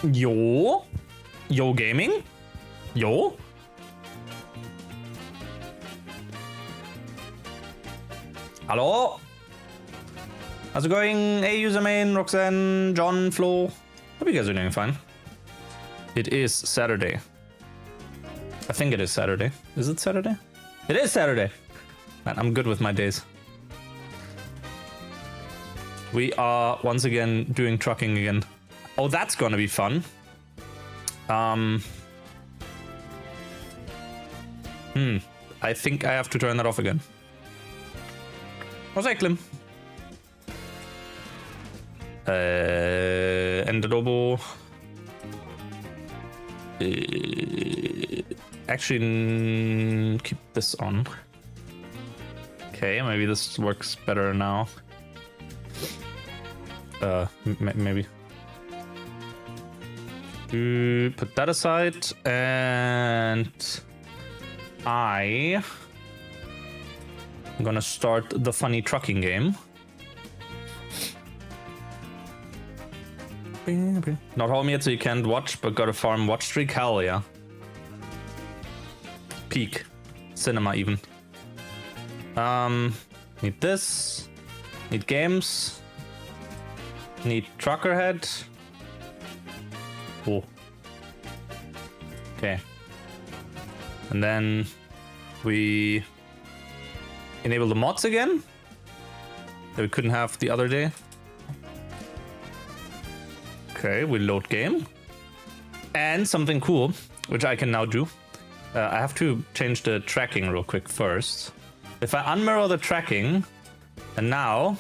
Jo. Yo Gaming. Yo. Hello. How's it going? Hey, username, Roxanne, John, Flo. Hope you guys are doing fine. It is Saturday. I think it is Saturday. Is it Saturday? It is Saturday. Man, I'm good with my days. We are once again doing trucking again. Oh, that's gonna be fun. I think I have to turn that off again. Was Eklem? Enderobo. Actually, keep this on. Okay, maybe this works better now. Maybe. Put that aside, and I'm gonna start the funny trucking game. Not home yet, so you can't watch, but got a farm watch streak. Hell yeah. Peak. Cinema even. Need this. Need games. Need trucker head. Oh. Okay. And then we enable the mods again that we couldn't have the other day. Okay, we load game. And something cool, which I can now do. I have to change the tracking real quick first. If I unmirror the tracking, and now...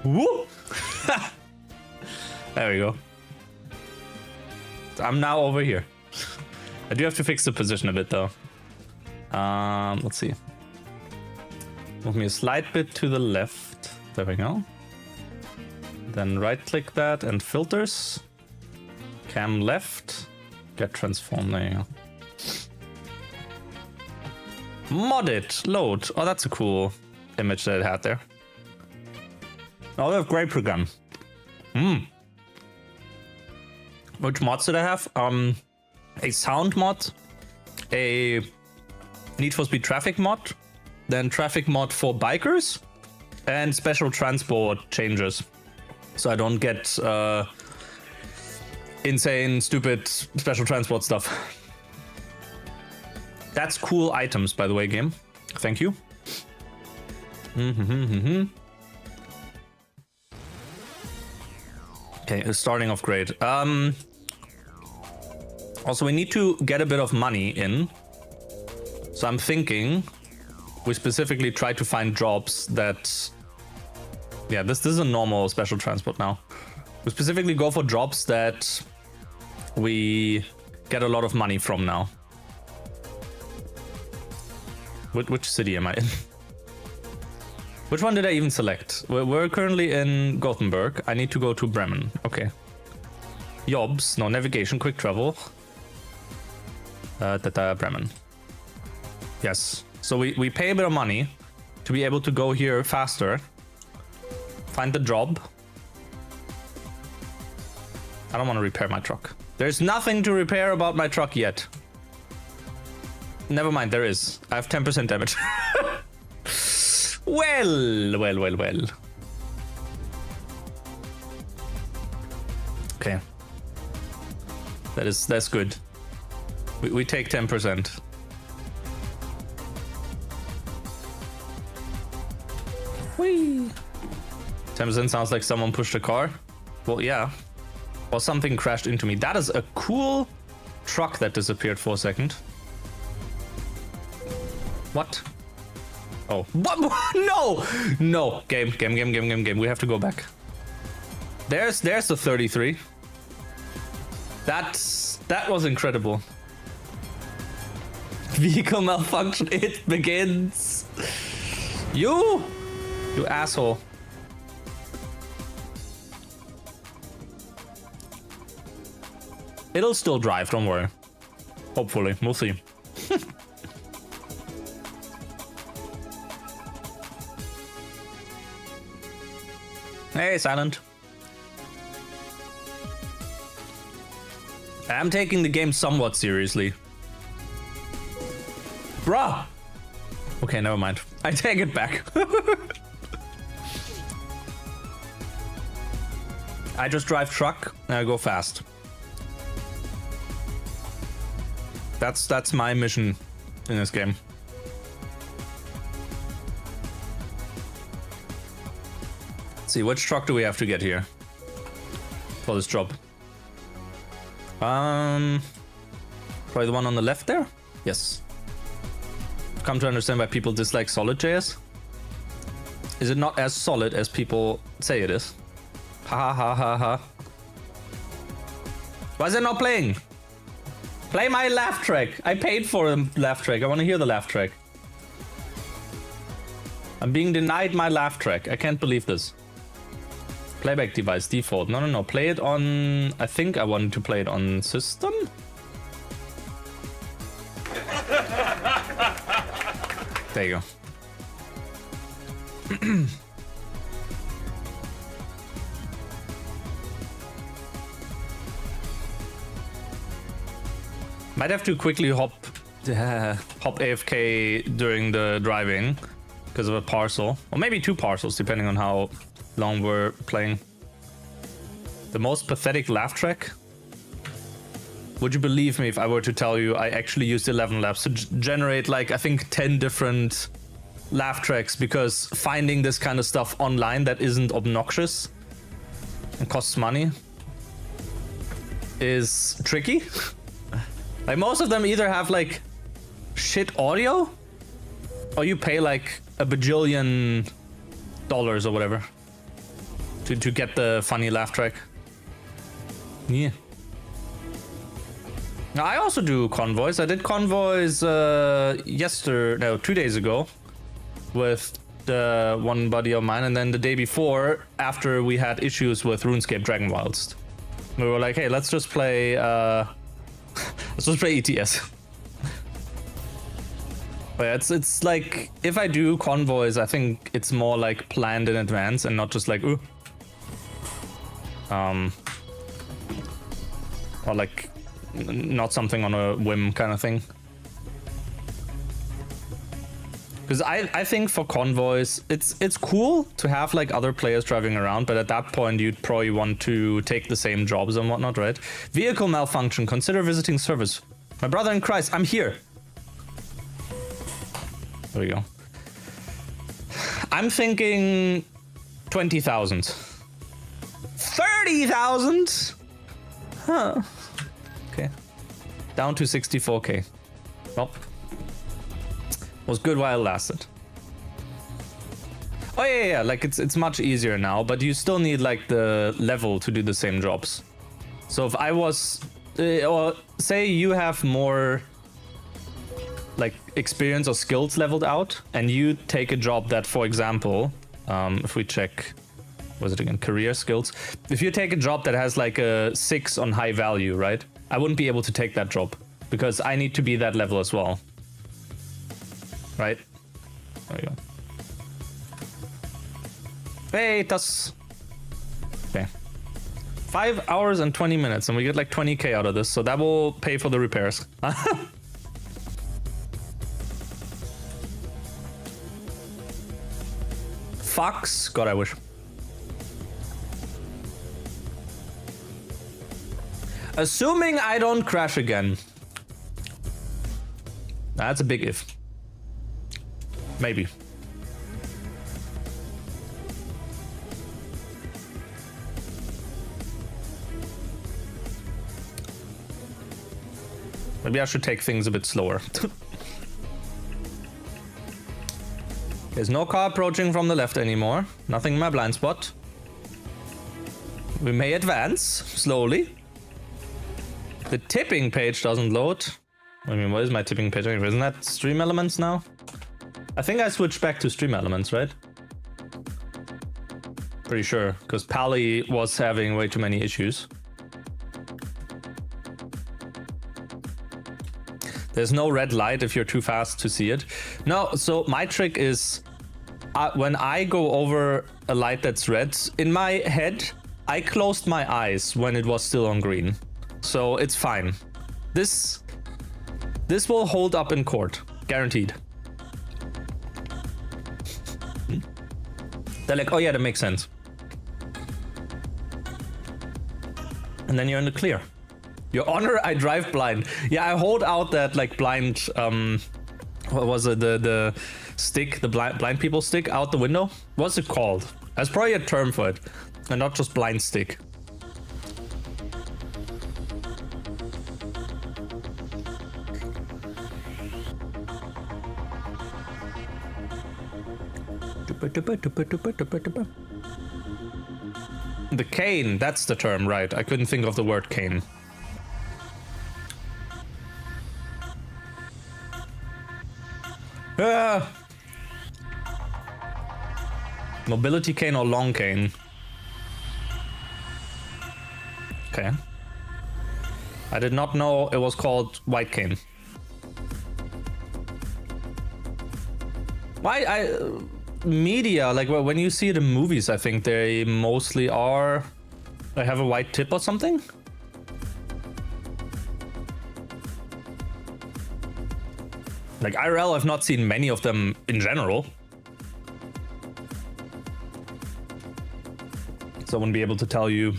Whoop! There we go. I'm now over here. I do have to fix the position a bit though. Let's see. Move me a slight bit to the left. There we go. Then right click that and filters. Cam left. Get transform. There you go. Modded. Load. Oh, that's a cool image that it had there. Oh, they have great program. Which mods did I have? A sound mod, a Need for Speed traffic mod, then traffic mod for bikers, and special transport changes. So I don't get insane, stupid special transport stuff. That's cool items, by the way, game. Thank you. Okay, it's starting off great. Also, we need to get a bit of money in. So I'm thinking we specifically try to find jobs that... Yeah, this is a normal special transport now. We specifically go for jobs that we get a lot of money from now. Which city am I in? Which one did I even select? We're currently in Gothenburg. I need to go to Bremen. Okay. Jobs, no navigation, quick travel. Bremen. Yes. So we pay a bit of money to be able to go here faster. Find the job. I don't want to repair my truck. There's nothing to repair about my truck yet. Never mind, there is. I have 10% damage. Well. Okay. That's good. We take 10%. Whee! 10% sounds like someone pushed a car. Well, yeah. Or something crashed into me. That is a cool truck that disappeared for a second. What? Oh. What? No! Game. We have to go back. There's the 33. That was incredible. Vehicle malfunction. It begins. You asshole. It'll still drive, don't worry. Hopefully, we'll see. Hey, Silent. I'm taking the game somewhat seriously. Bruh! Okay, never mind. I take it back. I just drive truck and I go fast. That's my mission in this game. Let's see, which truck do we have to get here for this job? Probably the one on the left there? Yes. Come to understand why people dislike solid.js. Is it not as solid as people say it is? Ha ha ha ha. Why is it not playing? Play my laugh track. I paid for the laugh track. I want to hear the laugh track. I'm being denied my laugh track. I can't believe this. Playback device default. No. Play it on... I think I wanted to play it on system? There you go. Might have to quickly hop AFK during the driving because of a parcel, or maybe 2 parcels depending on how long we're playing. The most pathetic laugh track. Would you believe me if I were to tell you I actually used 11 labs to generate like I think 10 different laugh tracks, because finding this kind of stuff online that isn't obnoxious and costs money is tricky. Like most of them either have like shit audio or you pay like a bajillion dollars or whatever to get the funny laugh track. Yeah. Now, I also do convoys. I did convoys 2 days ago with one buddy of mine, and then the day before, after we had issues with RuneScape Dragon Wilds, we were like, hey, let's just play ETS. But yeah, it's like, if I do convoys, I think it's more like planned in advance and not just like, ooh. Or like, not something on a whim kind of thing. Because I think for convoys, it's cool to have like other players driving around, but at that point you'd probably want to take the same jobs and whatnot, right? Vehicle malfunction, consider visiting service. My brother in Christ, I'm here. There we go. I'm thinking 20,000. 30,000? Huh. Okay. Down to 64k. Well, was good while it lasted. Oh yeah, like it's much easier now, but you still need like the level to do the same jobs. So if I was, or say you have more like experience or skills leveled out, and you take a job that, for example, if we check, what was it again, career skills? If you take a job that has like a 6 on high value, right? I wouldn't be able to take that job because I need to be that level as well. Right? There you go. Hey, that's... Okay. 5 hours and 20 minutes, and we get like 20k out of this, so that will pay for the repairs. Fox? God, I wish. Assuming I don't crash again. That's a big if. Maybe. Maybe I should take things a bit slower. There's no car approaching from the left anymore. Nothing in my blind spot. We may advance slowly. The tipping page doesn't load. I mean, what is my tipping page? Isn't that Stream Elements now? I think I switched back to Stream Elements, right? Pretty sure, because Pally was having way too many issues. There's no red light if you're too fast to see it. No, so my trick is when I go over a light that's red, in my head, I closed my eyes when it was still on green. so it's fine. This will hold up in court, guaranteed. They're like, oh yeah, that makes sense. And then you're in the clear. Your Honor, I drive blind. Yeah, I hold out that like blind, what was it, the stick, the blind people stick out the window? What's it called? There's probably a term for it, and not just blind stick. The cane, that's the term, right? I couldn't think of the word cane. Mobility cane or long cane? Okay. I did not know it was called white cane. Why media, like when you see the movies, I think they mostly are, they have a white tip or something. Like IRL, I've not seen many of them in general. So I wouldn't be able to tell you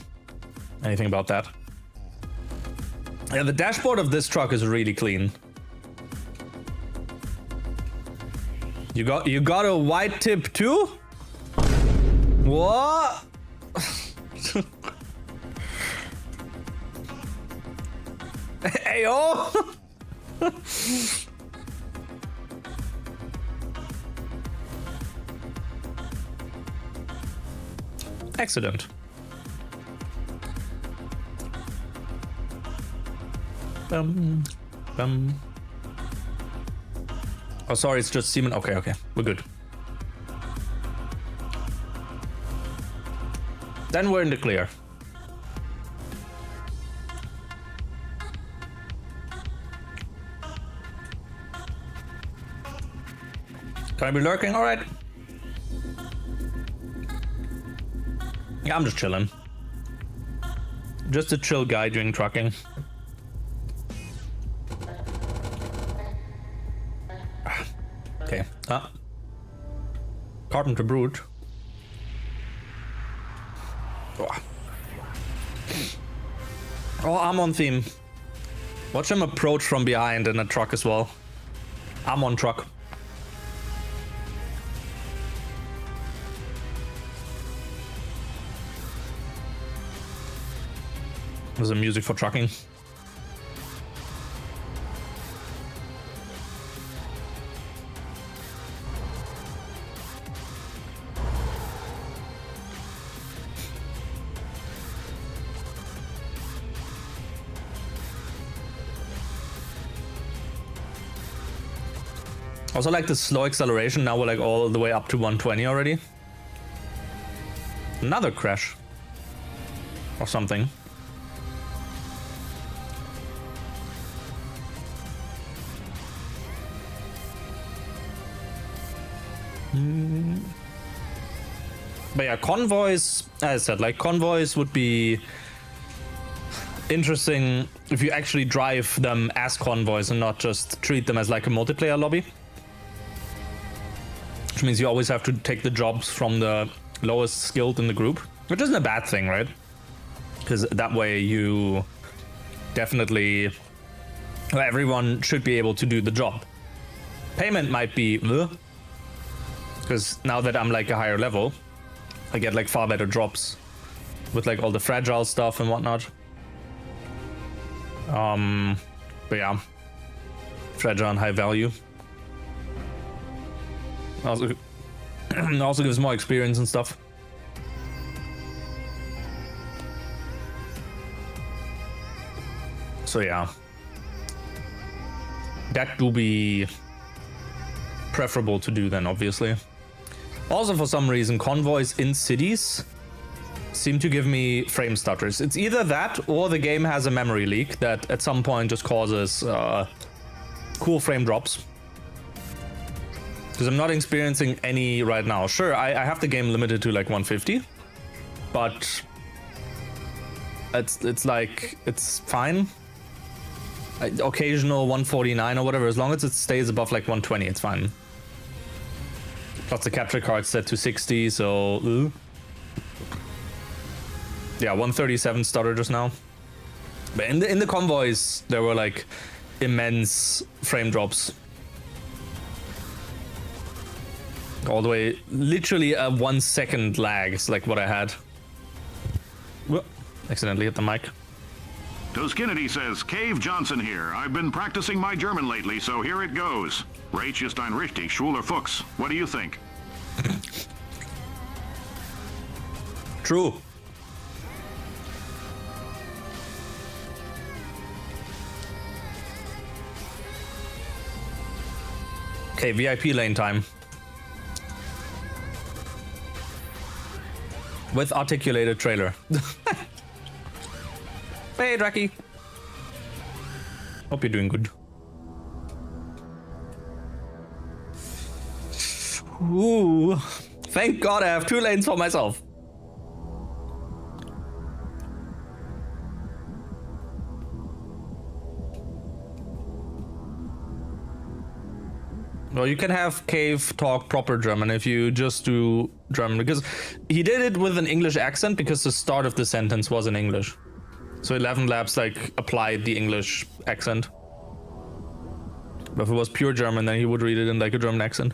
anything about that. Yeah, the dashboard of this truck is really clean. You got a white tip too? What? Ayo! Accident. Oh, sorry, it's just semen. Okay, okay, we're good. Then we're in the clear. Can I be lurking? All right. Yeah, I'm just chilling. Just a chill guy doing trucking. Okay. Carpenter Brute. Oh, I'm on theme. Watch him approach from behind in a truck as well. I'm on truck. There's the music for trucking. Also like the slow acceleration, now we're like all the way up to 120 already. Another crash. Or something. But yeah, convoys, as I said, like convoys would be interesting if you actually drive them as convoys and not just treat them as like a multiplayer lobby. Which means you always have to take the jobs from the lowest skilled in the group, which isn't a bad thing, right? Because that way you definitely, well, everyone should be able to do the job. Payment might be, because now that I'm like a higher level, I get like far better drops with like all the fragile stuff and whatnot. But yeah, fragile and high value. Also gives more experience and stuff. So yeah, that do be preferable to do then, obviously. Also, for some reason, convoys in cities seem to give me frame stutters. It's either that or the game has a memory leak that at some point just causes cool frame drops. Because I'm not experiencing any right now. Sure, I have the game limited to like 150, but It's like, it's fine. Occasional 149 or whatever, as long as it stays above like 120, it's fine. Plus the capture card's set to 60, so... Yeah, 137 stutter just now. But in the convoys, there were like immense frame drops. All the way, literally a 1 second lag is like what I had. Whoa, accidentally hit the mic. Kennedy says, Cave Johnson here. I've been practicing my German lately, so here it goes. Raych ist ein richtig schwuler Fuchs. What do you think? True. Okay, VIP lane time. With articulated trailer. Hey, Racky. Hope you're doing good. Ooh. Thank God I have 2 lanes for myself. Well, you can have Cave talk proper German if you just do German, because he did it with an English accent because the start of the sentence was in English. So 11 Labs like applied the English accent. But if it was pure German, then he would read it in like a German accent.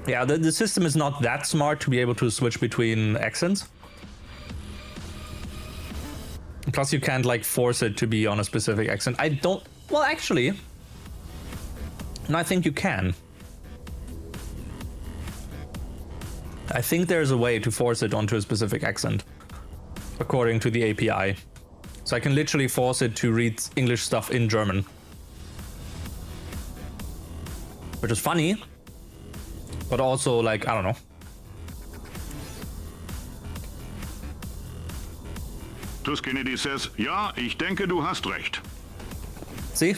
Yeah, the system is not that smart to be able to switch between accents. Plus you can't like force it to be on a specific accent. I don't... Well, actually... No, I think you can. I think there's a way to force it onto a specific accent, according to the API. So I can literally force it to read English stuff in German. Which is funny, but also like, I don't know. Kennedy says, ja, ich denke, du hast recht. See?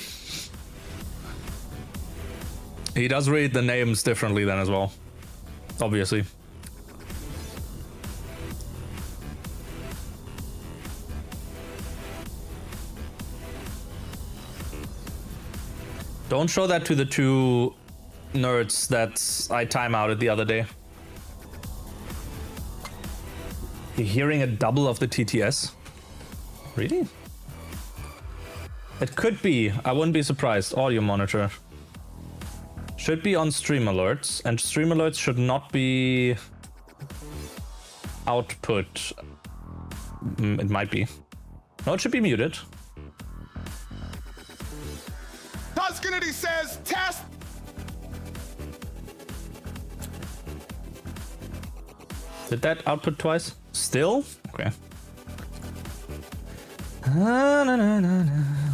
He does read the names differently then as well, obviously. Don't show that to the 2 nerds that I timeouted the other day. You're hearing a double of the TTS? Really? It could be. I wouldn't be surprised. Audio monitor. Should be on stream alerts, and stream alerts should not be output. It might be. No, it should be muted. Kennedy says test. Did that output twice? Still? Okay.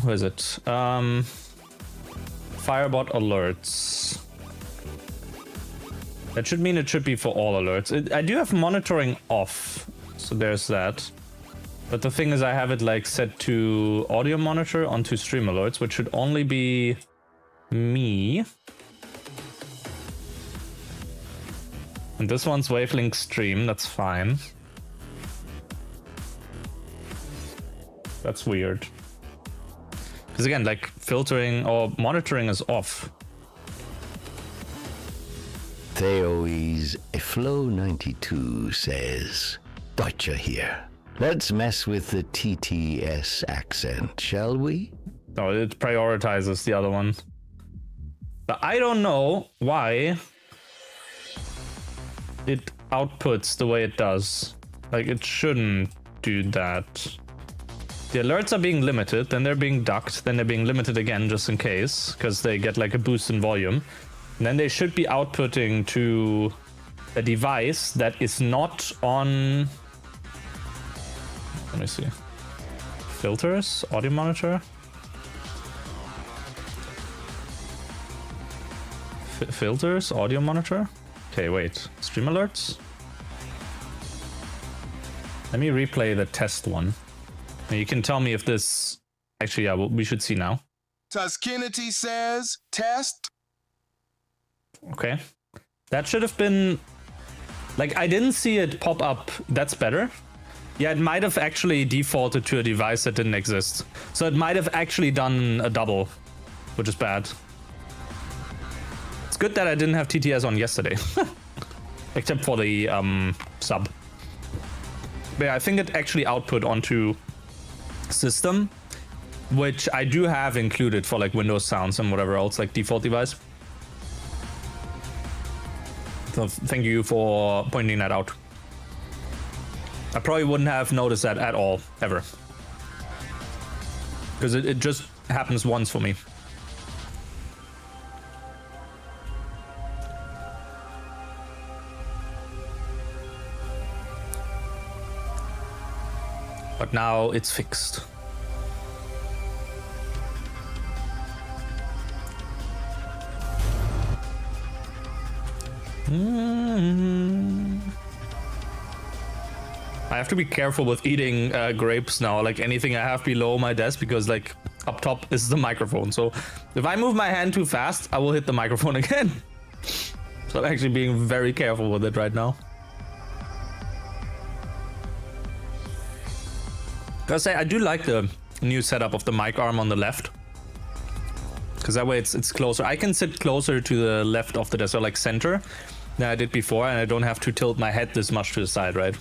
Where is it? Firebot alerts. That should mean it should be for all alerts. I do have monitoring off, so there's that. But the thing is, I have it like set to audio monitor onto stream alerts, which should only be me. And this one's wavelength stream, that's fine. That's weird. Because again, like filtering or monitoring is off. Theoes Flow92 says, Deutsche here. Let's mess with the TTS accent, shall we? No, it prioritizes the other one. But I don't know why it outputs the way it does. Like, it shouldn't do that. The alerts are being limited, then they're being ducked, then they're being limited again just in case, because they get like a boost in volume. And then they should be outputting to a device that is not on... Let me see. Filters, audio monitor. Filters, audio monitor. Okay, wait. Stream alerts. Let me replay the test one. And you can tell me if this... Actually, yeah, well, we should see now. Kennedy says test. Okay. That should have been Like, I didn't see it pop up. That's better. Yeah, it might have actually defaulted to a device that didn't exist. So it might have actually done a double, which is bad. It's good that I didn't have TTS on yesterday. Except for the sub. But yeah, I think it actually output onto system, which I do have included for like Windows sounds and whatever else, like default device. So thank you for pointing that out. I probably wouldn't have noticed that at all, ever. Because it just happens once for me. But now it's fixed. I have to be careful with eating grapes now, like anything I have below my desk, because like up top is the microphone. So if I move my hand too fast, I will hit the microphone again. So I'm actually being very careful with it right now. Gotta say, I do like the new setup of the mic arm on the left. Because that way it's closer. I can sit closer to the left of the desk, so like center, than I did before, and I don't have to tilt my head this much to the side, right?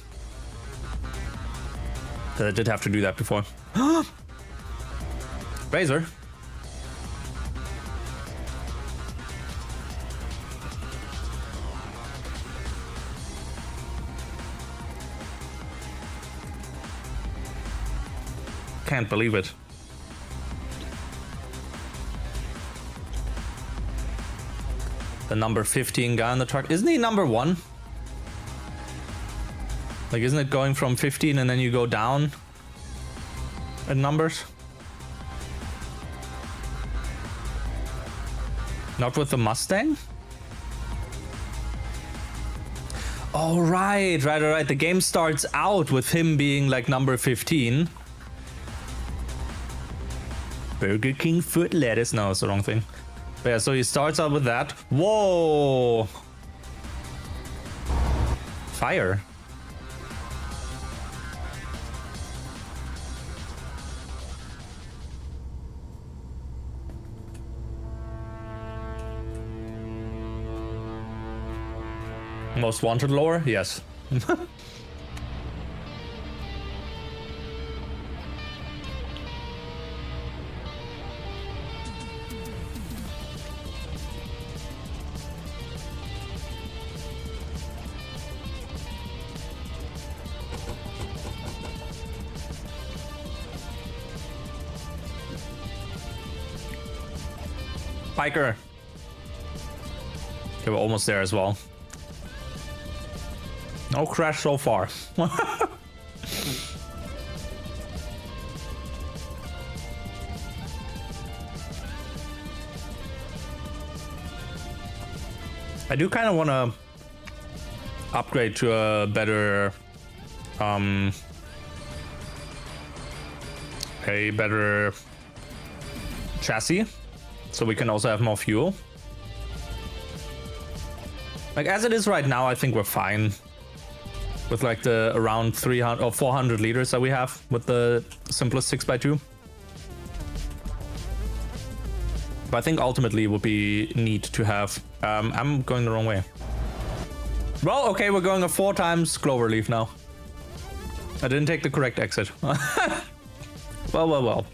Because I did have to do that before. Razor. Can't believe it. The number 15 guy on the truck. Isn't he number 1? Like, isn't it going from 15 and then you go down in numbers? Not with the Mustang? Oh, right. The game starts out with him being like number 15. Burger King foot lettuce. No, it's the wrong thing. But yeah, so he starts out with that. Whoa! Fire. Most wanted lore? Yes. Piker. Okay, we're almost there as well. No crash so far. I do kind of want to upgrade to a better chassis, so we can also have more fuel. Like, as it is right now, I think we're fine with like the around 300 or 400 liters that we have with the simplest 6x2. But I think ultimately it would be neat to have. I'm going the wrong way. Well, okay, we're going a 4 times cloverleaf now. I didn't take the correct exit. Well.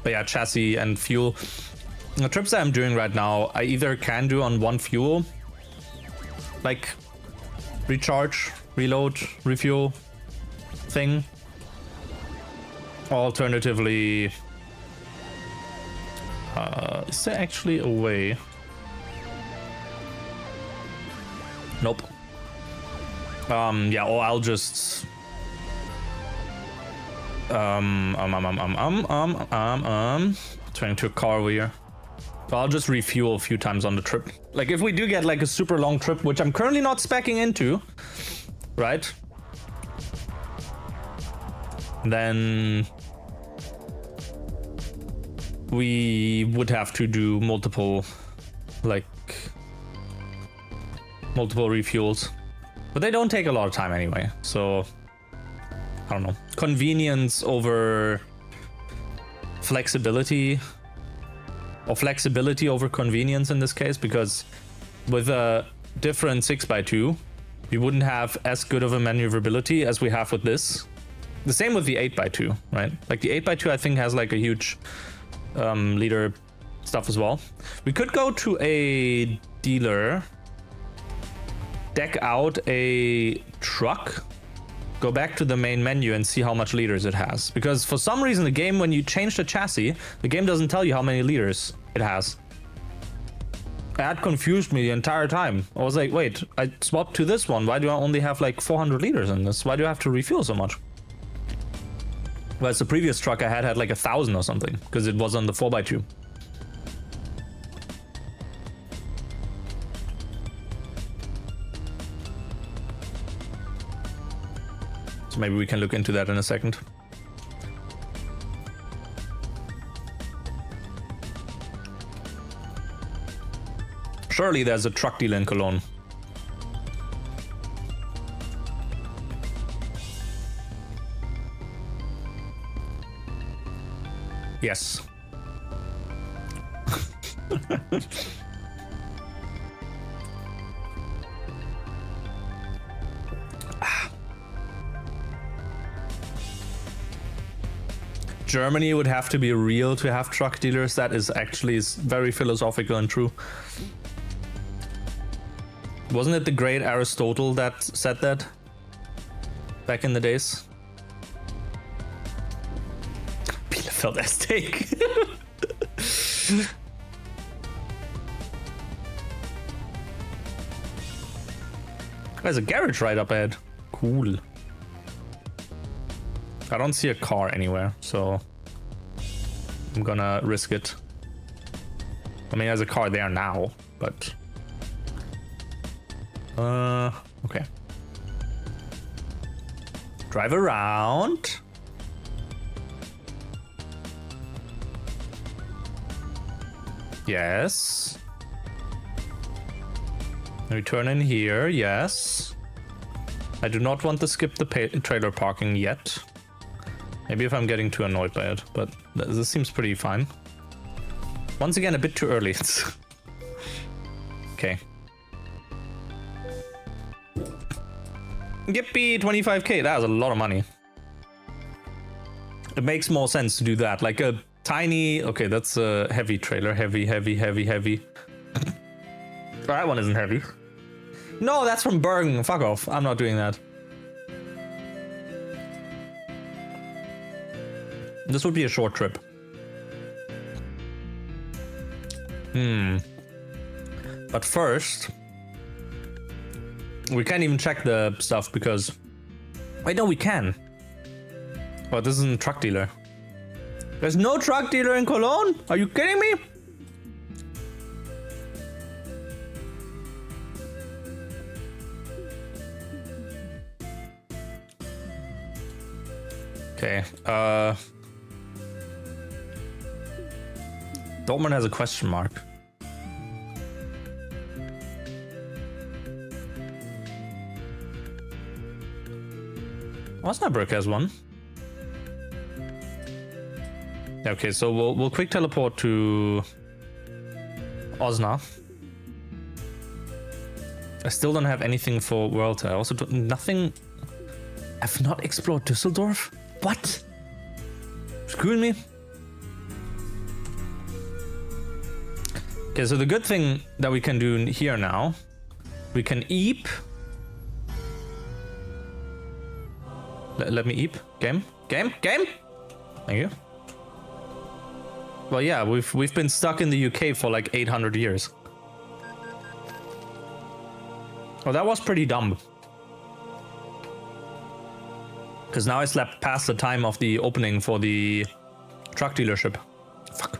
But yeah, chassis and fuel. The trips that I'm doing right now, I either can do on one fuel, like recharge, reload, refuel thing, or alternatively, is there actually a way? Nope. Yeah, or I'll just turning to a car over here. So I'll just refuel a few times on the trip. Like if we do get like a super long trip, which I'm currently not speccing into, right? Then we would have to do multiple refuels. But they don't take a lot of time anyway, so I don't know. Convenience over flexibility, or flexibility over convenience in this case, because with a different 6x2, we wouldn't have as good of a maneuverability as we have with this. The same with the 8x2, right? Like the 8x2 I think has like a huge leader stuff as well. We could go to a dealer, deck out a truck, go back to the main menu and see how much liters it has. Because for some reason the game, when you change the chassis, the game doesn't tell you how many liters it has. That confused me the entire time. I was like, wait, I swapped to this one. Why do I only have like 400 liters in this? Why do I have to refuel so much? Whereas the previous truck I had like 1,000 or something, because it was on the 4x2. Maybe we can look into that in a second. Surely there's a truck dealer in Cologne. Yes. Germany would have to be real to have truck dealers. That is actually very philosophical and true. Wasn't it the great Aristotle that said that back in the days? Bielefeld Estate. There's a garage right up ahead. Cool. I don't see a car anywhere, so I'm gonna risk it. I mean, there's a car there now, but okay. Drive around. Yes. Return in here, yes. I do not want to skip the trailer parking yet. Maybe if I'm getting too annoyed by it, but this seems pretty fine. Once again, a bit too early. Okay. Yippee, 25k, that is a lot of money. It makes more sense to do that, like a tiny... Okay, that's a heavy trailer, heavy. That one isn't heavy. No, that's from Bergen, fuck off, I'm not doing that. This would be a short trip. But first, we can't even check the stuff because... Wait, no, we can. Oh, this isn't a truck dealer. There's no truck dealer in Cologne? Are you kidding me? Okay, Dortmund has a question mark. Osnabrück has one. Okay, so we'll quick teleport to Osna. I still don't have anything for World. I also don't, nothing. I've not explored Düsseldorf. What? Screw me. Okay, so the good thing that we can do here now, we can eep. Let me eep. Game. Thank you. Well, yeah, we've been stuck in the UK for like 800 years. Oh, that was pretty dumb. Because now I slept past the time of the opening for the truck dealership. Fuck.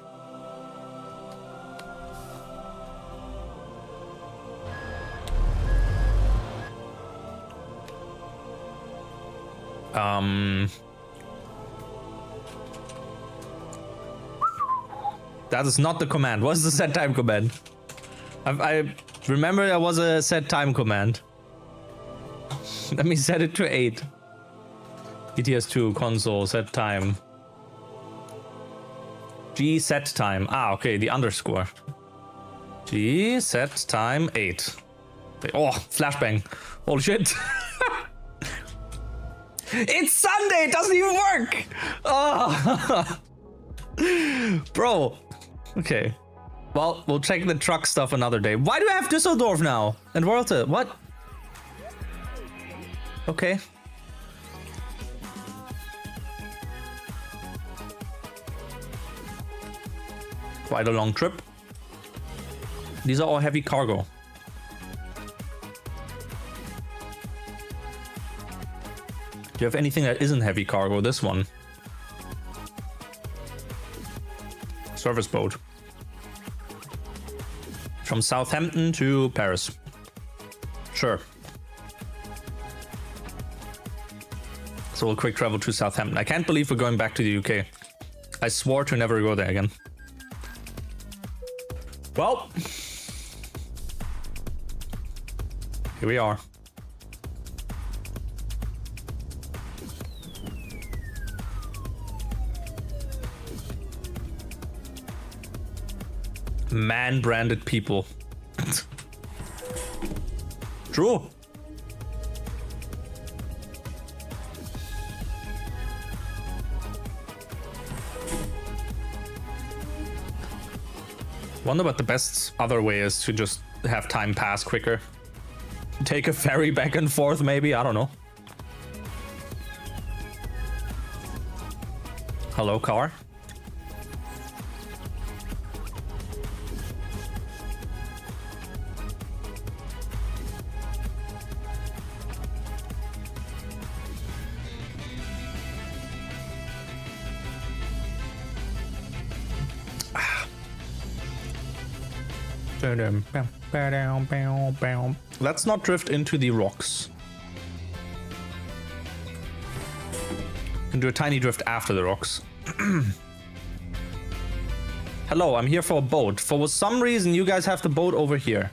That is not the command. What's the set time command? I remember there was a set time command. Let me set it to 8. ETS2 console set time. G set time. Ah, okay, the underscore. G set time 8. Oh, flashbang. Holy shit. It's Sunday, it doesn't even work. Oh. Bro. Okay. Well, we'll check the truck stuff another day. Why do I have Düsseldorf now? And Worlte? What? Okay. Quite a long trip. These are all heavy cargo. Do you have anything that isn't heavy cargo? This one. Service boat. From Southampton to Paris. Sure. So we'll quick travel to Southampton. I can't believe we're going back to the UK. I swore to never go there again. Well. Here we are. Man-branded people. True. Wonder what the best other way is to just have time pass quicker. Take a ferry back and forth, maybe? I don't know. Hello, car. Let's not drift into the rocks. We can do a tiny drift after the rocks. Hello, I'm here for a boat. For some reason, you guys have the boat over here.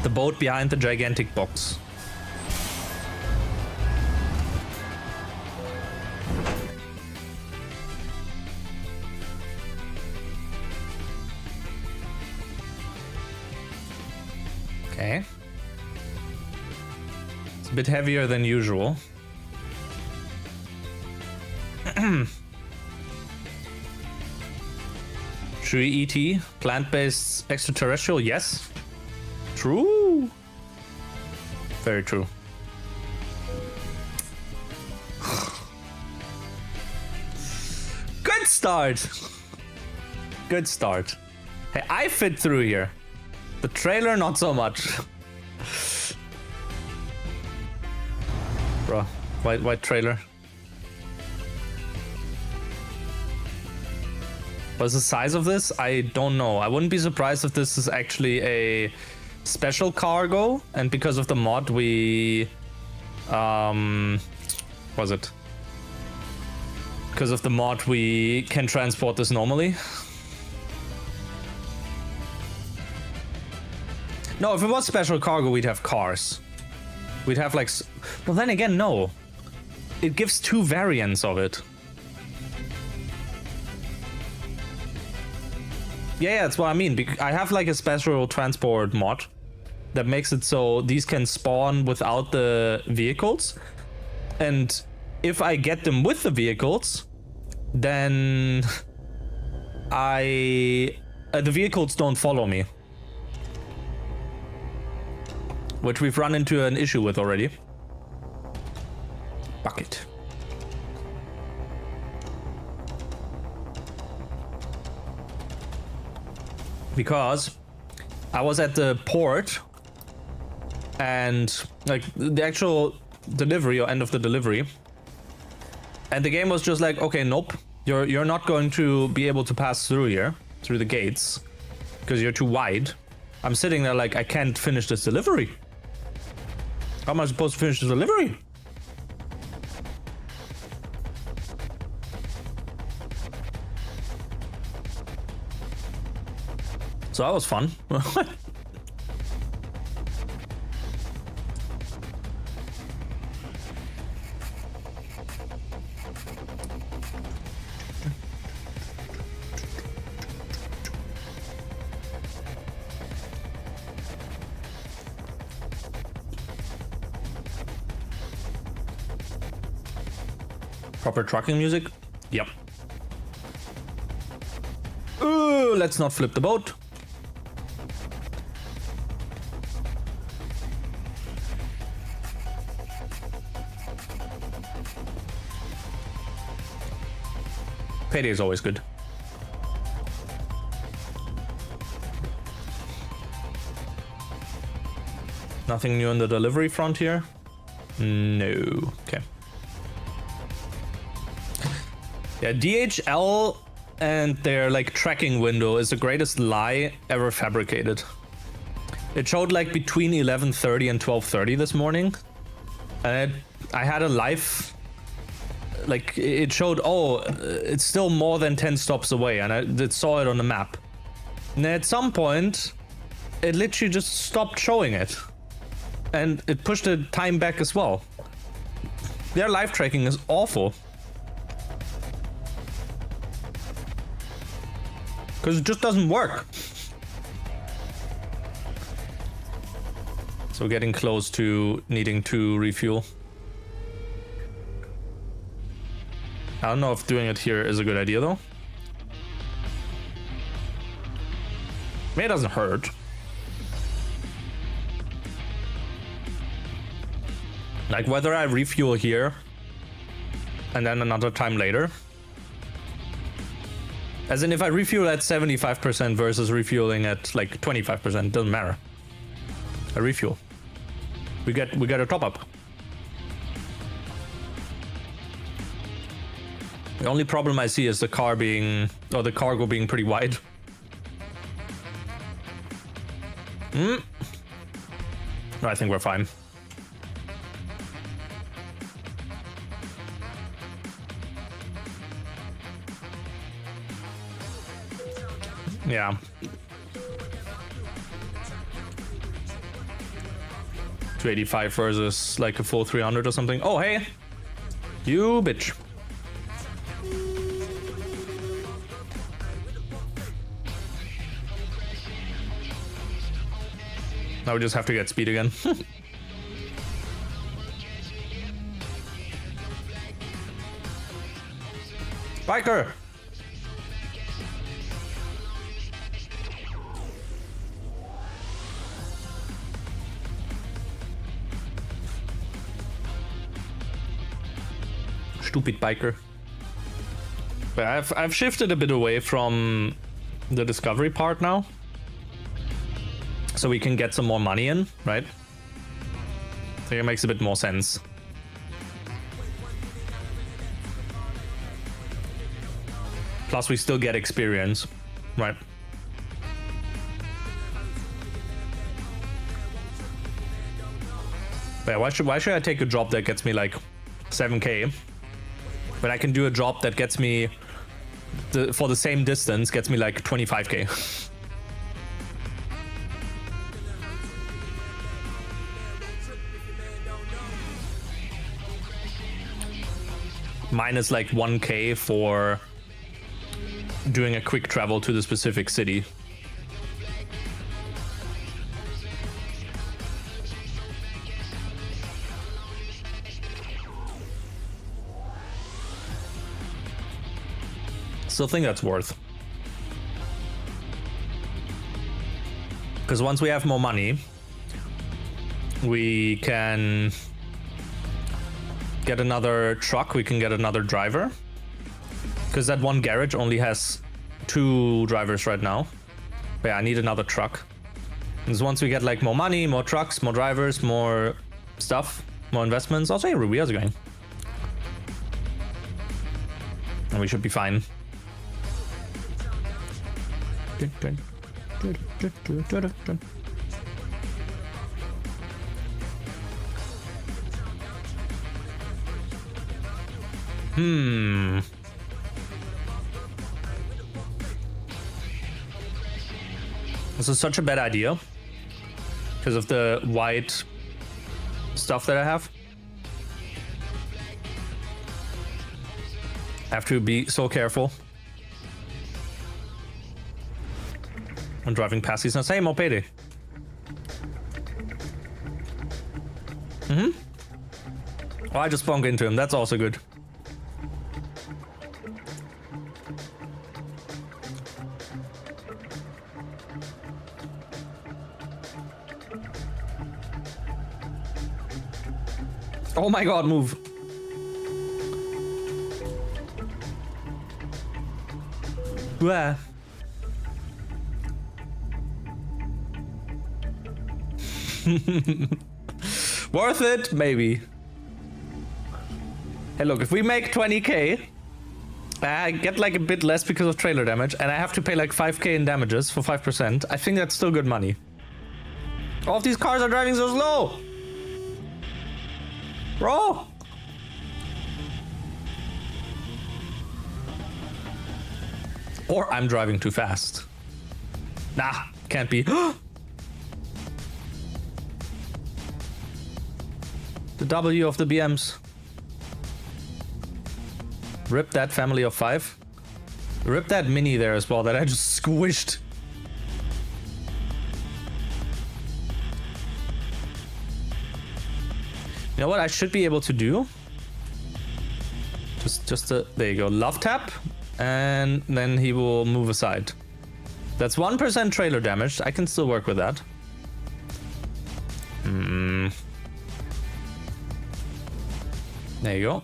The boat behind the gigantic box. Okay. It's a bit heavier than usual. True ET, plant-based extraterrestrial, yes. True. Very true. Good start. Good start. Hey, I fit through here. The trailer, not so much. Bro, white trailer. What's the size of this? I don't know. I wouldn't be surprised if this is actually a special cargo, and because of the mod we was it? Because of the mod we can transport this normally. No, if it was special cargo, we'd have cars. We'd have like... Well, then again, no. It gives 2 variants of it. Yeah, that's what I mean. I have like a special transport mod that makes it so these can spawn without the vehicles. And if I get them with the vehicles, then the vehicles don't follow me. Which we've run into an issue with already. Bucket. Because I was at the port, and like the actual delivery or end of the delivery, and the game was just like, okay, nope, you're not going to be able to pass through here, through the gates, because you're too wide. I'm sitting there like, I can't finish this delivery. How am I supposed to finish the delivery? So that was fun. Proper trucking music? Yep. Ooh, let's not flip the boat. Payday is always good. Nothing new on the delivery front here? No. Okay. Yeah, DHL and their like tracking window is the greatest lie ever fabricated. It showed like between 11:30 and 12:30 this morning, and I had a live, like it showed, oh, it's still more than 10 stops away, and I saw it on the map. And at some point, it literally just stopped showing it, and it pushed the time back as well. Their live tracking is awful. Because it just doesn't work. So we're getting close to needing to refuel. I don't know if doing it here is a good idea though. Maybe it doesn't hurt. Like whether I refuel here and then another time later. As in, if I refuel at 75% versus refueling at like 25%, doesn't matter. I refuel. We get a top up. The only problem I see is the car being, or the cargo being pretty wide. No, I think we're fine. Yeah. 285 versus like a full 300 or something. Oh, hey! You bitch. Now we just have to get speed again. Biker! Stupid biker. But I've shifted a bit away from the discovery part now, so we can get some more money in, right? I think it makes a bit more sense. Plus, we still get experience, right? But yeah, why should I take a job that gets me like 7k? But I can do a job that gets me, for the same distance, gets me like 25k. Minus like 1k for doing a quick travel to the specific city. Still think that's worth. Because once we have more money, we can get another truck, we can get another driver. Because that one garage only has 2 drivers right now. But yeah, I need another truck. Because once we get like more money, more trucks, more drivers, more stuff, more investments. Also, hey, Ruby, how's it going? And we should be fine. This is such a bad idea because of the white stuff that I have. I have to be so careful when driving past these. Now, say more payday. Oh, I just bumped into him. That's also good. Oh my god, move. Where? Worth it? Maybe. Hey, look, if we make 20k, I get like a bit less because of trailer damage, and I have to pay like 5k in damages for 5%. I think that's still good money. All of these cars are driving so slow. Bro! Or I'm driving too fast. Nah, can't be. The W of the BMs. Rip that family of 5. Rip that mini there as well that I just squished. You know what I should be able to do? There you go, love tap, and then he will move aside. That's 1% trailer damage. I can still work with that. There you go.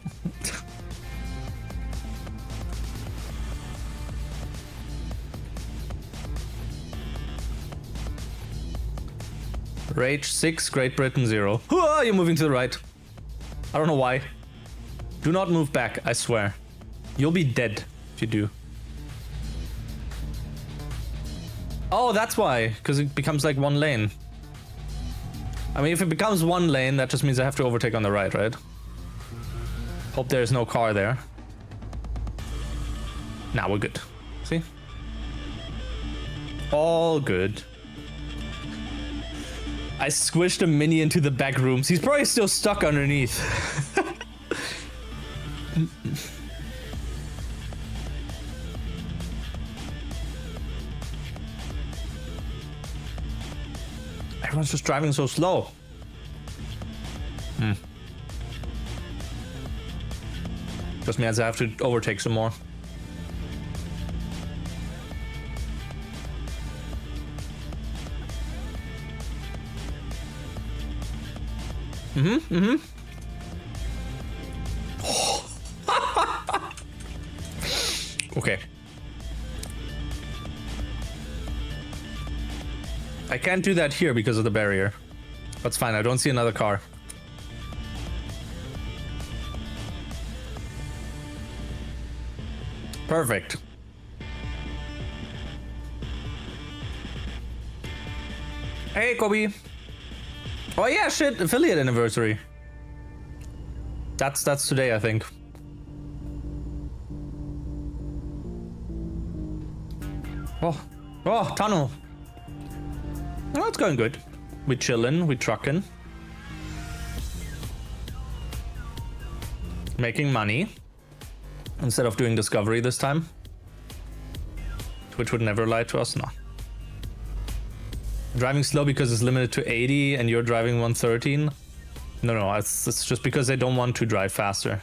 Raych 6, Great Britain 0. Oh, you're moving to the right. I don't know why. Do not move back, I swear. You'll be dead if you do. Oh, that's why. Because it becomes like one lane. I mean, if it becomes one lane, that just means I have to overtake on the right, right? Hope there's no car there. Now we're good. See? All good. I squished a mini into the back rooms. He's probably still stuck underneath. Everyone's just driving so slow. Just means I have to overtake some more. Okay. I can't do that here because of the barrier. That's fine, I don't see another car. Perfect. Hey, Kobe. Oh yeah, shit, affiliate anniversary. That's today, I think. Oh, tunnel. Oh, it's going good. We chillin', we truckin'. Making money. Instead of doing discovery this time. Twitch would never lie to us, no. Driving slow because it's limited to 80 and you're driving 113? No, it's just because they don't want to drive faster.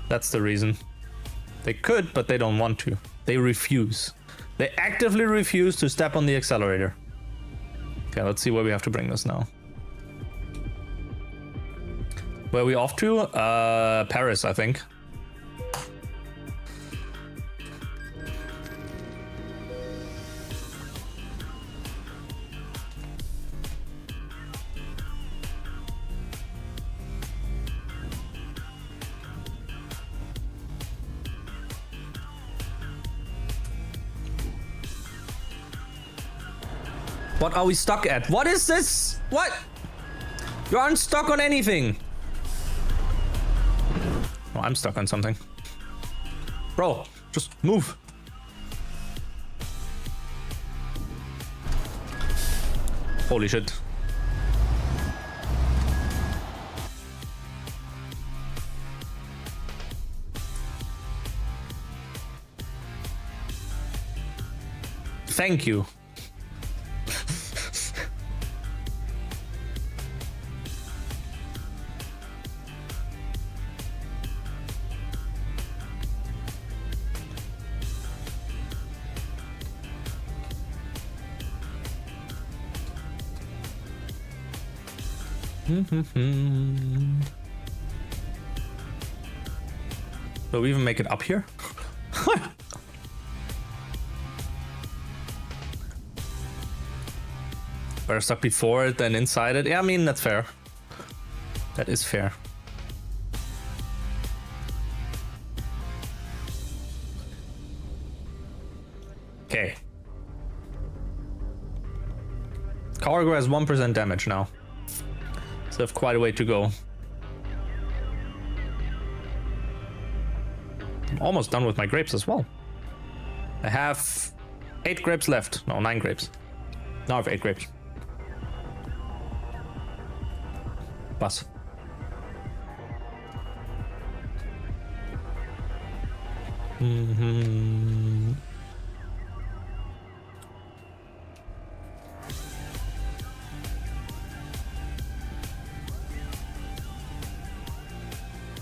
That's the reason. They could, but they don't want to. They refuse. They actively refuse to step on the accelerator. Okay, let's see where we have to bring this now. Where are we off to? Paris, I think. What are we stuck at? What is this? What? You aren't stuck on anything. Oh, I'm stuck on something. Bro, just move. Holy shit. Thank you. Will we even make it up here? Better stuck before it than inside it. Yeah, I mean, that's fair. That is fair. Okay. Cargo has 1% damage now. So I have quite a way to go. I'm almost done with my grapes as well. I have 8 grapes left. No, 9 grapes. Now I have 8 grapes. Bus.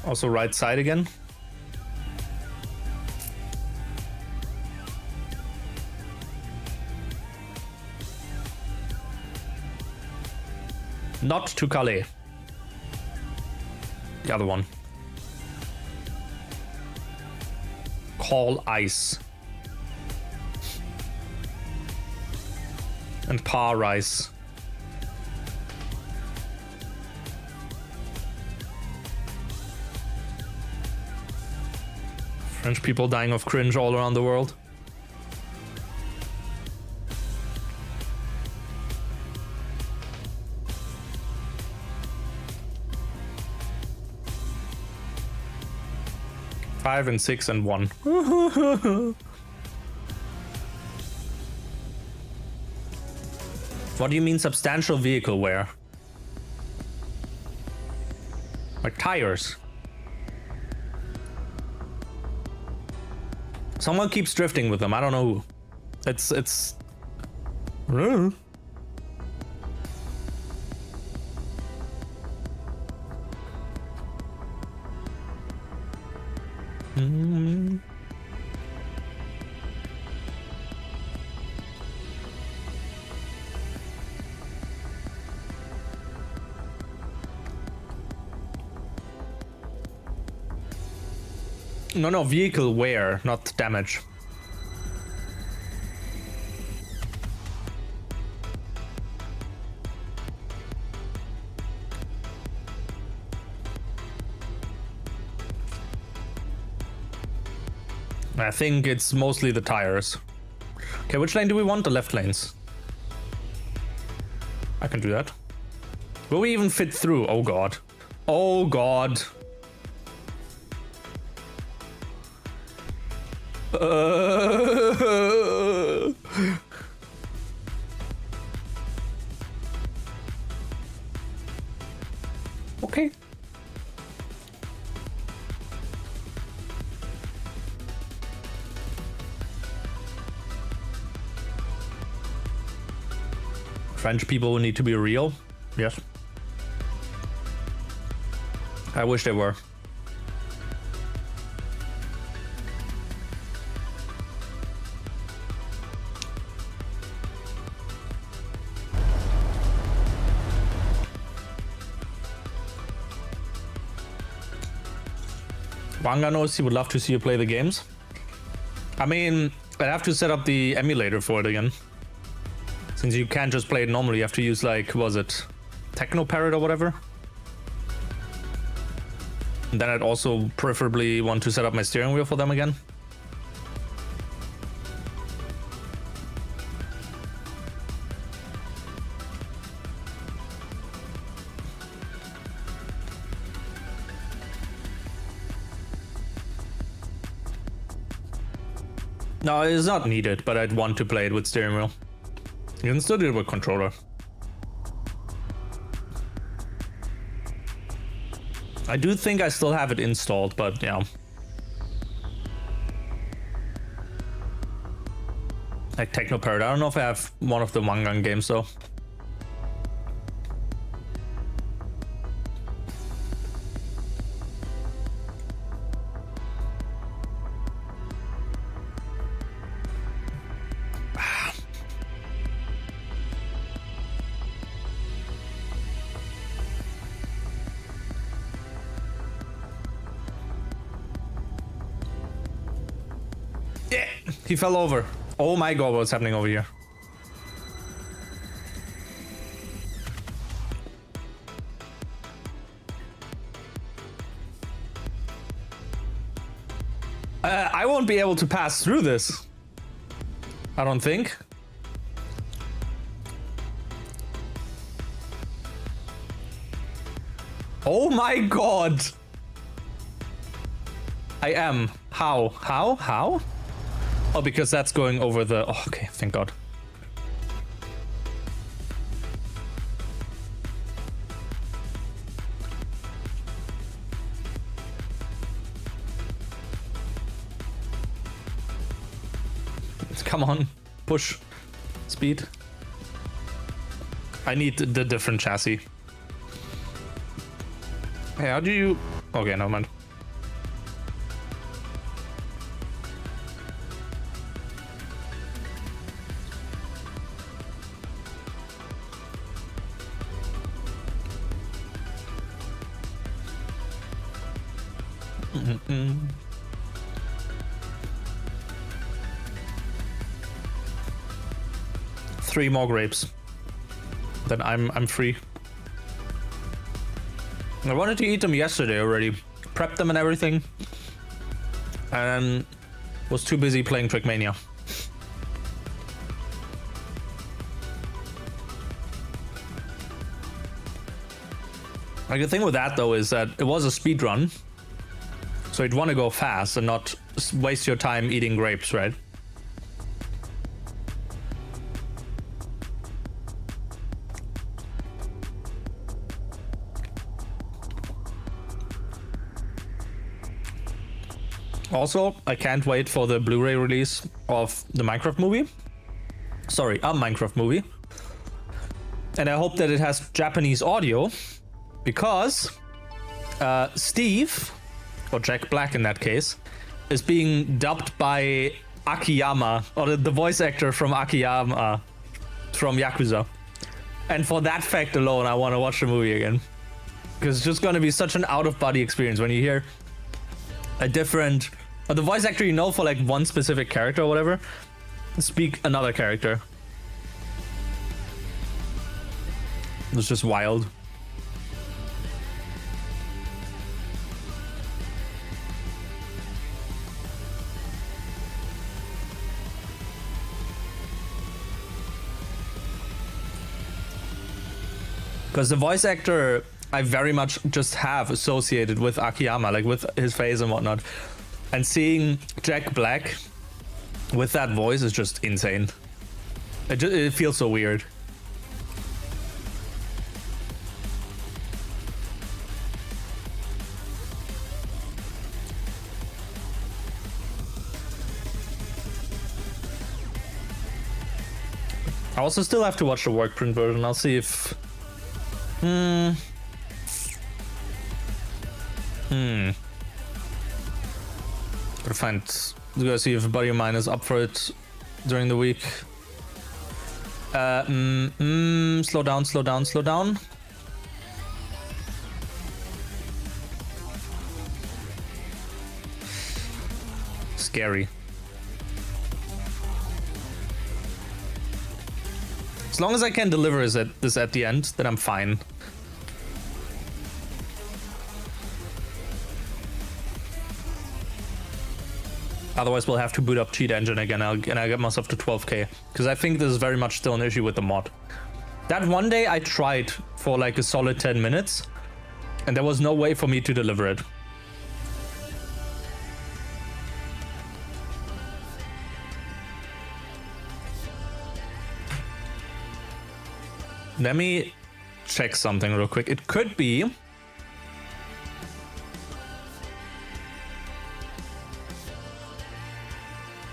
Also right side again. Not to Calais. The other one. Call ice. And par rice. French people dying of cringe all around the world. Five and 6 and 1. What do you mean substantial vehicle wear? Like tires. Someone keeps drifting with them. I don't know who. It's. No, vehicle wear, not damage. I think it's mostly the tires. Okay, which lane do we want? The left lanes. I can do that. Will we even fit through? Oh god. Oh god. Okay. French people will need to be real. Yes. I wish they were. Wanga knows he would love to see you play the games. I mean, I'd have to set up the emulator for it again. Since you can't just play it normally, you have to use, like, was it Technoparrot or whatever? And then I'd also preferably want to set up my steering wheel for them again. No, it's not needed, but I'd want to play it with steering wheel. You can still do it with controller. I do think I still have it installed, but yeah. Like Technoparrot. I don't know if I have one of the one-gun games though. Yeah, he fell over. Oh my god, what's happening over here? I won't be able to pass through this. I don't think. Oh my god. I am. How? How? How? Oh, because that's going over the... Oh, okay, thank god. Come on, push. Speed. I need the different chassis. Hey, how do you... Okay, never mind. Three more grapes. Then I'm free. I wanted to eat them yesterday already. Prepped them and everything. And was too busy playing Trickmania. Like the thing with that though is that it was a speed run. So you'd want to go fast and not waste your time eating grapes, right? Also, I can't wait for the Blu-ray release of the Minecraft movie. Sorry, a Minecraft movie. And I hope that it has Japanese audio, because Steve, or Jack Black in that case, is being dubbed by Akiyama, or the voice actor from Akiyama from Yakuza. And for that fact alone, I want to watch the movie again. Because it's just going to be such an out-of-body experience when you hear a different... the voice actor you know for like one specific character or whatever, speak another character. It's just wild. Because the voice actor I very much just have associated with Akiyama, like with his face and whatnot. And seeing Jack Black with that voice is just insane. It feels so weird. I also still have to watch the work print version. I'll see if... Gotta see if a buddy of mine is up for it during the week. Slow down, slow down, slow down. Scary. As long as I can deliver this at the end, then I'm fine. Otherwise, we'll have to boot up Cheat Engine again, and I get myself to 12k. Because I think this is very much still an issue with the mod. That one day I tried for like a solid 10 minutes, and there was no way for me to deliver it. Let me check something real quick. It could be...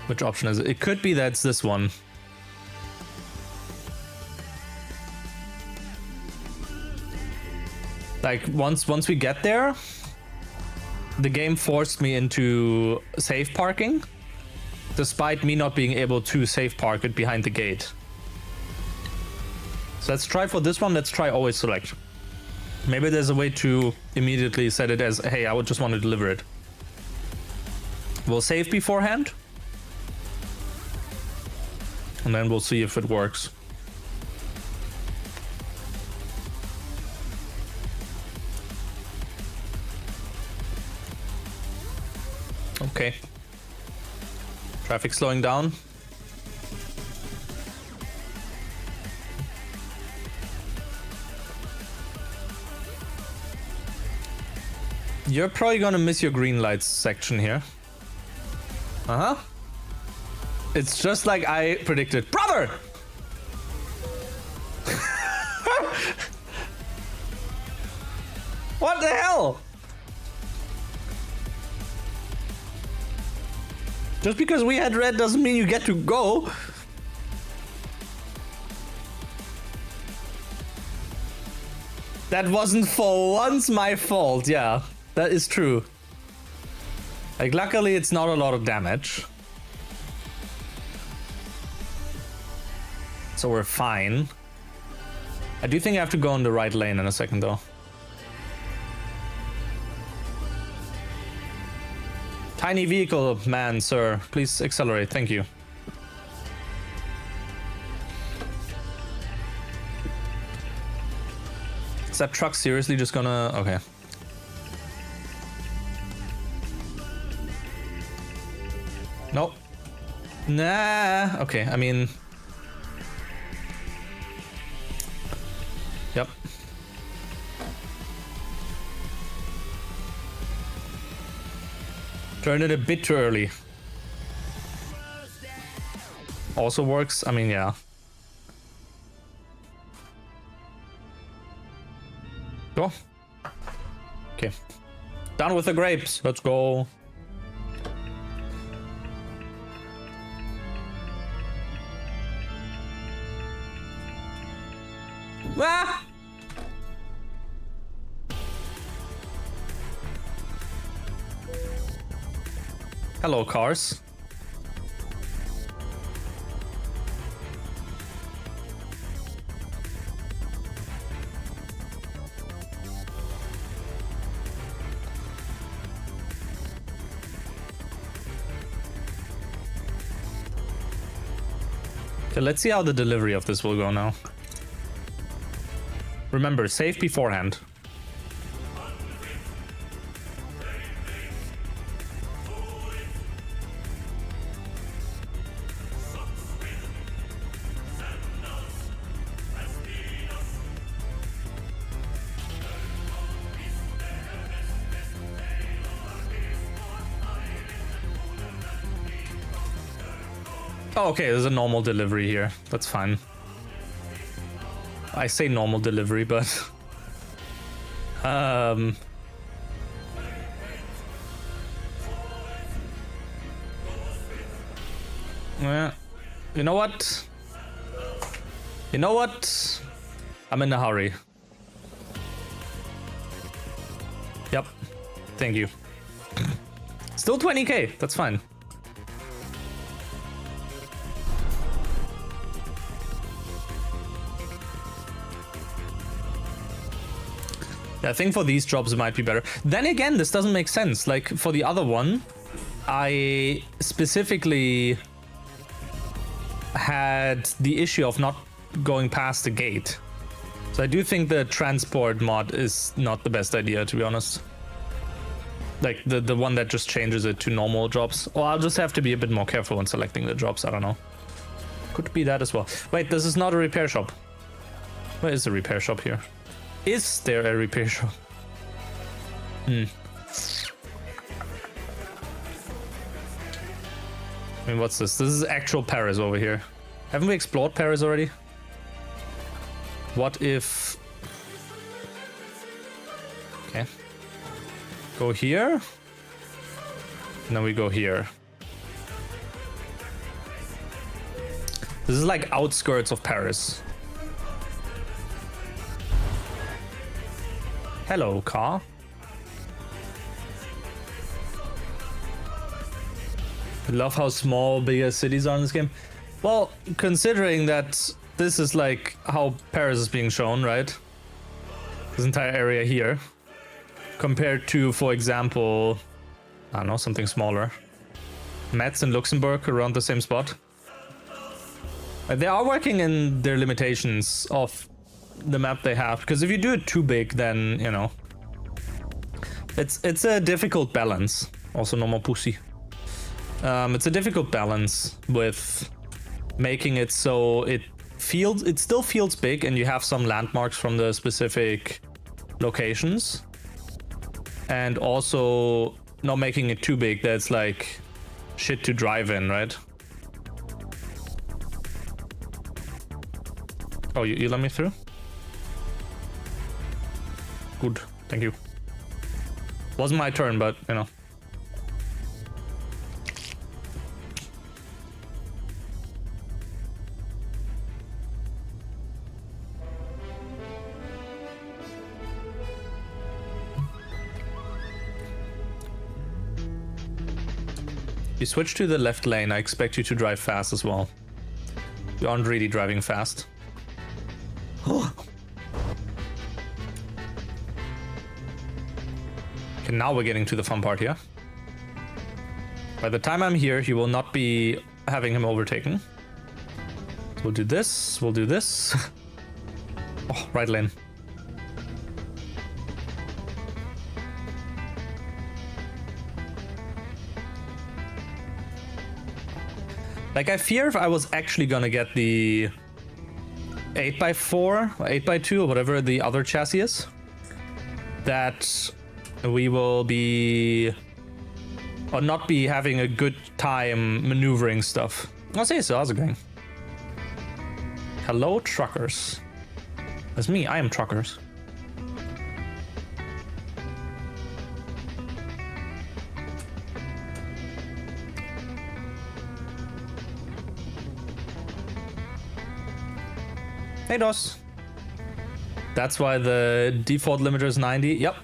Which option is it? It could be that's this one. Like, once we get there, the game forced me into safe parking, despite me not being able to safe park it behind the gate. So let's try for this one, let's try always select. Maybe there's a way to immediately set it as, hey, I would just want to deliver it. We'll save beforehand. And then we'll see if it works. Okay. Traffic slowing down. You're probably gonna miss your green lights section here. Uh-huh. It's just like I predicted. Brother! What the hell? Just because we had red doesn't mean you get to go. That wasn't for once my fault, yeah. That is true. Like, luckily it's not a lot of damage. So we're fine. I do think I have to go in the right lane in a second though. Tiny vehicle man, sir. Please accelerate, thank you. Is that truck seriously just gonna... okay. Nope. Nah, okay, I mean... Yep. Turned it a bit too early. Also works, I mean, yeah. Go. Okay. Down with the grapes. Let's go. Ah! Hello, cars. Okay, let's see how the delivery of this will go now. Remember, save beforehand. Oh, okay, there's a normal delivery here. That's fine. I say normal delivery, but... Yeah. You know what? You know what? I'm in a hurry. Yep. Thank you. Still 20k. That's fine. I think for these jobs it might be better. Then again, this doesn't make sense. Like, for the other one, I specifically had the issue of not going past the gate. So I do think the transport mod is not the best idea, to be honest. Like, the one that just changes it to normal jobs. Or I'll just have to be a bit more careful when selecting the jobs, I don't know. Could be that as well. Wait, this is not a repair shop. Where is the repair shop here? Is there a repair shop? I mean, what's this? This is actual Paris over here. Haven't we explored Paris already? What if... Okay. Go here. And then we go here. This is like outskirts of Paris. Hello, car. I love how small bigger cities are in this game. Well, considering that this is like how Paris is being shown, right? This entire area here. Compared to, for example, I don't know, something smaller. Metz and Luxembourg around the same spot. They are working in their limitations of the map they have, because if you do it too big, then, you know, it's a difficult balance. Also, no more pussy. It's a difficult balance with making it so it still feels big, and you have some landmarks from the specific locations, and also not making it too big that's like shit to drive in, right? Oh, you let me through? Good, thank you. Wasn't my turn, but you know. You switch to the left lane, I expect you to drive fast as well. You aren't really driving fast. Okay, now we're getting to the fun part here. By the time I'm here, you will not be having him overtaken. So we'll do this, we'll do this. Oh, right lane. Like, I fear if I was actually gonna get the 8x4 or 8x2 or whatever the other chassis is, that we will be or not be having a good time maneuvering stuff. I'll say so. How's it going? Hello, truckers. That's me. I am truckers. Hey, DOS. That's why the default limiter is 90. Yep.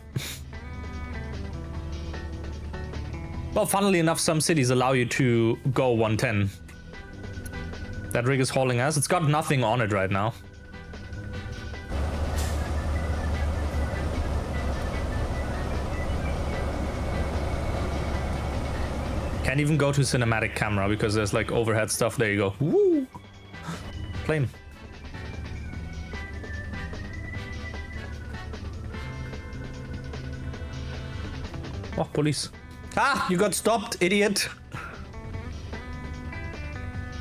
Well, funnily enough, some cities allow you to go 110. That rig is hauling ass. It's got nothing on it right now. Can't even go to cinematic camera because there's like overhead stuff. There you go. Woo! Plane. Oh, police. Ah, you got stopped, idiot.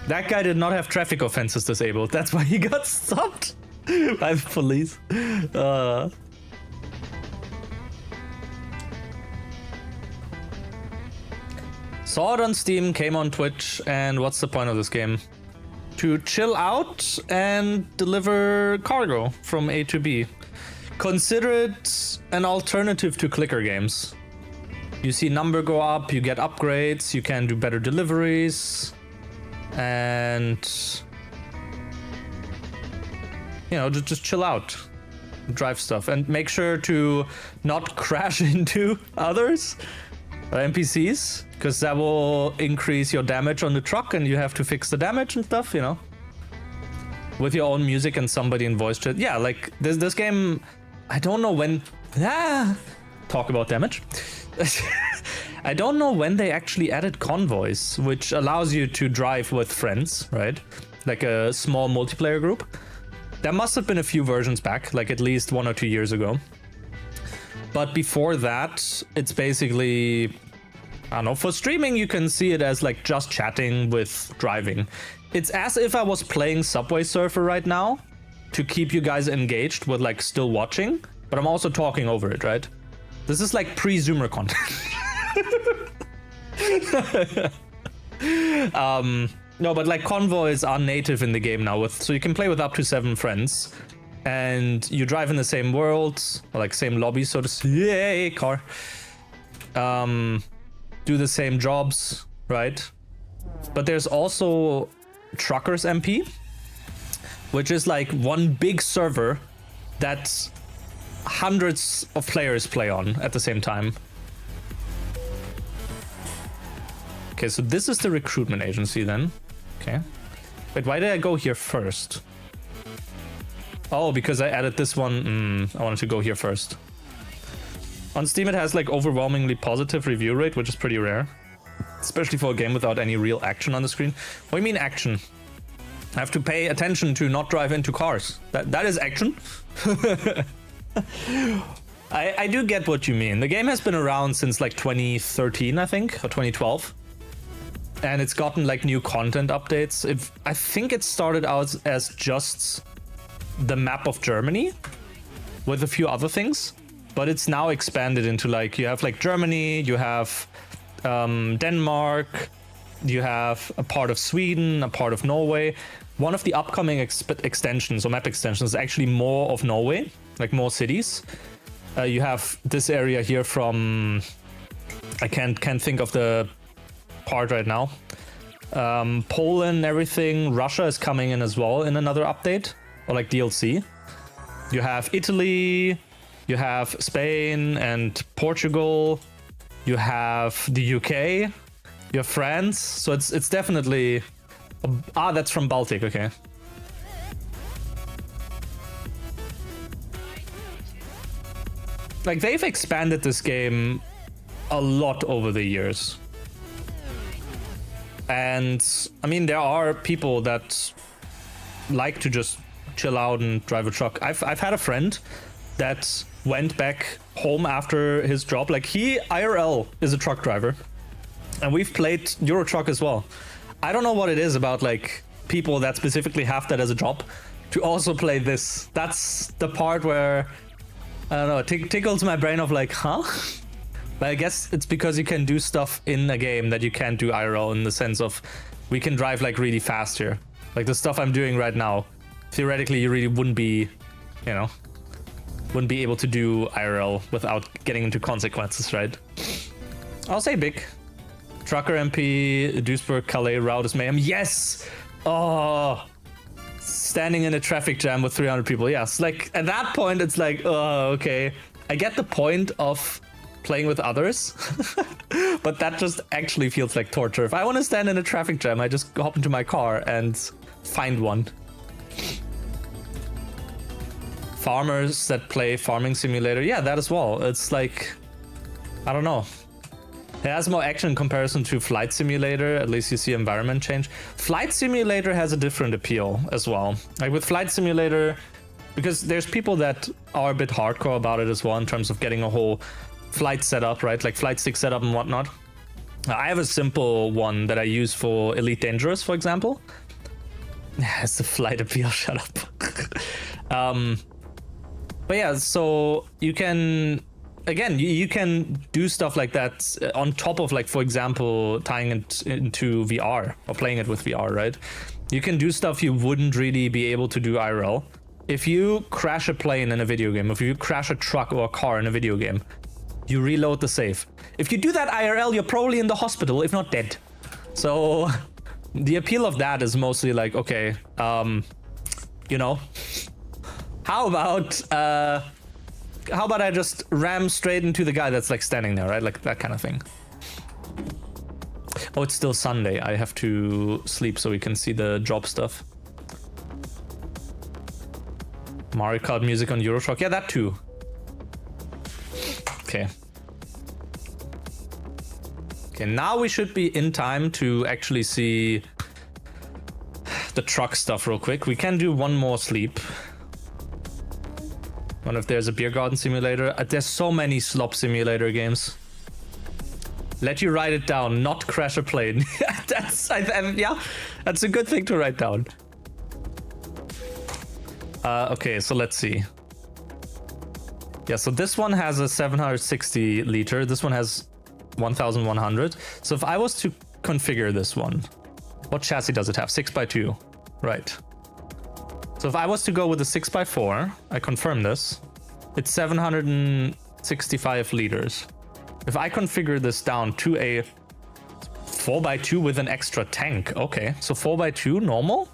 That guy did not have traffic offenses disabled. That's why he got stopped by the police. Saw it on Steam, came on Twitch, and what's the point of this game? To chill out and deliver cargo from A to B. Consider it an alternative to clicker games. You see number go up, you get upgrades, you can do better deliveries, and you know, just chill out, drive stuff, and make sure to not crash into others or NPCs, because that will increase your damage on the truck, and you have to fix the damage and stuff, you know, with your own music and somebody in voice chat. Yeah, like this game, I don't know when. Talk about damage. I don't know when they actually added convoys, which allows you to drive with friends, right? Like a small multiplayer group. There must have been a few versions back, like at least 1 or 2 years ago. But before that, it's basically, I don't know, for streaming you can see it as like just chatting with driving. It's as if I was playing Subway Surfer right now to keep you guys engaged with like still watching, but I'm also talking over it, right? This is like pre-Zoomer content. No, but like convoys are native in the game now, so you can play with up to 7 friends. and you drive in the same world, or like same lobby, so to say. Yay, car. Do the same jobs, right? But there's also Truckers MP, which is like one big server that hundreds of players play on at the same time. Okay, so this is the recruitment agency then. Okay. Wait, why did I go here first? Oh, because I added this one. I wanted to go here first. On Steam, it has like overwhelmingly positive review rate, which is pretty rare. Especially for a game without any real action on the screen. What do you mean action? I have to pay attention to not drive into cars. That is action. I do get what you mean. The game has been around since like 2013, I think, or 2012. And it's gotten like new content updates. I think it started out as just the map of Germany with a few other things, but it's now expanded into like, you have like Germany, you have Denmark, you have a part of Sweden, a part of Norway. One of the upcoming extensions or map extensions is actually more of Norway, like more cities. You have this area here from, I can't think of the part right now. Poland, everything. Russia is coming in as well in another update, or like DLC. You have Italy, you have Spain and Portugal, you have the UK, you have France. So it's definitely that's from Baltic. Okay. Like they've expanded this game a lot over the years. And I mean, there are people that like to just chill out and drive a truck. I've had a friend that went back home after his job. Like he IRL is a truck driver, and we've played Euro Truck as well. I don't know what it is about like people that specifically have that as a job to also play this. That's the part where I don't know, it tickles my brain of like, huh? But I guess it's because you can do stuff in a game that you can't do IRL, in the sense of we can drive like really fast here. Like the stuff I'm doing right now, theoretically you really wouldn't be, you know, wouldn't be able to do IRL without getting into consequences, right? I'll say big. Trucker MP, Duisburg, Calais route is mayhem. Yes! Oh, standing in a traffic jam with 300 people. Yes, like at that point it's like, oh, okay. I get the point of playing with others, but that just actually feels like torture. If I want to stand in a traffic jam, I just hop into my car and find one. Farmers that play Farming Simulator, yeah, that as well. It's like, I don't know. It has more action in comparison to Flight Simulator. At least you see environment change. Flight Simulator has a different appeal as well. Like with Flight Simulator, because there's people that are a bit hardcore about it as well in terms of getting a whole flight setup, right? Like flight stick setup and whatnot. I have a simple one that I use for Elite Dangerous, for example. It's the flight appeal, shut up. But yeah, so you can, again, you can do stuff like that on top of, like, for example, tying it into VR or playing it with VR, right? You can do stuff you wouldn't really be able to do IRL. If you crash a plane in a video game, if you crash a truck or a car in a video game, you reload the save. If you do that IRL, you're probably in the hospital, if not dead. So the appeal of that is mostly like, okay, you know, how about I just ram straight into the guy that's like standing there, right? Like that kind of thing. Oh, it's still Sunday. I have to sleep so we can see the job stuff. Mario Kart music on Euro Truck. Yeah, that too. Okay. Okay, now we should be in time to actually see the truck stuff real quick. We can do one more sleep. I wonder if there's a beer garden simulator. There's so many slop simulator games. Let you write it down, not crash a plane. Yeah, that's a good thing to write down. Okay, so let's see. Yeah, so this one has a 760 liter. This one has 1100. So if I was to configure this one, what chassis does it have? 6x2, right? So if I was to go with a 6x4, I confirm this, it's 765 liters. If I configure this down to a 4x2 with an extra tank, okay, so 4x2 normal,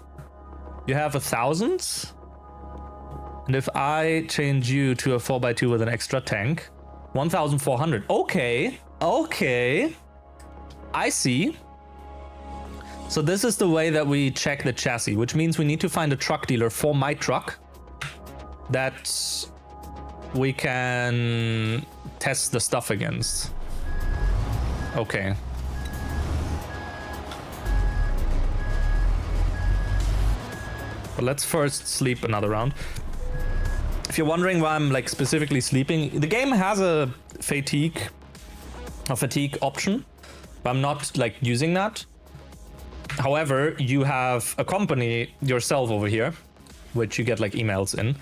you have 1,000. And if I change you to a 4x2 with an extra tank, 1,400. Okay, okay, I see. So this is the way that we check the chassis, which means we need to find a truck dealer for my truck that we can test the stuff against. Okay. But let's first sleep another round. If you're wondering why I'm like specifically sleeping, the game has a fatigue option, but I'm not like using that. However, you have a company yourself over here, which you get like emails in,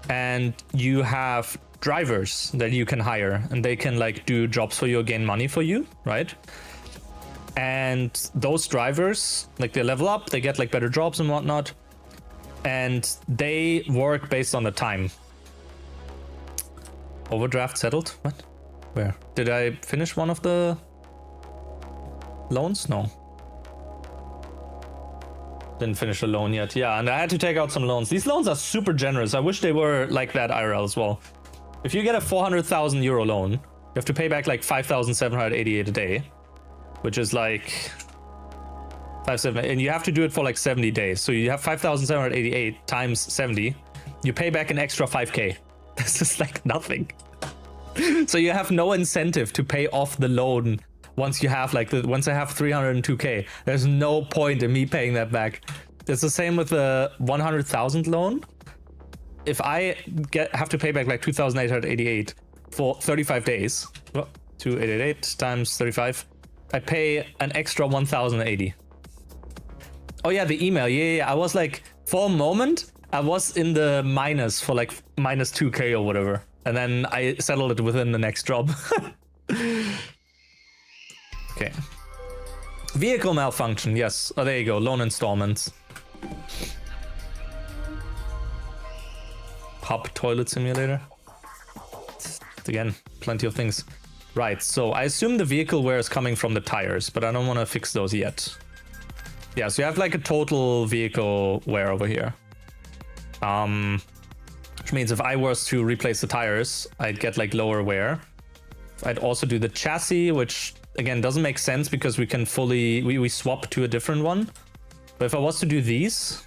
and you have drivers that you can hire, and they can like do jobs for you or gain money for you, right? And those drivers, like they level up, they get like better jobs and whatnot, and they work based on the time. Overdraft settled? What? Where? Did I finish one of the loans? No. Didn't finish a loan yet. Yeah, and I had to take out some loans. These loans are super generous. I wish they were like that IRL as well. If you get a 400,000 euro loan, you have to pay back like 5,788 a day, which is like 5,700, and you have to do it for like 70 days. So you have 5,788 times 70. You pay back an extra 5k. This is like nothing. So you have no incentive to pay off the loan. Once you have like once I have 302k, there's no point in me paying that back. It's the same with the 100,000 loan. If I have to pay back like 2,888 for 35 days, well, 2,888 times 35, I pay an extra 1,080. Oh yeah, the email. Yeah. I was like, for a moment, I was in the minus for like minus 2k or whatever, and then I settled it within the next job. Okay. Vehicle malfunction, yes. Oh, there you go. Loan installments. Pub toilet simulator. Again, plenty of things. Right, so I assume the vehicle wear is coming from the tires, but I don't want to fix those yet. Yeah, so you have like a total vehicle wear over here. Which means if I was to replace the tires, I'd get like lower wear. I'd also do the chassis, which again doesn't make sense because we can we swap to a different one. But if I was to do these,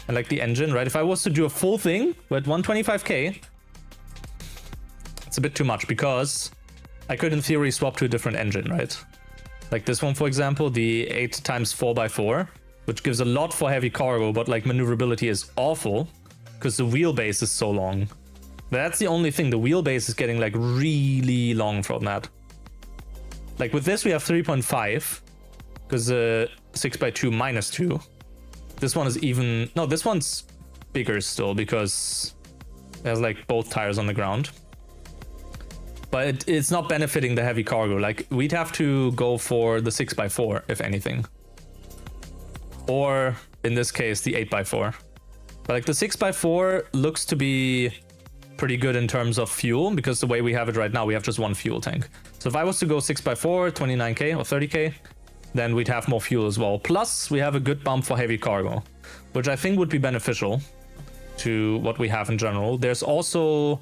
and like the engine, right? If I was to do a full thing with 125k, it's a bit too much because I could in theory swap to a different engine, right? Like this one, for example, the 8x4x4, which gives a lot for heavy cargo, but like maneuverability is awful because the wheelbase is so long. That's the only thing. The wheelbase is getting like really long from that. Like with this, we have 3.5 because 6x2 minus 2. This one is even... No, this one's bigger still because it has like both tires on the ground. But it's not benefiting the heavy cargo. Like we'd have to go for the 6x4, if anything. Or in this case, the 8x4. But like the 6x4 looks to be pretty good in terms of fuel because the way we have it right now, we have just one fuel tank. So if I was to go 6x4, 29k or 30k, then we'd have more fuel as well. Plus, we have a good bump for heavy cargo, which I think would be beneficial to what we have in general. There's also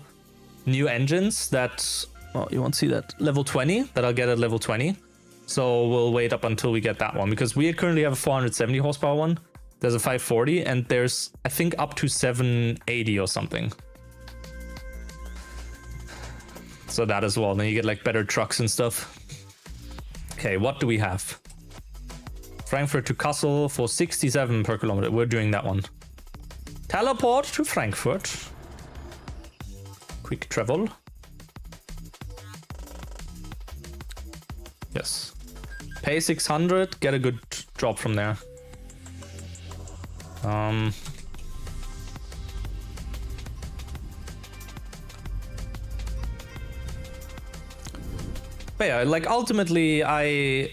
new engines that, well, you won't see that, level 20, that I'll get at level 20. So we'll wait up until we get that one because we currently have a 470 horsepower one. There's a 540 and there's, I think, up to 780 or something. So that as well. Then you get like better trucks and stuff. Okay, what do we have? Frankfurt to Kassel for 67 per kilometer. We're doing that one. Teleport to Frankfurt. Quick travel. Yes. Pay 600, get a good drop from there. But yeah, like ultimately I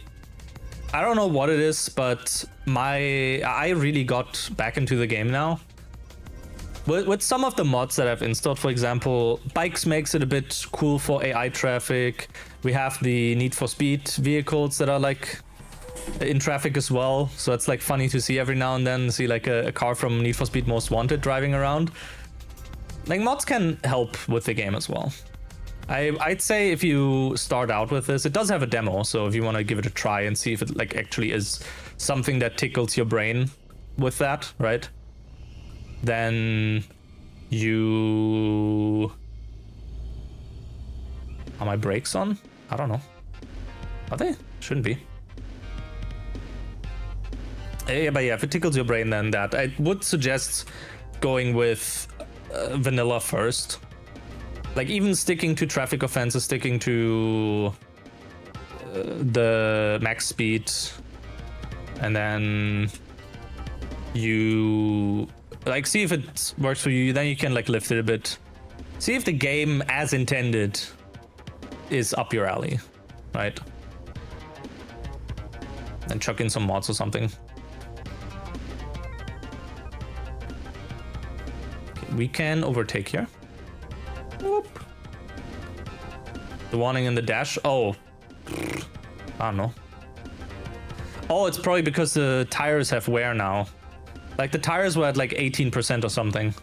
don't know what it is, but I really got back into the game now. With some of the mods that I've installed, for example, bikes makes it a bit cool for AI traffic. We have the Need for Speed vehicles that are like in traffic as well. So it's like funny to see every now and then, see like a car from Need for Speed Most Wanted driving around. Like mods can help with the game as well. I'd say if you start out with this, it does have a demo. So if you want to give it a try and see if it like actually is something that tickles your brain with that, right? Then you... Are my brakes on? I don't know. Are they? Shouldn't be. Yeah, but yeah, if it tickles your brain, then that. I would suggest going with vanilla first. Like even sticking to traffic offenses, sticking to the max speed, and then you like see if it works for you. Then you can like lift it a bit. See if the game as intended is up your alley, right? And chuck in some mods or something. Okay, we can overtake here. Whoop. The warning in the dash. Oh, I don't know. Oh, it's probably because the tires have wear now. Like the tires were at like 18% or something.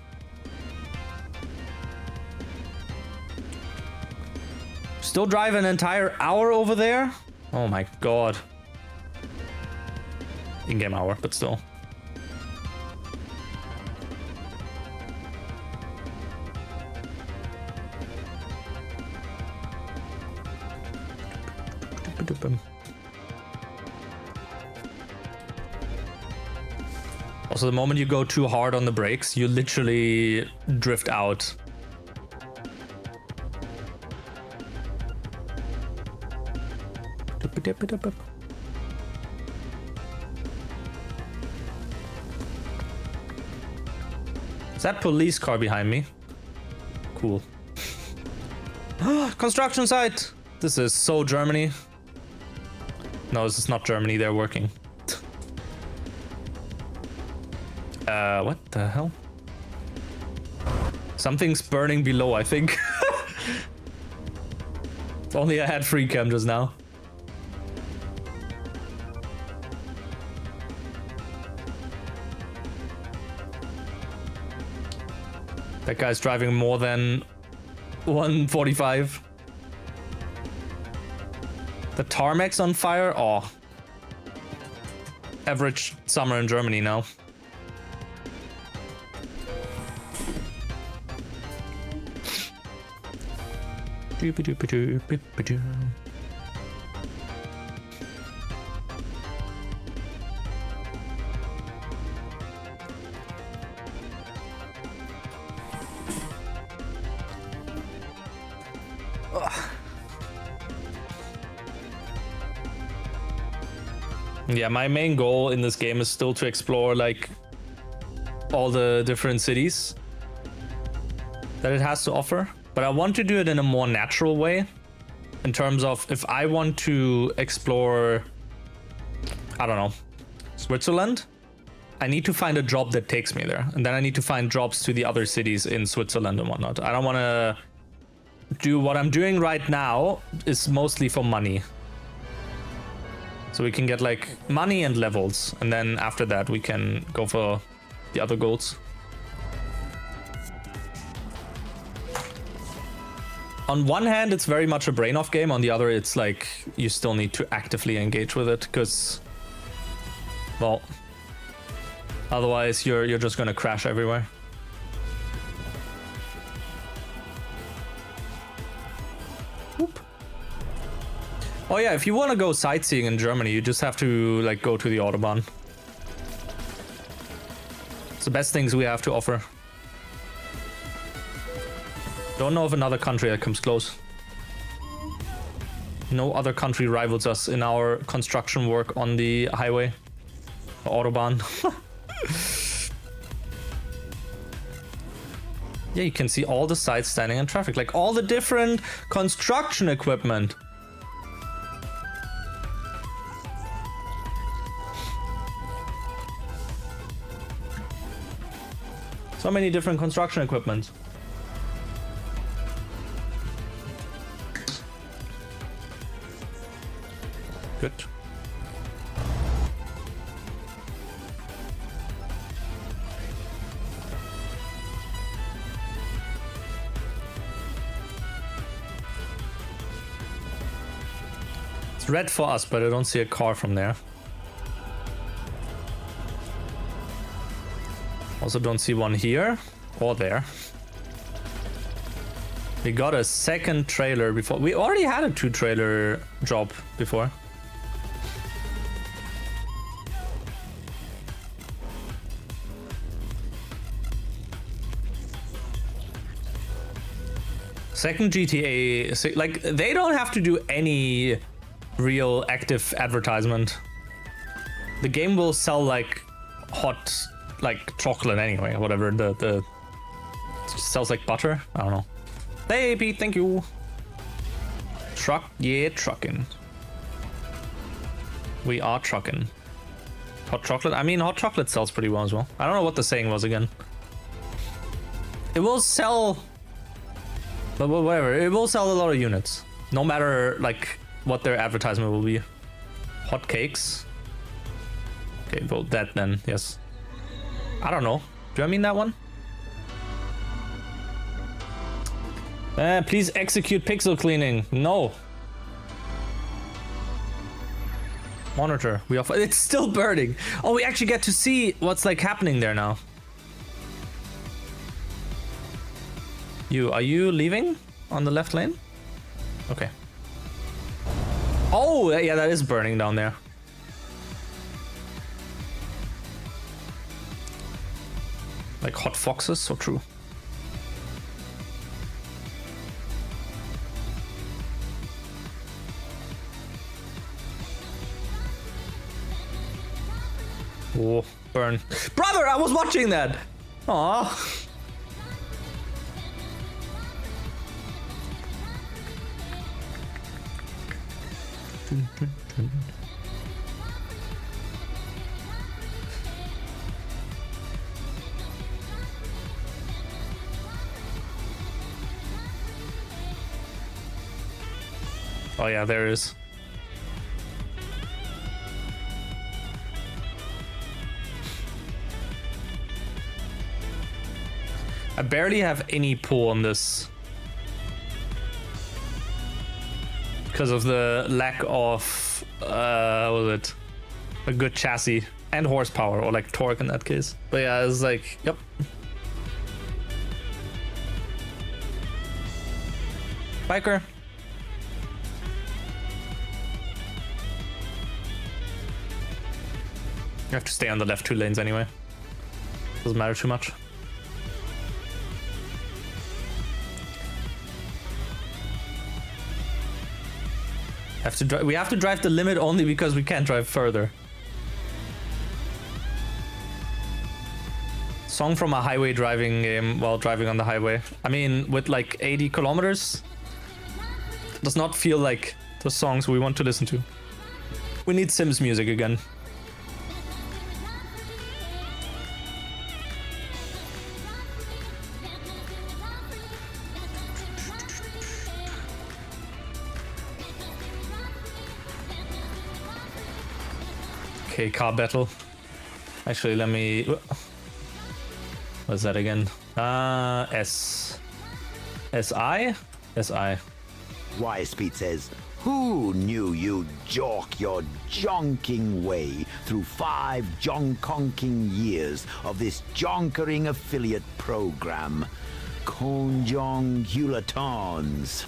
Still drive an entire hour over there? Oh my god. In-game hour, but still. Also, the moment you go too hard on the brakes, you literally drift out. Is that police car behind me? Cool. Construction site! This is so Germany. No, this is not Germany, they're working. What the hell? Something's burning below, I think. If only I had free cam just now. That guy's driving more than 145. The tarmac's on fire? Oh. Average summer in Germany now. Yeah, my main goal in this game is still to explore like all the different cities that it has to offer. But I want to do it in a more natural way, in terms of if I want to explore, I don't know, Switzerland, I need to find a job that takes me there. And then I need to find jobs to the other cities in Switzerland and whatnot. I don't want to do what I'm doing right now is mostly for money. So we can get like money and levels. And then after that, we can go for the other goals. On one hand, it's very much a brain-off game. On the other, it's like you still need to actively engage with it because, well, otherwise you're just gonna crash everywhere. Whoop. Oh yeah, if you want to go sightseeing in Germany, you just have to like go to the Autobahn. It's the best things we have to offer. Don't know of another country that comes close. No other country rivals us in our construction work on the highway. Autobahn. Yeah, you can see all the sites standing in traffic. Like all the different construction equipment. So many different construction equipment. Good. It's red for us, but I don't see a car from there. Also don't see one here or there. We got a second trailer before. We already had a 2-trailer job before. Second GTA, like, they don't have to do any real active advertisement. The game will sell like hot, like chocolate anyway, whatever. The it sells like butter. I don't know. Hey Pete, thank you. Truck, yeah, trucking. We are trucking. Hot chocolate. I mean, hot chocolate sells pretty well as well. I don't know what the saying was again. It will sell. But whatever, it will sell a lot of units, no matter like what their advertisement will be. Hot cakes. Okay, vote that then. Yes. I don't know. Do I mean that one? Please execute pixel cleaning. No. Monitor. We off. It's still burning. Oh, we actually get to see what's like happening there now. Are you leaving on the left lane? Okay. Oh, yeah, that is burning down there. Like hot foxes, so true. Oh, burn. Brother, I was watching that! Aww. Oh yeah, there is. I barely have any pull on this because of the lack of what was it? A good chassis and horsepower, or like torque in that case. But yeah, it's like, yep. Biker. You have to stay on the left 2 lanes anyway. Doesn't matter too much. We have to drive the limit only because we can't drive further. Song from a highway driving game while driving on the highway. I mean, with like 80 kilometers. Does not feel like the songs we want to listen to. We need Sims music again. Okay, car battle. Actually, let me... What's that again? S... S-I? S-I. Speed says, who knew you'd jork your jonking way through 5 jonkonking years of this jonkering affiliate program? Conjong Hulatons.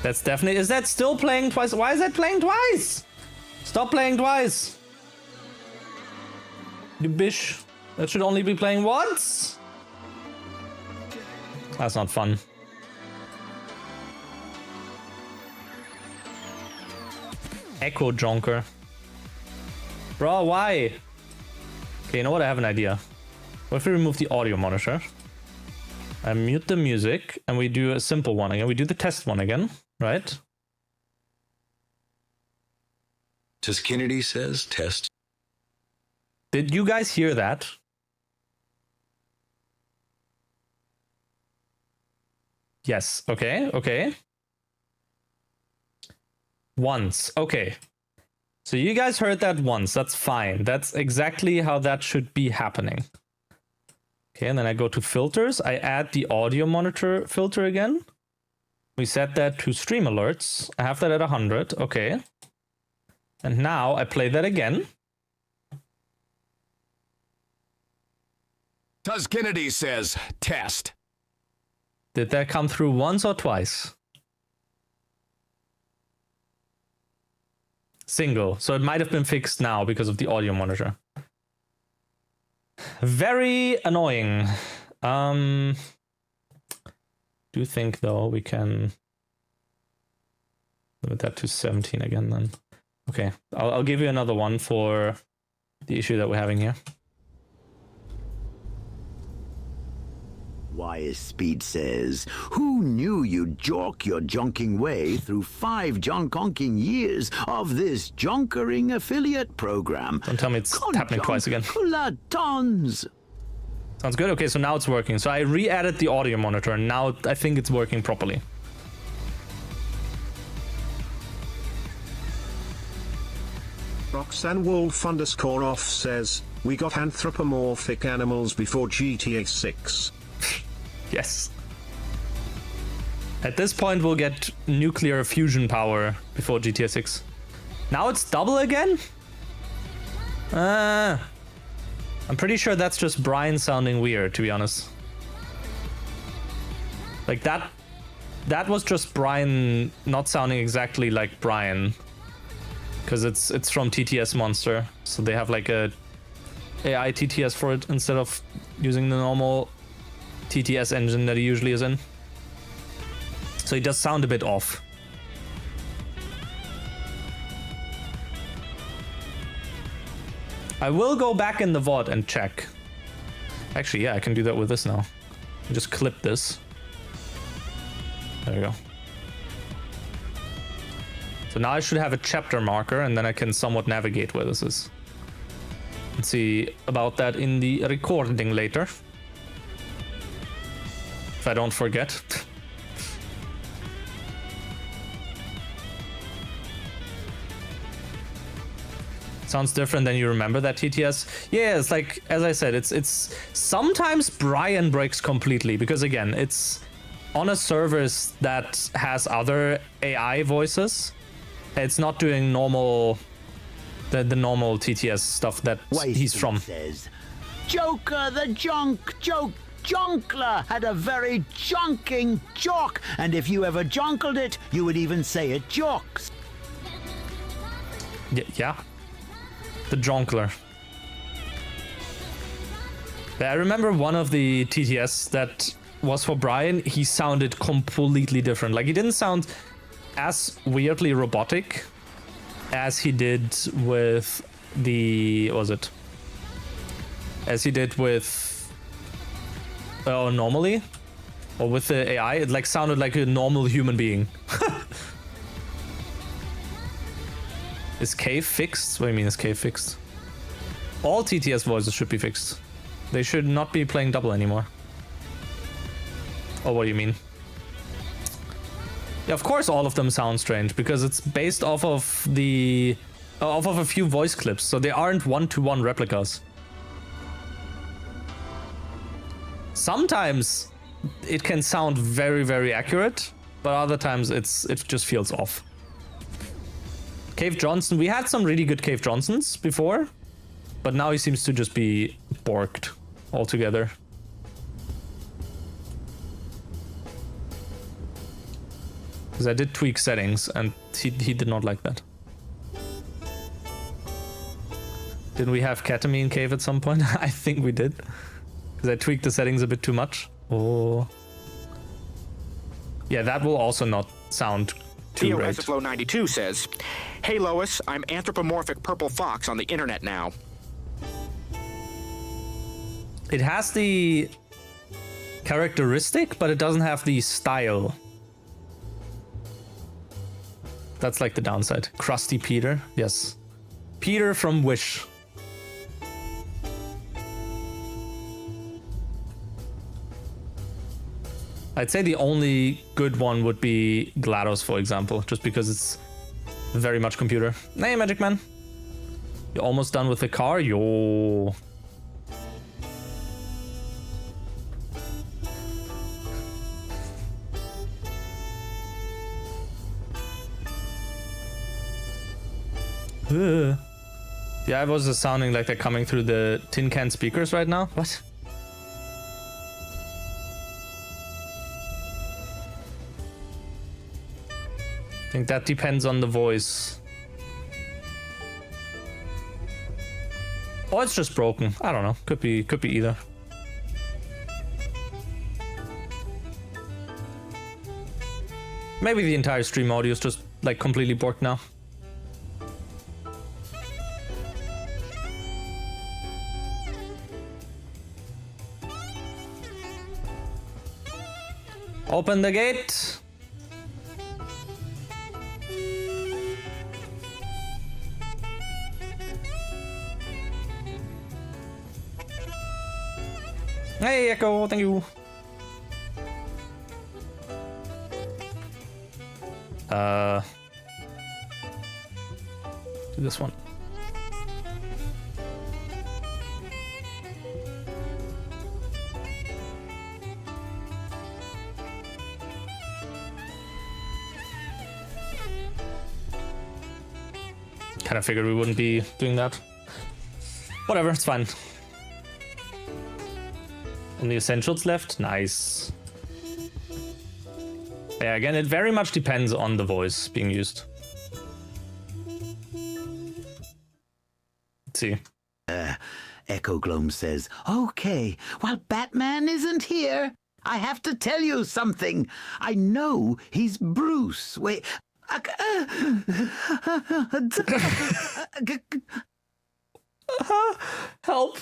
That's definitely... Is that still playing twice? Why is that playing twice? Stop playing twice. You bish. That should only be playing once. That's not fun. Echo Jonker. Bro, why? Okay, you know what? I have an idea. What if we remove the audio monitor? I mute the music and we do a simple one again. We do the test one again, right? As Kennedy says, test. Did you guys hear that? Yes. Okay. Okay. Once. Okay. So you guys heard that once. That's fine. That's exactly how that should be happening. Okay, and then I go to filters. I add the audio monitor filter again. We set that to stream alerts. I have that at 100. Okay. And now I play that again. Cuz Kennedy says test. Did that come through once or twice? Single. So it might have been fixed now because of the audio monitor. Very annoying. Do think though we can limit that to 17 again then. Okay, I'll give you another one for the issue that we're having here. Wise Speed says, who knew you'd jork your junking way through 5 junk-conking years of this junkering affiliate program? Don't tell me it's happening twice again. Tons. Sounds good. Okay, so now it's working. So I re-added the audio monitor, and now I think it's working properly. Roxanne Wolf _off says, we got anthropomorphic animals before GTA 6. Yes. At this point, we'll get nuclear fusion power before GTA 6. Now it's double again? I'm pretty sure that's just Brian sounding weird, to be honest. Like that was just Brian not sounding exactly like Brian. Because it's from TTS Monster. So they have like a AI TTS for it instead of using the normal TTS engine that he usually is in. So he does sound a bit off. I will go back in the VOD and check. Actually, yeah, I can do that with this now. Just clip this. There we go. So now I should have a chapter marker and then I can somewhat navigate where this is. Let's see about that in the recording later. If I don't forget. Sounds different than you remember that TTS. Yeah, it's like, as I said, it's sometimes Brian breaks completely because again, it's on a service that has other AI voices. It's not doing normal, the normal TTS stuff that he's from. Says, Joker the Jonkler had a very jonking jock, and if you ever jonkled it, you would even say it jocks. Yeah. The Jonkler. I remember one of the TTS that was for Brian, he sounded completely different. Like, he didn't sound as weirdly robotic as he did with the... what was it? As he did with... normally? Or with the AI, it like sounded like a normal human being. Is Cave fixed? What do you mean is Cave fixed? All TTS voices should be fixed. They should not be playing double anymore. Oh, what do you mean? Yeah, of course all of them sound strange because it's based off of the... off of a few voice clips, so they aren't one-to-one replicas. Sometimes it can sound very, very accurate, but other times it just feels off. Cave Johnson, we had some really good Cave Johnsons before, but now he seems to just be borked altogether. Because I did tweak settings and he did not like that. Didn't we have Ketamine Cave at some point? I think we did. Because I tweaked the settings a bit too much. Oh. Yeah, that will also not sound too great. Flow92 says, hey Lois, I'm anthropomorphic purple fox on the internet now. It has the characteristic, but it doesn't have the style. That's like the downside. Krusty Peter, yes. Peter from Wish. I'd say the only good one would be GLaDOS, for example, just because it's very much computer. Hey, Magic Man. You're almost done with the car? Yo. The eyeballs are sounding like they're coming through the tin can speakers right now. What? I think that depends on the voice. Or it's just broken. I don't know. Could be either. Maybe the entire stream audio is just like completely borked now. Open the gate. Hey, Echo, thank you. Do this one. Kind of figured we wouldn't be doing that. Whatever, it's fine. Only essentials left? Nice. Yeah, again, it very much depends on the voice being used. Let's see. Echo Gloom says, okay, while Batman isn't here, I have to tell you something. I know he's Bruce. Wait. Help.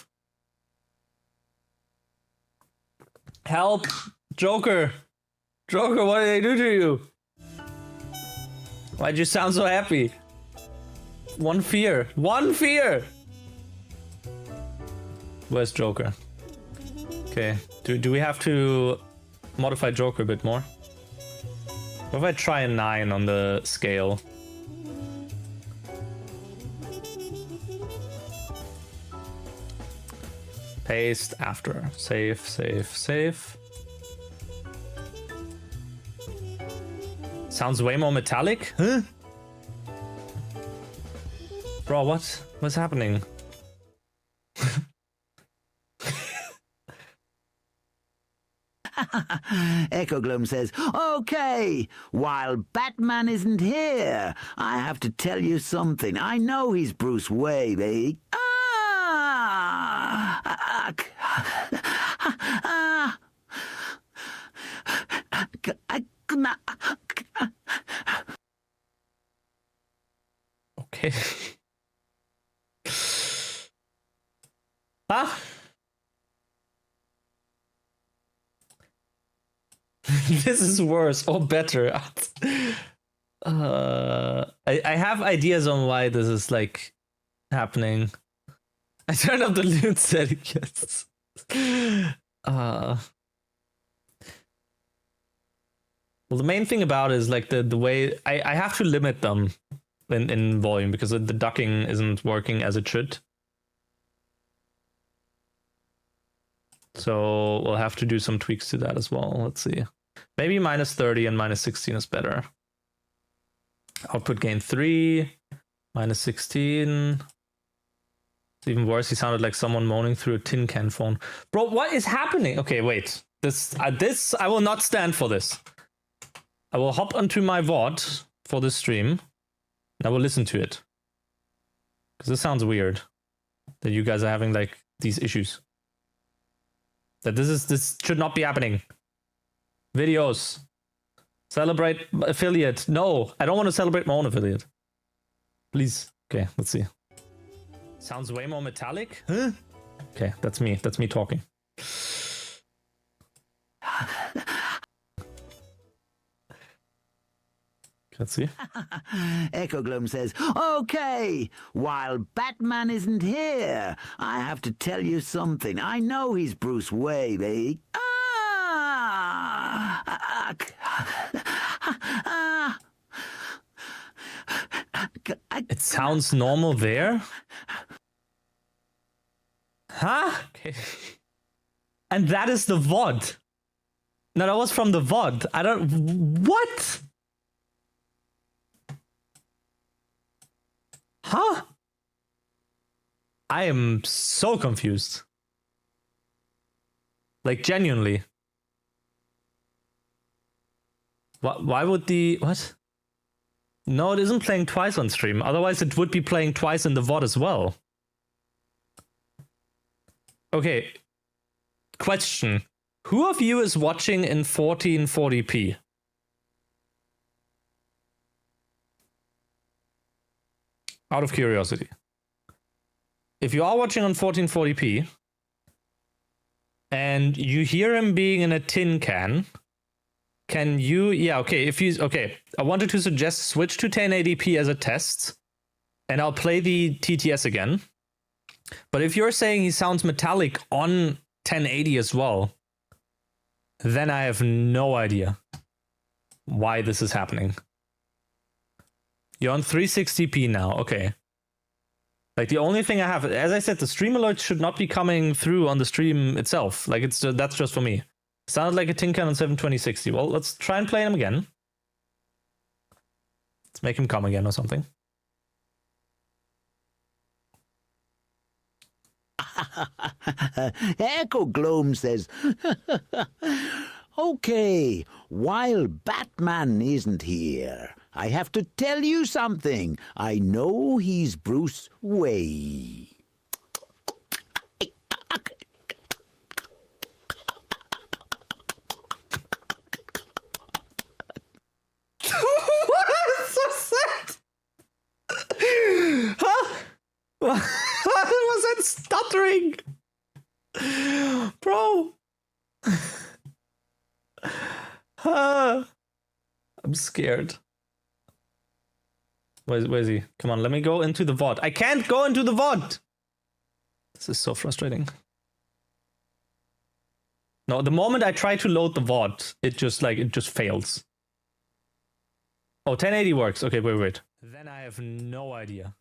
Help. Joker. Joker, what did they do to you? Why'd you sound so happy? One fear. One fear! Where's Joker? Okay. Do we have to modify Joker a bit more? What if I try a 9 on the scale? Paste after. Save, save, save. Sounds way more metallic? Huh? Bro, what's happening? Echo Gloom says, okay, while Batman isn't here, I have to tell you something. I know he's Bruce Wayne, eh? Okay. Huh? This is worse or better. I have ideas on why this is like happening. I turned up the loot settings. Well, the main thing about it is like the way I have to limit them in volume because the ducking isn't working as it should. So we'll have to do some tweaks to that as well. Let's see. Maybe minus 30 and minus 16 is better. Output gain 3, minus 16. It's even worse. He sounded like someone moaning through a tin can phone. Bro, what is happening? Okay, wait. This I will not stand for this. I will hop onto my VOD for this stream. And I will listen to it. Because this sounds weird. That you guys are having like these issues. That this should not be happening. Videos. Celebrate affiliate. No, I don't want to celebrate my own affiliate. Please. Okay, let's see. Sounds way more metallic. Huh? Okay, that's me. That's me talking. Let's see. Echo Gloom says, okay, while Batman isn't here, I have to tell you something. I know he's Bruce Wayne, eh? It sounds normal there? Huh? Okay. And that is the VOD. No, that was from the VOD. I don't... What? Huh? I am so confused. Like, genuinely. Why would the... What? No, it isn't playing twice on stream. Otherwise, it would be playing twice in the VOD as well. Okay. Question. Who of you is watching in 1440p? Out of curiosity. If you are watching on 1440p, and you hear him being in a tin can, can you... Yeah, okay, if you... Okay, I wanted to suggest switch to 1080p as a test, and I'll play the TTS again. But if you're saying he sounds metallic on 1080 as well, then I have no idea why this is happening. You're on 360p now, okay. Like, the only thing I have, as I said, the stream alerts should not be coming through on the stream itself. Like, it's that's just for me. Sounded like a tin can on 72060. Well, let's try and play him again. Let's make him come again or something. Echo Gloom says, okay, while Batman isn't here, I have to tell you something. I know he's Bruce Wayne. Huh? What was that stuttering? Bro. I'm scared. Where is he? Come on, let me go into the VOD. I can't go into the VOD! This is so frustrating. No, the moment I try to load the VOD, it just fails. Oh, 1080 works. Okay, wait. Then I have no idea.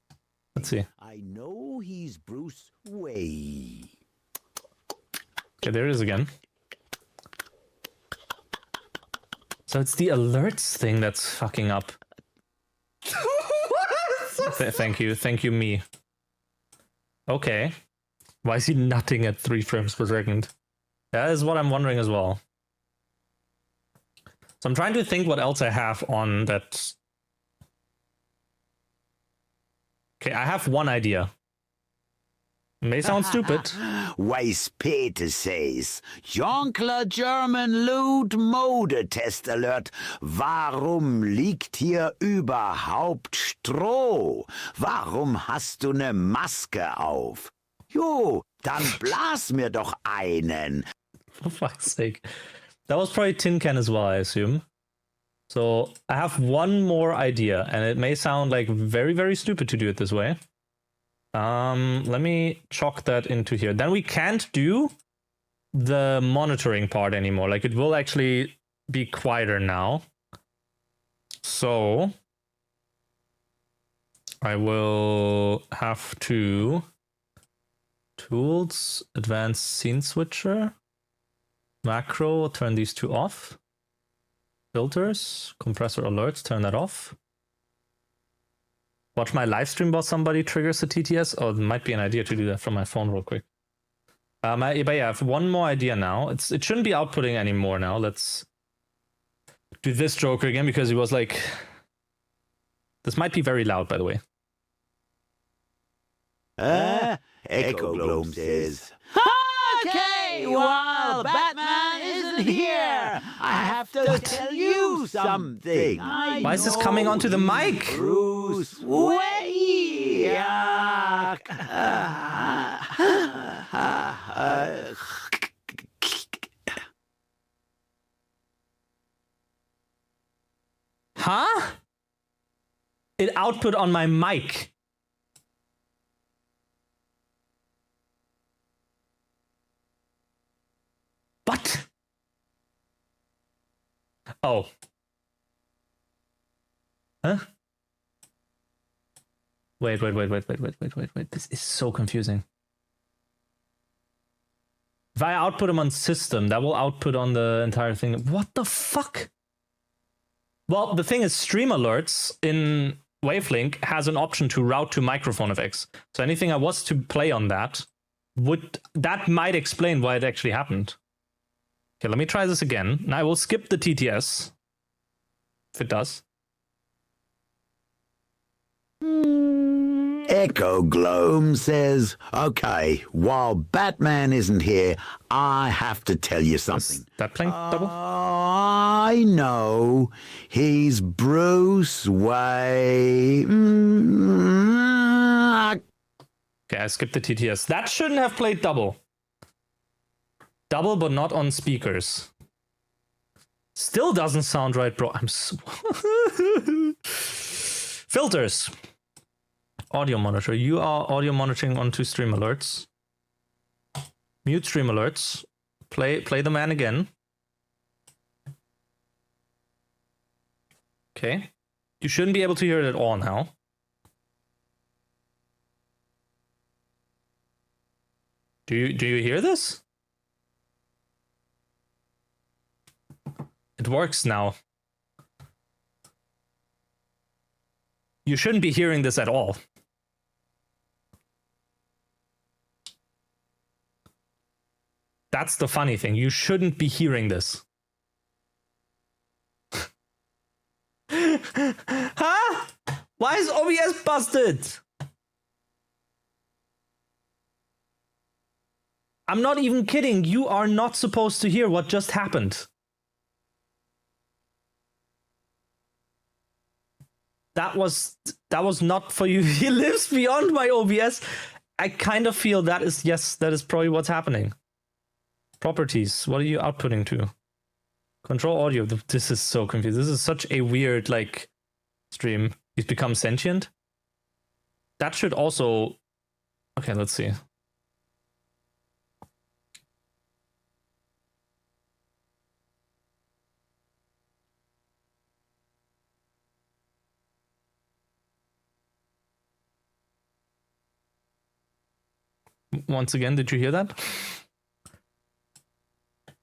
Let's see. I know he's Bruce Wayne. Okay, there it is again. So it's the alerts thing that's fucking up. Thank you, me. Okay. Why is he nutting at 3 frames per second? That is what I'm wondering as well. So I'm trying to think what else I have on that. Okay, I have one idea. May sound stupid. Weiss Peter says, Jonkler German Loot Mode Test Alert. Warum liegt hier überhaupt Stroh? Warum hast du ne Maske auf? Jo, dann blas mir doch einen. For fuck's sake. That was probably tin can as well, I assume. So I have one more idea, and it may sound like very, very stupid to do it this way. Let me chalk that into here. Then we can't do the monitoring part anymore. Like, it will actually be quieter now. So I will have to tools, advanced scene switcher, macro, turn these two off. Filters, compressor alerts, turn that off. Watch my live stream while somebody triggers the TTS. Oh, it might be an idea to do that from my phone real quick. But yeah, I have one more idea now. It shouldn't be outputting anymore now. Let's do this Joker again because he was like... This might be very loud, by the way. Echo Gloom says, okay, while Batman isn't here, I have to tell you something. Why is this coming onto the mic? Bruce Wayne. Huh? It output on my mic. What? Oh. Huh? Wait. This is so confusing. If I output them on system, that will output on the entire thing. What the fuck? Well, the thing is, stream alerts in Wavelink has an option to route to microphone effects. So anything I was to play on that might explain why it actually happened. Okay, let me try this again. And I will skip the TTS. If it does. Echo Gloam says, okay, while Batman isn't here, I have to tell you something. Is that playing double? I know he's Bruce Wayne. Okay, I skipped the TTS. That shouldn't have played double. Double, but not on speakers. Still doesn't sound right, bro. I'm so... Filters. Audio monitor. You are audio monitoring onto stream alerts. Mute stream alerts. Play the man again. Okay. You shouldn't be able to hear it at all now. Do you hear this? It works now. You shouldn't be hearing this at all. That's the funny thing. You shouldn't be hearing this. Huh? Why is OBS busted? I'm not even kidding. You are not supposed to hear what just happened. That was not for you. He lives beyond my OBS. I kind of feel that is, yes, that is probably what's happening. Properties. What are you outputting to? Control audio. This is so confusing. This is such a weird, like, stream. He's become sentient. That should also... Okay, let's see. Once again, did you hear that?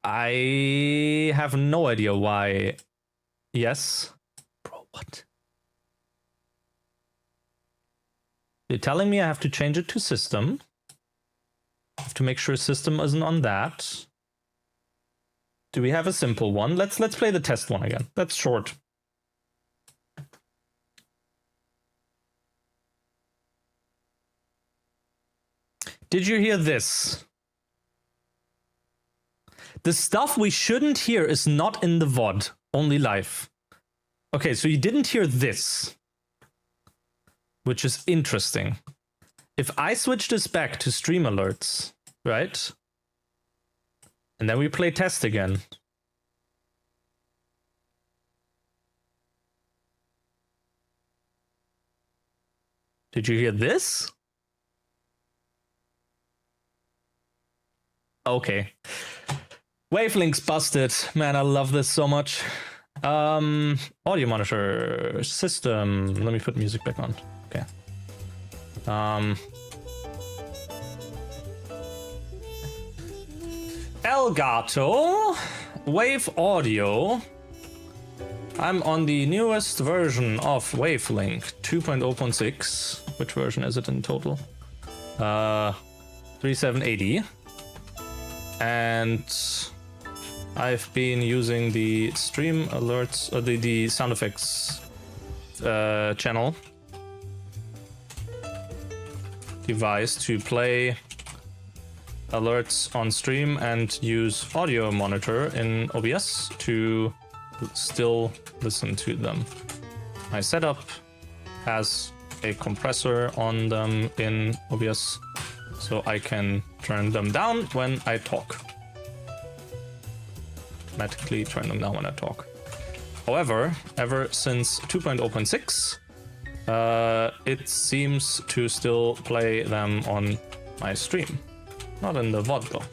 I have no idea why. Yes. Bro, what? They're telling me I have to change it to system. I have to make sure system isn't on that. Do we have a simple one? Let's play the test one again. That's short. Did you hear this? The stuff we shouldn't hear is not in the VOD, only live. Okay, so you didn't hear this, which is interesting. If I switch this back to stream alerts, right? And then we play test again. Did you hear this? Okay. Wavelinks busted. Man, I love this so much. Audio monitor system. Let me put music back on. Okay. Elgato. Wave audio. I'm on the newest version of Wavelink 2.0.6. Which version is it in total? 3780. And I've been using the stream alerts, or the sound effects channel device to play alerts on stream and use audio monitor in OBS to still listen to them. My setup has a compressor on them in OBS, so I can turn them down when I talk. Automatically turn them down when I talk. However, ever since 2.0.6, it seems to still play them on my stream. Not in the VOD though.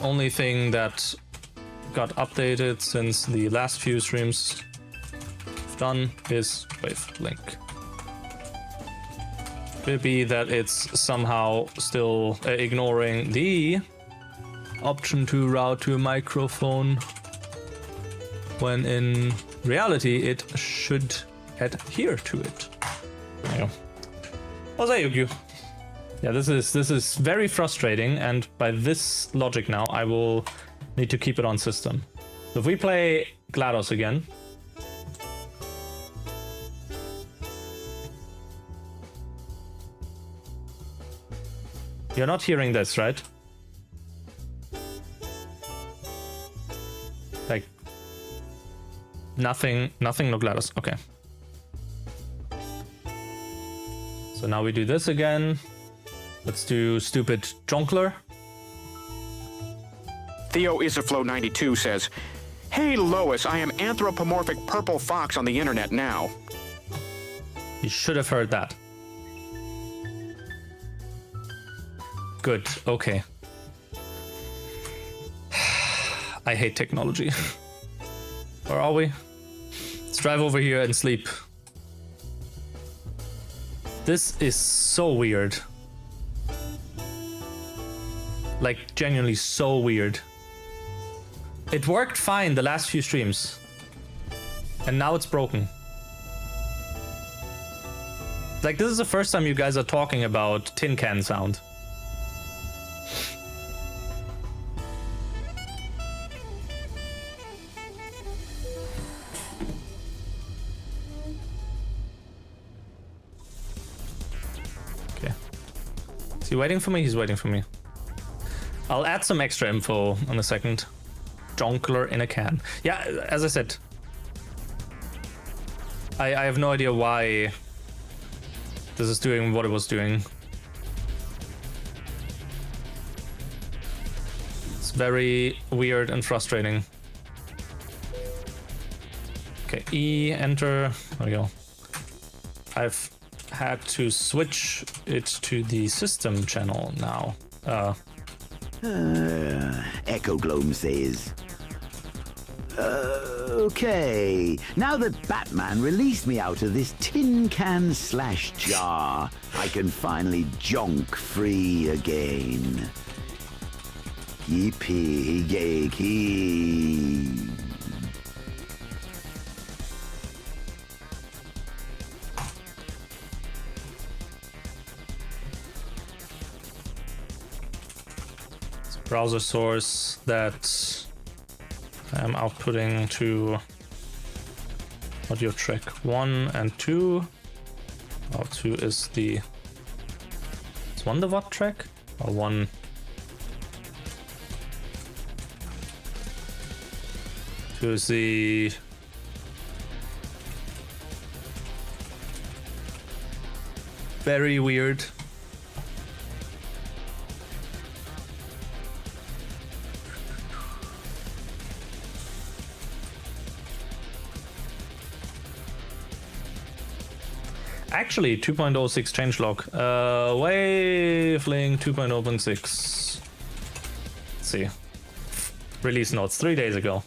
Only thing that got updated since the last few streams done is wavelink. Could be that it's somehow still ignoring the option to route to a microphone, when in reality it should adhere to it. There you go. How's that, Yukyu? Yeah, this is very frustrating, and by this logic now, I will need to keep it on system. So if we play GLaDOS again. You're not hearing this, right? Like, nothing, no GLaDOS. Okay. So now we do this again. Let's do stupid Jonkler. Theo Isaflow92 says, "Hey Lois, I am anthropomorphic purple fox on the internet now." You should have heard that. Good, okay. I hate technology. Where are we? Let's drive over here and sleep. This is so weird. Like, genuinely so weird. It worked fine the last few streams. And now it's broken. Like, this is the first time you guys are talking about tin can sound. Okay. Is he waiting for me? He's waiting for me. I'll add some extra info in a second. Jonkler in a can. Yeah, as I said, I have no idea why this is doing what it was doing. It's very weird and frustrating. Okay, E, enter. There we go. I've had to switch it to the system channel now. Echo Gloam says, okay, now that Batman released me out of this tin can slash jar, I can finally jonk free again. Yippee-yay-kee. Browser source that I'm outputting to audio track 1 and 2. Oh, 2 is the... Is 1 the VOD track? Or 1... Two is the... Very weird. Actually, 2.06 changelog. Wavelink 2.0.6. Let's see. Release notes 3 days ago.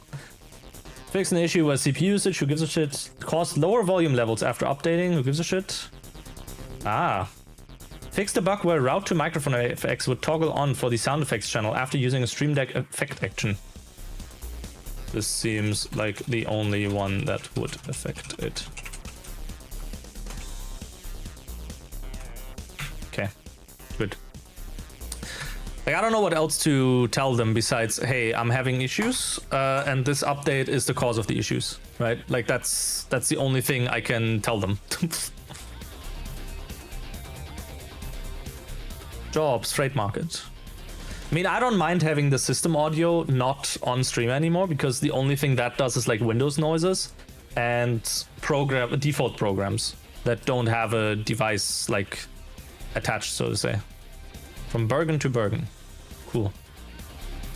Fix an issue where CPU usage, who gives a shit, caused lower volume levels after updating, who gives a shit. Ah. Fix the bug where route to microphone effects would toggle on for the sound effects channel after using a Stream Deck effect action. This seems like the only one that would affect it. Okay, good. Like, I don't know what else to tell them besides, hey, I'm having issues, and this update is the cause of the issues, right? Like, that's the only thing I can tell them. Jobs, freight market. I mean, I don't mind having the system audio not on stream anymore, because the only thing that does is like Windows noises and default programs that don't have a device like attached, so to say. From Bergen to Bergen. Cool.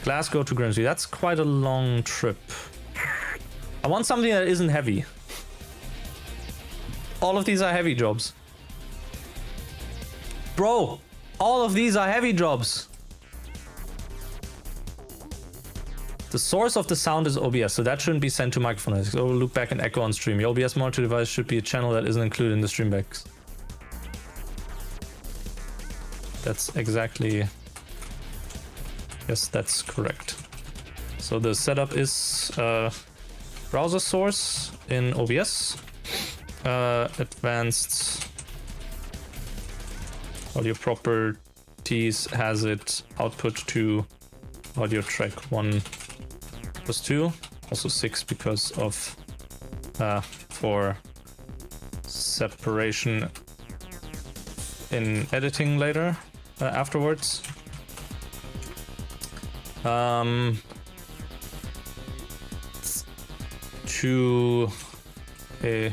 Glasgow to Grimsby. That's quite a long trip. I want something that isn't heavy. All of these are heavy jobs. Bro, all of these are heavy jobs. The source of the sound is OBS, so that shouldn't be sent to microphone. So loop back and echo on stream. Your OBS monitor device should be a channel that isn't included in the stream backs. That's exactly... Yes, that's correct. So the setup is browser source in OBS, advanced audio properties has it output to audio track 1+2, also 6 because of for separation in editing later afterwards. To a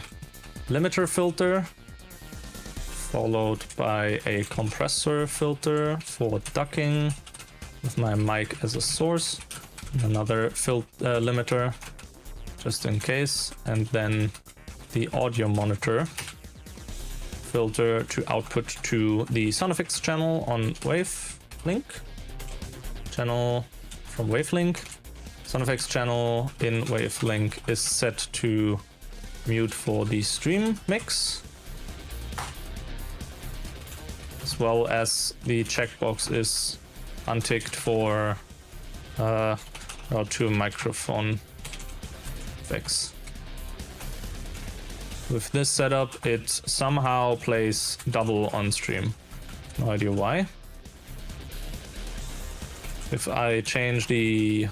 limiter filter, followed by a compressor filter for ducking, with my mic as a source, another limiter just in case, and then the audio monitor filter to output to the sound effects channel on Wavelink. Channel from Wavelink. Sound effects channel in Wavelink is set to mute for the stream mix, as well as the checkbox is unticked for route to microphone effects. With this setup, it somehow plays double on stream. No idea why. If I change the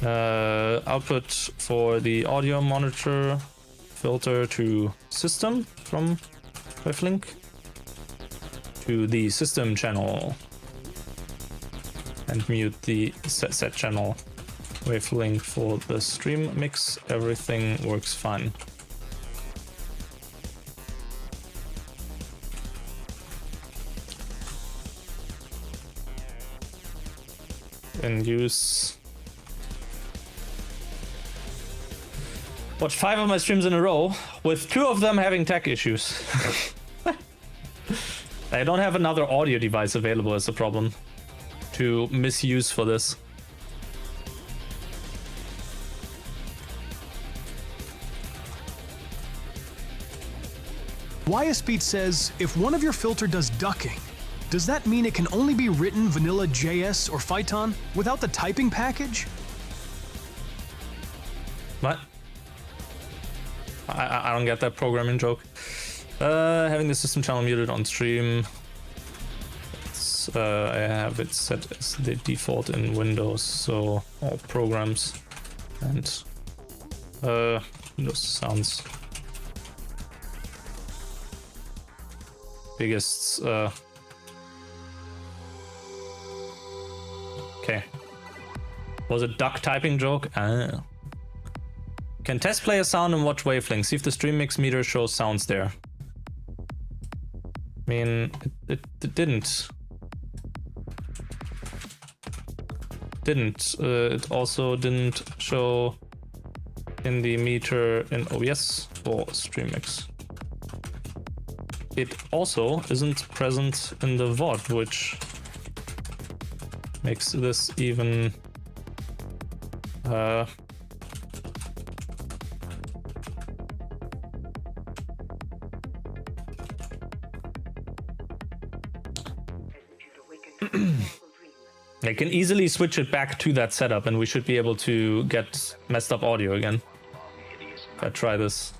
output for the audio monitor filter to system from Wavelink to the system channel and mute the set channel Wavelink for the stream mix, everything works fine. And use... Watch 5 of my streams in a row, with 2 of them having tech issues. I don't have another audio device available as a problem to misuse for this. YSBeat says, if one of your filter does ducking, does that mean it can only be written vanilla JS or Python without the typing package? What? I don't get that programming joke. Having the system channel muted on stream. I have it set as the default in Windows, so all programs and Windows sounds. Biggest okay. Was it duck typing joke? Can test play a sound and watch Wavelink. See if the stream mix meter shows sounds there. I mean, it didn't. It also didn't show in the meter in OBS or stream mix. It also isn't present in the VOD, which makes this even I can easily switch it back to that setup and we should be able to get messed up audio again. If I try this.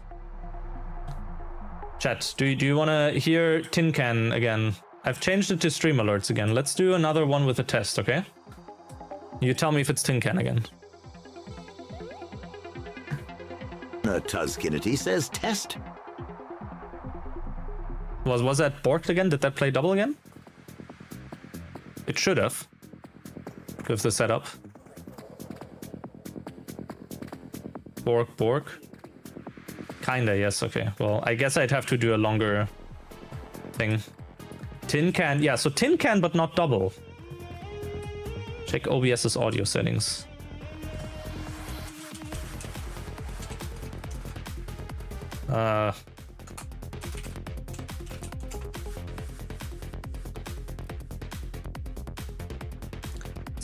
Chat, do you want to hear Tin Can again? I've changed it to stream alerts again. Let's do another one with a test, okay? You tell me if it's Tin Can again. Tuskinity says test. Was that borked again? Did that play double again? It should have. With the setup. Bork. Kinda, yes, okay. Well, I guess I'd have to do a longer thing. Tin Can, yeah, so Tin Can, but not double. Check OBS's audio settings.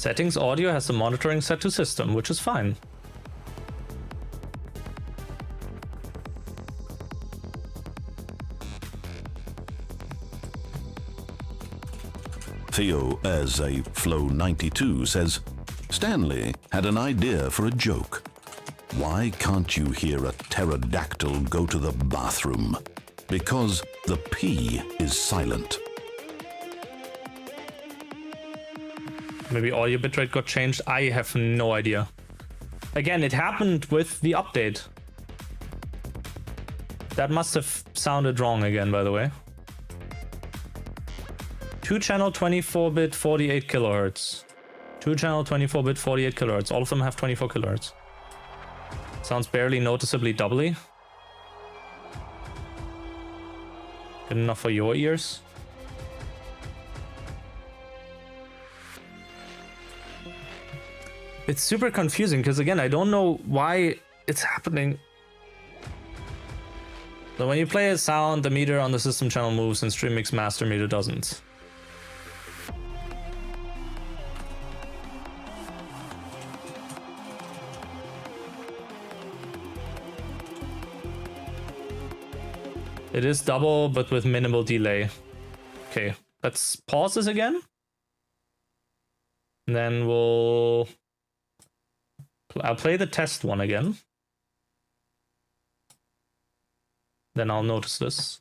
Settings audio has the monitoring set to system, which is fine. Theo, as a Flow 92 says, Stanley had an idea for a joke. Why can't you hear a pterodactyl go to the bathroom? Because the P is silent. Maybe audio bitrate got changed. I have no idea. Again, it happened with the update. That must have sounded wrong again, by the way. 2-channel 24-bit 48 kilohertz. 2-channel 24-bit 48 kilohertz. All of them have 24 kilohertz. Sounds barely noticeably doubly. Good enough for your ears. It's super confusing because, again, I don't know why it's happening. So when you play a sound, the meter on the system channel moves and stream mix master meter doesn't. It is double, but with minimal delay. Okay, let's pause this again. And then I'll play the test one again. Then I'll notice this.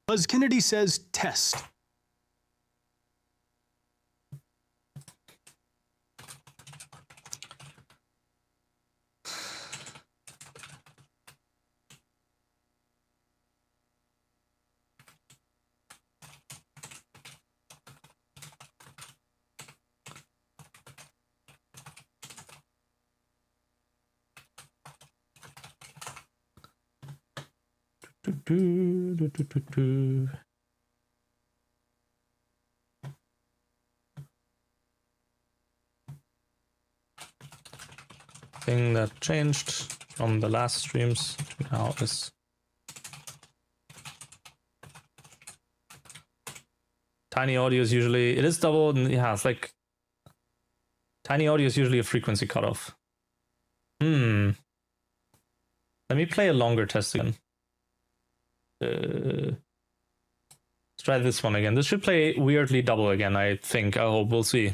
Buzz Kennedy says test. Thing that changed from the last streams to now is tiny audio is usually, it is double, and yeah, it's like tiny audio is usually a frequency cutoff. Let me play a longer test again. Let's try this one again. This should play weirdly double again, I think. I hope. We'll see.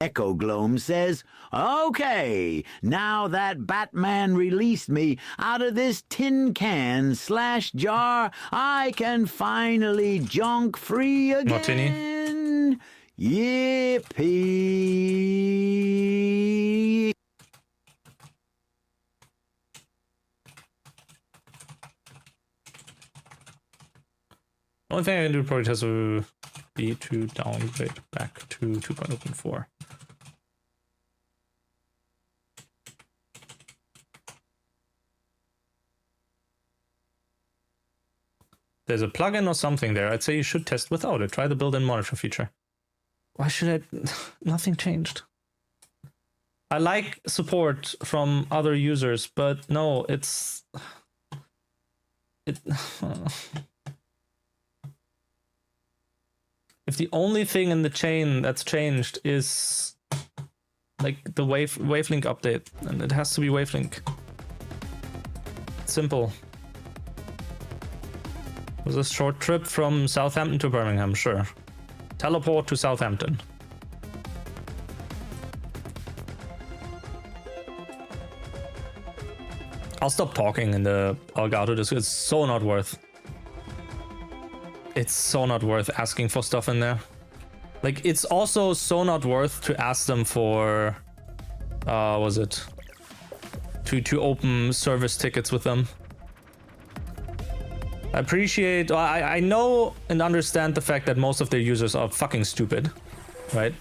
Echo Gloam says, okay, now that Batman released me out of this tin can / jar, I can finally junk free again. Martini. Yippee. Only thing I can do probably has to be to downgrade back to 2.04. There's a plugin or something there. I'd say you should test without it. Try the built-in monitor feature. Why should I? Nothing changed. I like support from other users, but no, it's... If the only thing in the chain that's changed is like the wavelink update, and it has to be wavelink. Simple. Was a short trip from Southampton to Birmingham, sure. Teleport to Southampton. I'll stop talking in the Elgato Discord. It's so not worth. It's so not worth asking for stuff in there. Like, it's also so not worth to ask them for, was it? To open service tickets with them. I appreciate, I know and understand the fact that most of their users are fucking stupid, right?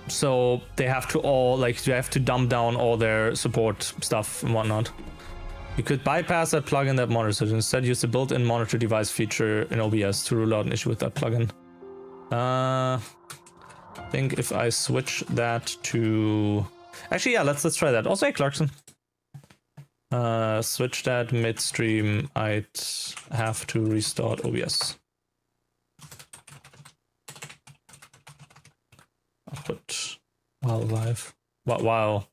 So they have to they have to dumb down all their support stuff and whatnot. You could bypass that plugin that monitors it. Instead, use the built-in monitor device feature in OBS to rule out an issue with that plugin. I think if I switch that to... Actually, yeah, let's try that. Also, hey, Clarkson. Switch that midstream. I'd have to restart OBS. output while live. While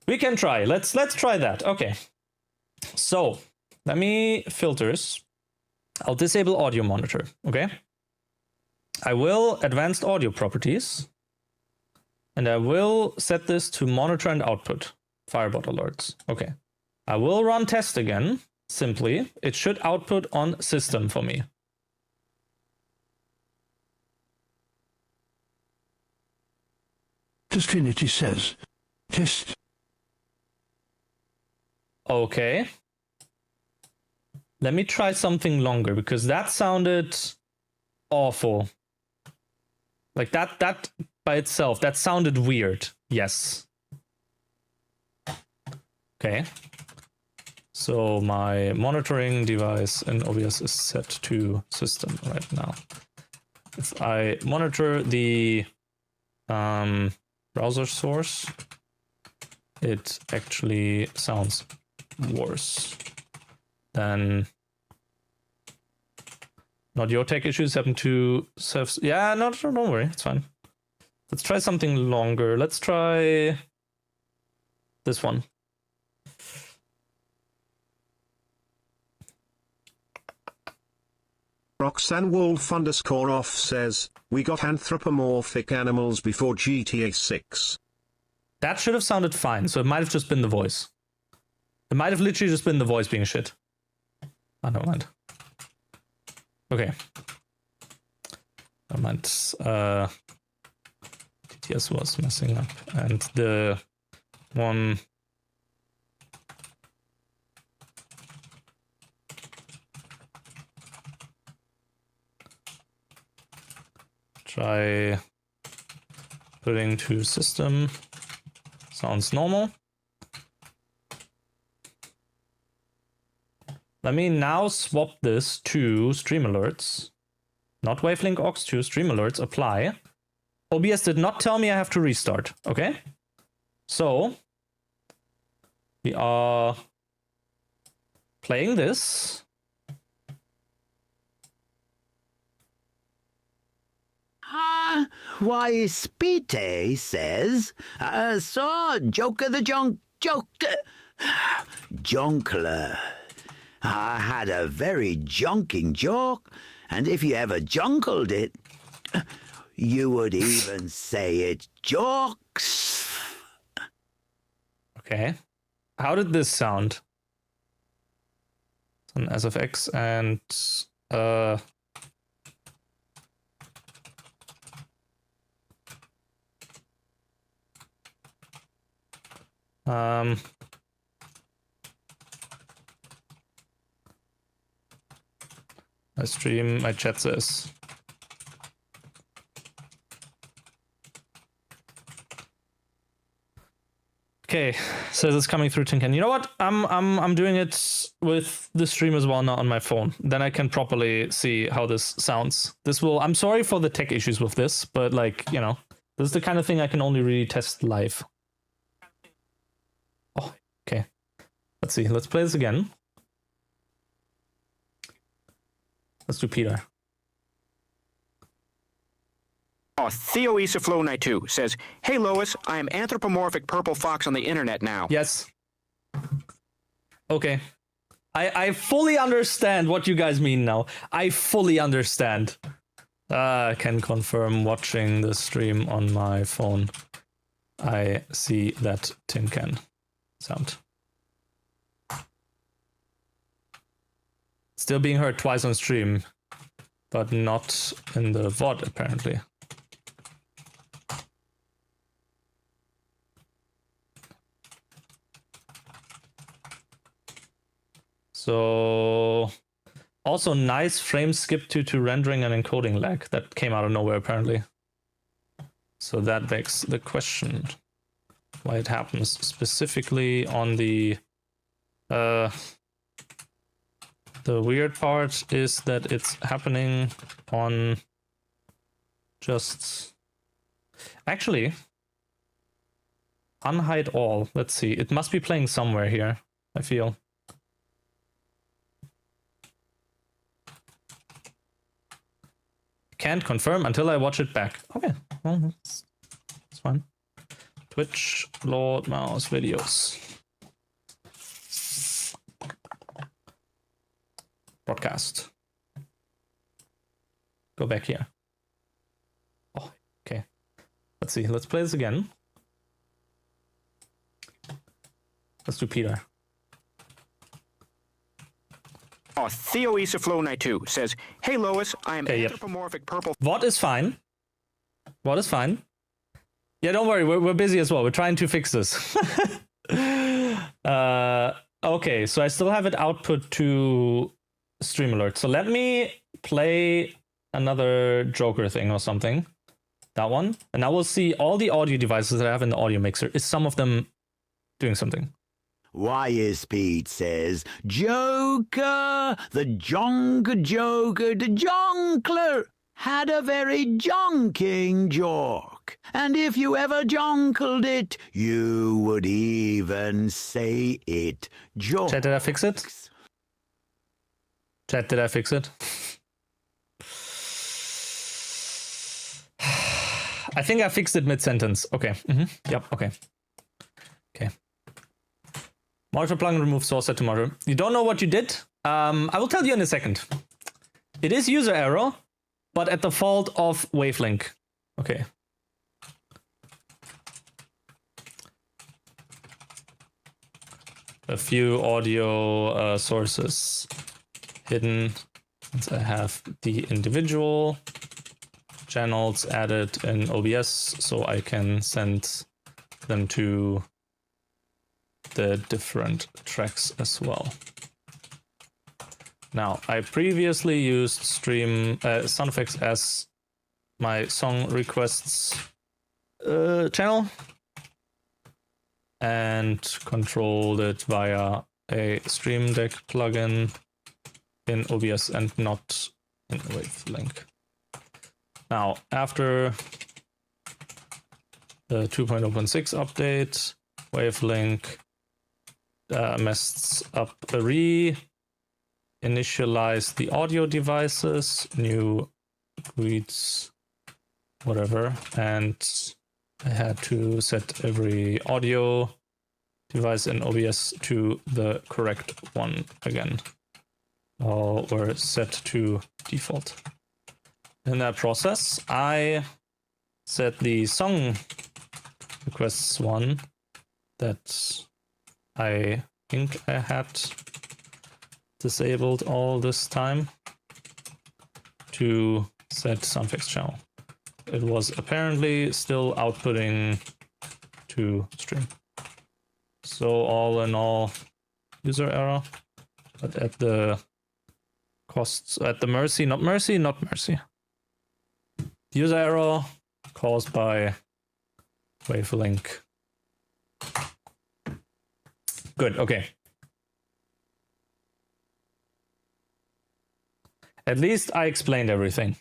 we can try. Let's try that. Okay. So let me filters. I'll disable audio monitor. Okay. I will advanced audio properties, and I will set this to monitor and output Firebot alerts. Okay. I will run test again. Simply, it should output on system for me. Trinity says, test. Okay. Let me try something longer, because that sounded awful. Like that by itself, that sounded weird. Yes. Okay. So my monitoring device in OBS is set to system right now. If I monitor the browser source, it actually sounds worse than... Not your tech issues happen to serve... Yeah, no, don't worry, it's fine. Let's try something longer. Let's try this one. Roxanne Wolf _off says, we got anthropomorphic animals before GTA 6. That should have sounded fine, so it might have just been the voice. It might have literally just been the voice being shit. I don't mind. Okay. I meant TTS was messing up, and the one try putting to system sounds normal. Let me now swap this to stream alerts. Not wavelink aux to stream alerts, apply. OBS did not tell me I have to restart, okay? So, we are playing this. Why, Spite says, saw Joker the Junkler. I had a very junking joke, and if you ever junkled it, you would even say it jokes. Okay. How did this sound? It's on SFX and my stream, my chat says. Okay, says it's coming through Tin Can. You know what? I'm doing it with the stream as well, not on my phone. Then I can properly see how this sounds. This will. I'm sorry for the tech issues with this, but like, you know, this is the kind of thing I can only really test live. Oh, okay. Let's see. Let's play this again. Let's do Peter. Oh, Theo Isaflow Night 2 says, hey Lois, I am anthropomorphic purple fox on the internet now. Yes. Okay. I fully understand what you guys mean now. I fully understand. I can confirm watching the stream on my phone. I see that Tin Can sound. Still being heard twice on stream, but not in the VOD apparently. So, also nice frame skip to rendering and encoding lag that came out of nowhere apparently. So that begs the question why it happens specifically on the weird part is that it's happening on just actually unhide all. Let's see. It must be playing somewhere here, I feel. can't confirm until I watch it back. Okay, well, it's fine. Twitch, Lord Mouse videos. Broadcast. Go back here. Oh, okay. Let's see. Let's play this again. Let's do Peter. Oh, Theo Isaflow92 says, "Hey Lois, I am anthropomorphic purple." VOD is fine. VOD is fine. Yeah, don't worry. We're busy as well. We're trying to fix this. Okay, so I still have it output to Stream Alert. So let me play another Joker thing or something. That one. And I will see all the audio devices that I have in the audio mixer. Is some of them doing something? YSPeed says, Joker, the Joker, the Jonkler had a very jonking joke. And if you ever jonkled it, you would even say it jokes. Chat, did I fix it? Chat, did I fix it? I think I fixed it mid-sentence. Okay. Yep, okay. Okay. Monitor plugin remove source set to monitor. You don't know what you did? I will tell you in a second. It is user error, but at the fault of Wavelink. Okay. A few audio sources hidden. Since I have the individual channels added in OBS, so I can send them to the different tracks as well. Now, I previously used sound effects as my song requests channel and controlled it via a Stream Deck plugin in OBS and not in Wavelink. Now, after the 2.0.6 update, Wavelink messed up initialize the audio devices, new reads, whatever, and I had to set every audio device in OBS to the correct one again. All were set to default. In that process, I set the song requests one that I think I had disabled all this time to set sound effects channel. It was apparently still outputting to stream. So all in all, user error, but at the costs, at the mercy, not mercy. User error caused by Wavelink. Good, okay. At least I explained everything.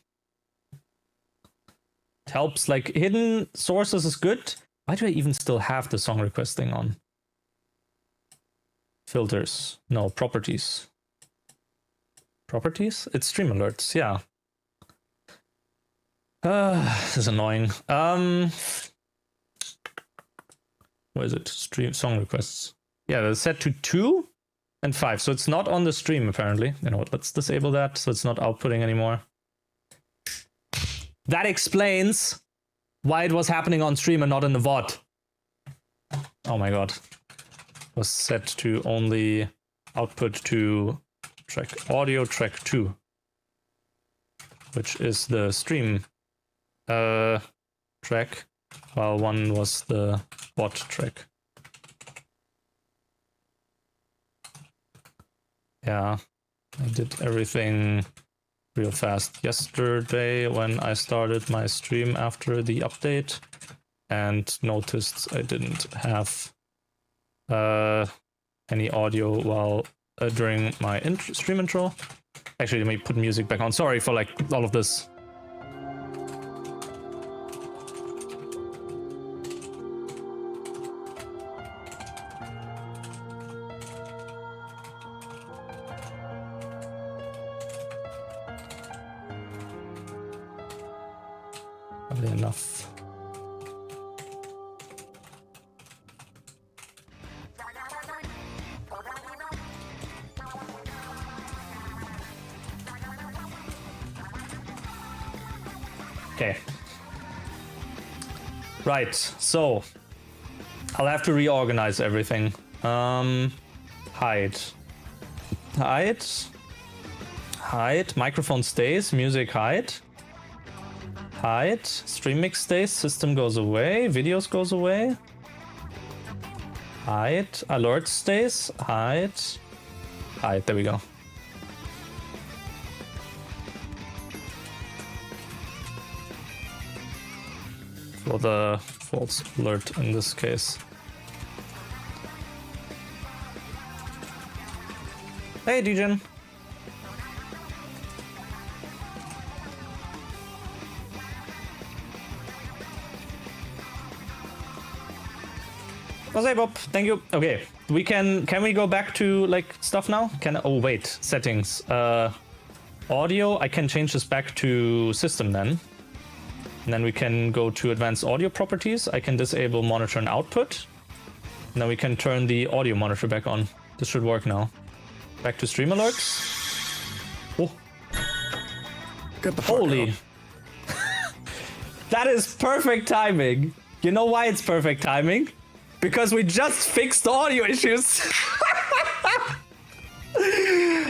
It helps, like, hidden sources is good. Why do I even still have the song request thing on? Filters. No, properties. Properties? It's stream alerts, yeah. This is annoying. What is it? Stream song requests. Yeah, they're set to 2 and 5, so it's not on the stream apparently. You know what? Let's disable that so it's not outputting anymore. That explains why it was happening on stream and not in the VOD. Oh my god. It was set to only output to track audio track 2, which is the stream track, while one was the VOD track. Yeah, I did everything real fast yesterday when I started my stream after the update and noticed I didn't have any audio while during my stream intro. Actually, let me put music back on. Sorry for like all of this. Hardly enough. Okay. Right, so I'll have to reorganize everything. Hide. Hide. Hide. Microphone stays. Music hide. Hide. Stream mix stays. System goes away. Videos goes away. Hide. Alert stays. Hide. Hide. There we go. For the false alert in this case. Hey, Degen. Jose Bob, thank you. Okay, we can we go back to like stuff now? Oh wait, settings. Audio, I can change this back to system then. And then we can go to advanced audio properties. I can disable monitor and output. And then we can turn the audio monitor back on. This should work now. Back to stream alerts. Oh. Get the fuck Holy. out. That is perfect timing. You know why it's perfect timing? Because we just fixed the audio issues.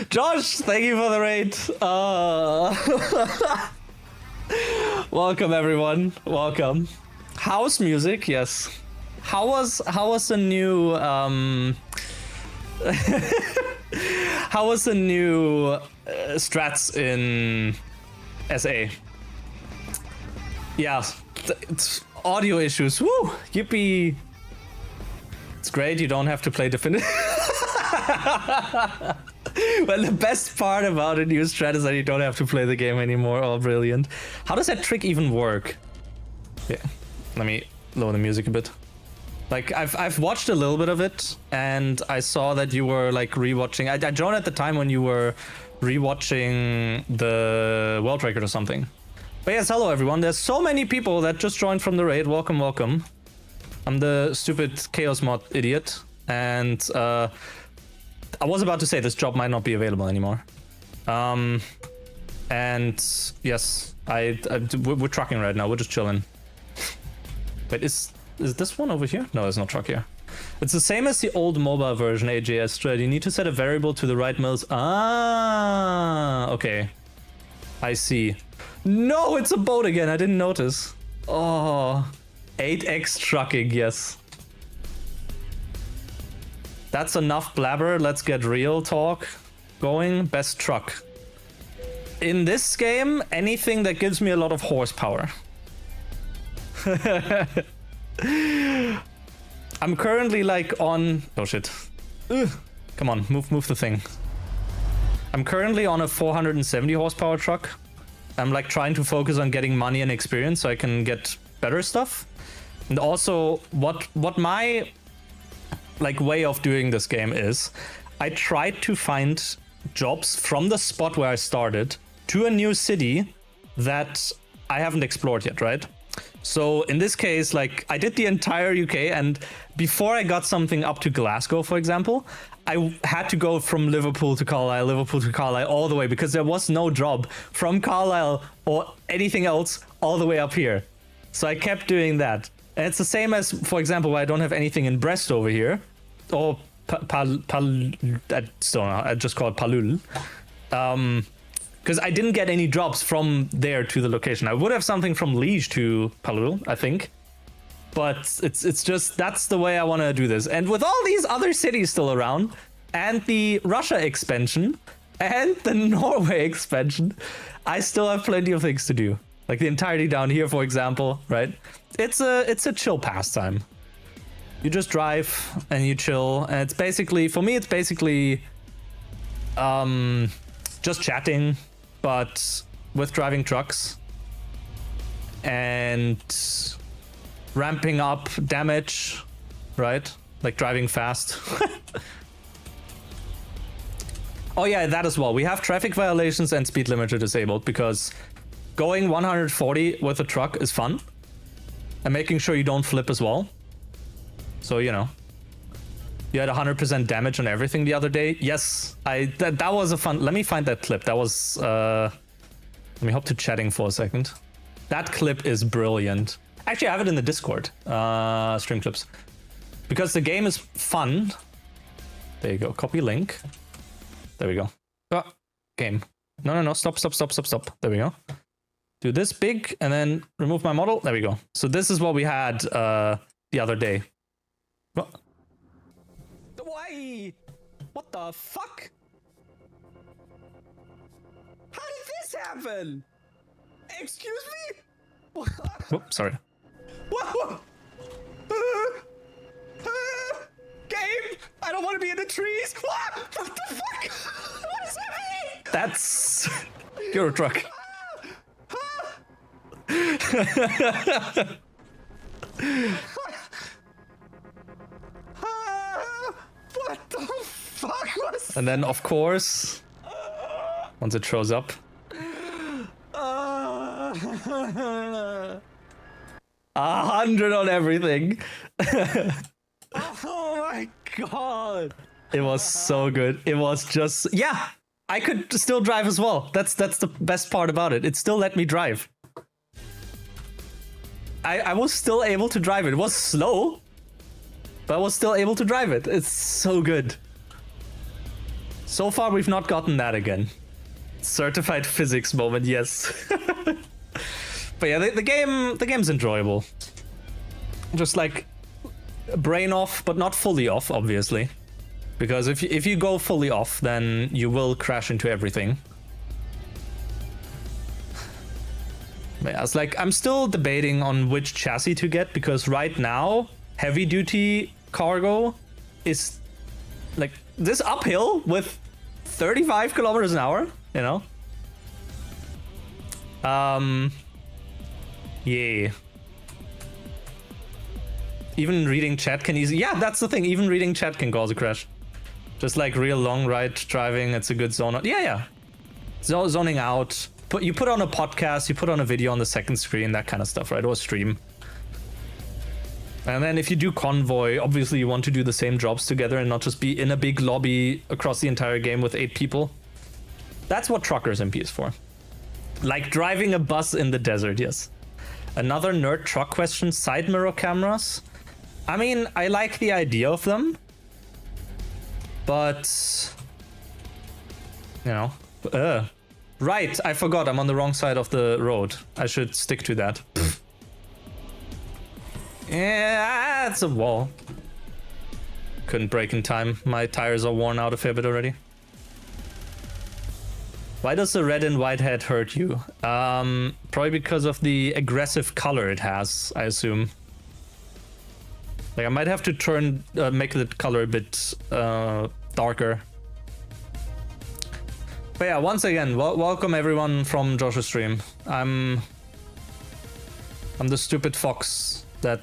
Josh, thank you for the raid. Welcome everyone. Welcome. House music, yes. How was the new how was the new strats in SA? Yeah, it's audio issues. Woo! Yippee! It's great. You don't have to play definitive. Well, the best part about a new strat is that you don't have to play the game anymore. Oh, brilliant. How does that trick even work? Yeah, let me lower the music a bit. Like, I've watched a little bit of it, and I saw that you were, like, rewatching. I joined at the time when you were rewatching the world record or something. But yes, hello everyone. There's so many people that just joined from the raid. Welcome, welcome. I'm the stupid Chaos Mod idiot, and I was about to say this job might not be available anymore. And yes, we're trucking right now. We're just chilling. Wait, is this one over here? No, there's no truck here. It's the same as the old mobile version AJS strat. You need to set a variable to the right mills. Ah, okay. I see. No, it's a boat again. I didn't notice. Oh, 8x trucking, yes. That's enough blabber. Let's get real talk going. Best truck. In this game, anything that gives me a lot of horsepower. I'm currently like on... Oh shit. Ugh. Come on, move the thing. I'm currently on a 470 horsepower truck. I'm like trying to focus on getting money and experience so I can get better stuff. And also, what my like way of doing this game is, I tried to find jobs from the spot where I started to a new city that I haven't explored yet, right? So in this case, like I did the entire UK, and before I got something up to Glasgow, for example, I had to go from Liverpool to Carlisle, all the way, because there was no job from Carlisle or anything else all the way up here. So I kept doing that. And it's the same as, for example, where I don't have anything in Brest over here, or I just call it Palul. Because I didn't get any jobs from there to the location. I would have something from Liege to Palul, I think. But it's just, that's the way I want to do this. And with all these other cities still around, and the Russia expansion, and the Norway expansion, I still have plenty of things to do. Like the entirety down here, for example, right? It's a chill pastime. You just drive and you chill, and it's basically, for me, it's basically just chatting, but with driving trucks and ramping up damage, right? Like driving fast. Oh yeah, that as well. We have traffic violations and speed limiter disabled because going 140 with a truck is fun. And making sure you don't flip as well. So, you know. You had 100% damage on everything the other day. Yes, that was a fun... Let me find that clip. That was... let me hop to chatting for a second. That clip is brilliant. Actually, I have it in the Discord. Stream clips. Because the game is fun. There you go. Copy link. There we go. Game. No. Stop. There we go. Do this big and then remove my model. There we go. So this is what we had the other day. Why? What the fuck? How did this happen? Excuse me? Whoops, sorry. Whoa! Game! I don't want to be in the trees! What the fuck? What is happening? That's... Euro truck. What the fuck was... And then, of course, once it shows up... 100 on everything. Oh my god. It was so good. It was just... Yeah! I could still drive as well. That's the best part about it. It still let me drive. I was still able to drive it. It was slow, but I was still able to drive it. It's so good. So far, we've not gotten that again. Certified physics moment, yes. But yeah, the game's enjoyable. Just like brain off, but not fully off, obviously. Because if you go fully off, then you will crash into everything. But yeah, it's like I'm still debating on which chassis to get, because right now heavy duty cargo is like this uphill with 35 kilometers an hour, you know? Yeah. Even reading chat can easily... Yeah, that's the thing. Even reading chat can cause a crash. Just like real long ride driving, it's a good zone. Yeah. Zoning out. You put on a podcast, you put on a video on the second screen, that kind of stuff, right? Or stream. And then if you do convoy, obviously you want to do the same jobs together and not just be in a big lobby across the entire game with 8 people. That's what Truckers MP is for. Like driving a bus in the desert, yes. Another nerd truck question, side mirror cameras. I mean, I like the idea of them. But... You know... Right, I forgot, I'm on the wrong side of the road. I should stick to that. Yeah, it's a wall. Couldn't brake in time. My tires are worn out a fair bit already. Why does the red and white head hurt you? Probably because of the aggressive color it has, I assume. Like, I might have to turn, make the color a bit darker. But yeah, once again, welcome everyone from Josh's stream. I'm the stupid fox that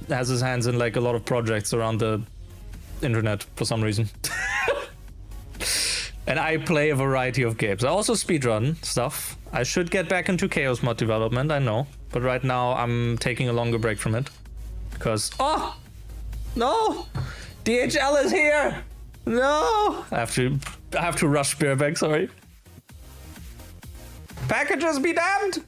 has his hands in like a lot of projects around the internet for some reason. And I play a variety of games. I also speedrun stuff. I should get back into Chaos mod development, I know. But right now I'm taking a longer break from it. Because... Oh! No! DHL is here! No! I have to rush Spearback, sorry. Packages be damned!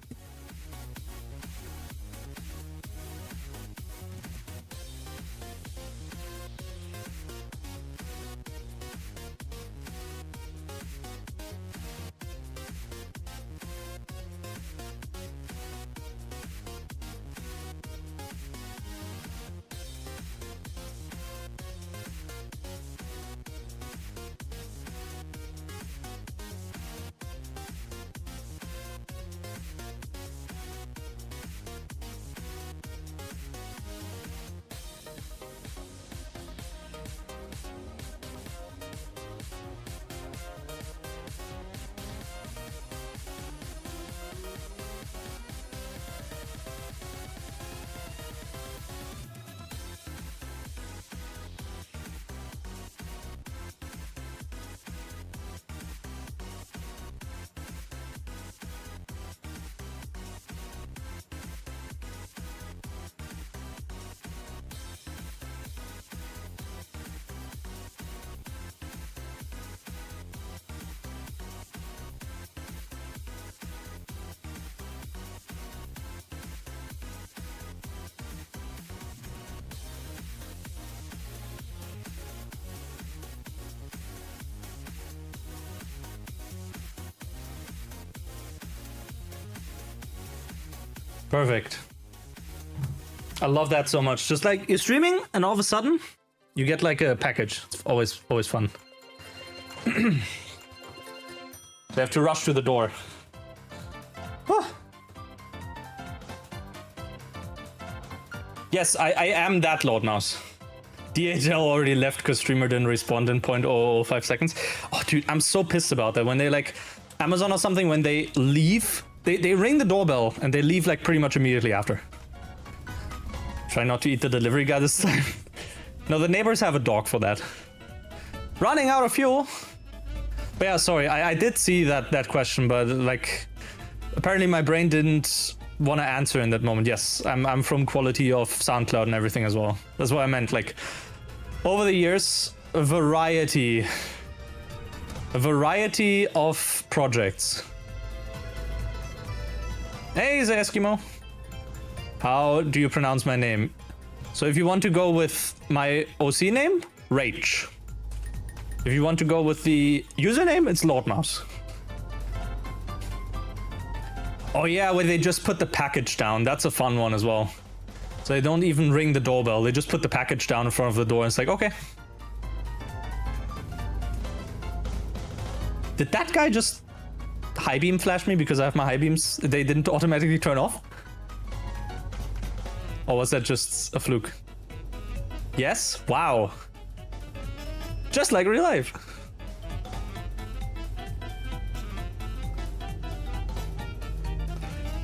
Perfect. I love that so much. Just like you're streaming and all of a sudden you get like a package. It's always fun. They have to rush to the door. Oh. Yes, I am that Lord Mouse. DHL already left because streamer didn't respond in 0.005 seconds. Oh, dude, I'm so pissed about that. When they like Amazon or something, when they leave, they ring the doorbell and they leave like pretty much immediately after. Try not to eat the delivery guy this time. No, the neighbors have a dog for that. Running out of fuel. But yeah, sorry, I did see that question, but like apparently my brain didn't want to answer in that moment. Yes, I'm from quality of SoundCloud and everything as well. That's what I meant. Like over the years, a variety of projects. Hey, the Eskimo. How do you pronounce my name? So if you want to go with my OC name, Raych. If you want to go with the username, it's Lord Mouse. Oh yeah, where they just put the package down. That's a fun one as well. So they don't even ring the doorbell. They just put the package down in front of the door and it's like, okay. Did that guy just high beam flash me because I have my high beams? They didn't automatically turn off? Or was that just a fluke? Yes? Wow. Just like real life.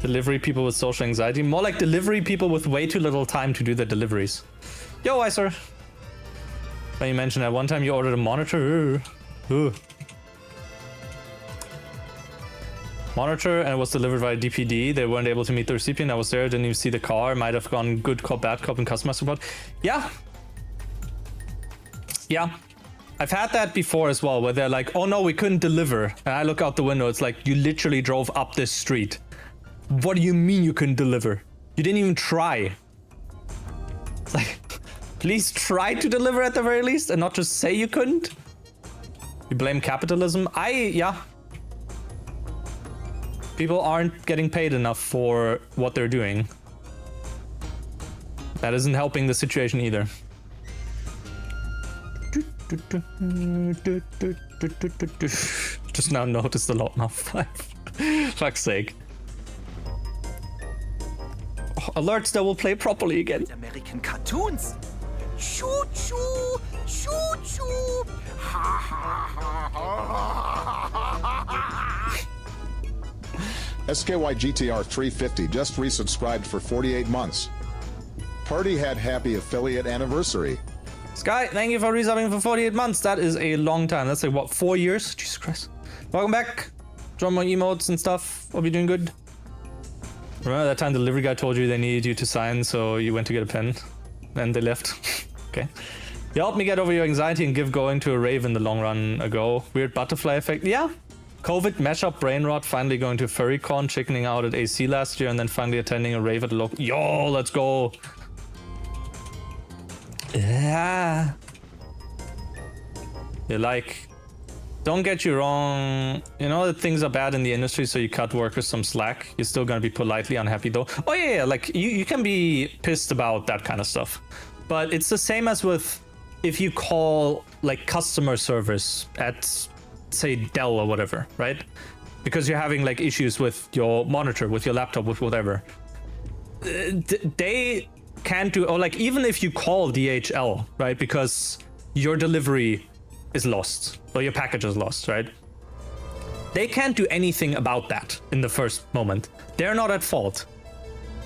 Delivery people with social anxiety. More like delivery people with way too little time to do their deliveries. Yo, hi, sir. When you mentioned that one time you ordered a monitor. Monitor and it was delivered via DPD. They weren't able to meet the recipient. I was there, didn't even see the car. Might have gone good cop, bad cop in customer support. Yeah. Yeah. I've had that before as well, where they're like, oh no, we couldn't deliver. And I look out the window, it's like, you literally drove up this street. What do you mean you couldn't deliver? You didn't even try. It's like, please try to deliver at the very least and not just say you couldn't. You blame capitalism? Yeah. People aren't getting paid enough for what they're doing. That isn't helping the situation either. Just now noticed the lot now 5. Fuck's sake. Oh, alerts that will play properly again. American cartoons. Choo choo, choo choo. Ha ha ha ha. SKY GTR 350 just resubscribed for 48 months. Party had happy affiliate anniversary. Sky, thank you for resubbing for 48 months. That is a long time. That's like, what, 4 years? Jesus Christ. Welcome back. Draw more emotes and stuff. Hope you're doing good. Remember that time the delivery guy told you they needed you to sign, so you went to get a pen? And they left. Okay. You helped me get over your anxiety and give going to a rave in the long run ago. Weird butterfly effect. Yeah. COVID, mashup, brain rot, finally going to FurryCon, chickening out at AC last year, and then finally attending a rave at the local... Yo, let's go! Yeah. You're like... Don't get you wrong, you know that things are bad in the industry, so you cut workers some slack. You're still gonna be politely unhappy though. Oh yeah, like you can be pissed about that kind of stuff. But it's the same as with if you call like customer service at... say Dell or whatever, right? Because you're having like issues with your monitor, with your laptop, with whatever. They can't do, or like even if you call DHL, right? Because your delivery is lost or your package is lost, right? They can't do anything about that in the first moment. They're not at fault.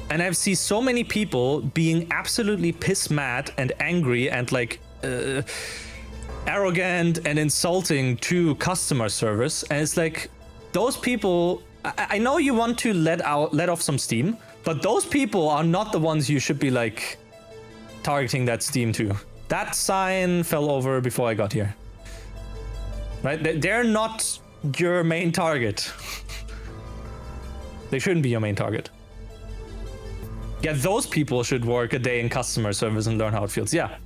And I've seen so many people being absolutely piss mad and angry and like arrogant and insulting to customer service, and it's like those people, I know you want to let off some steam, but those people are not the ones you should be like targeting that steam to. That sign fell over before I got here, right? They're not your main target. They shouldn't be your main target. Yeah, those people should work a day in customer service and learn how it feels. Yeah,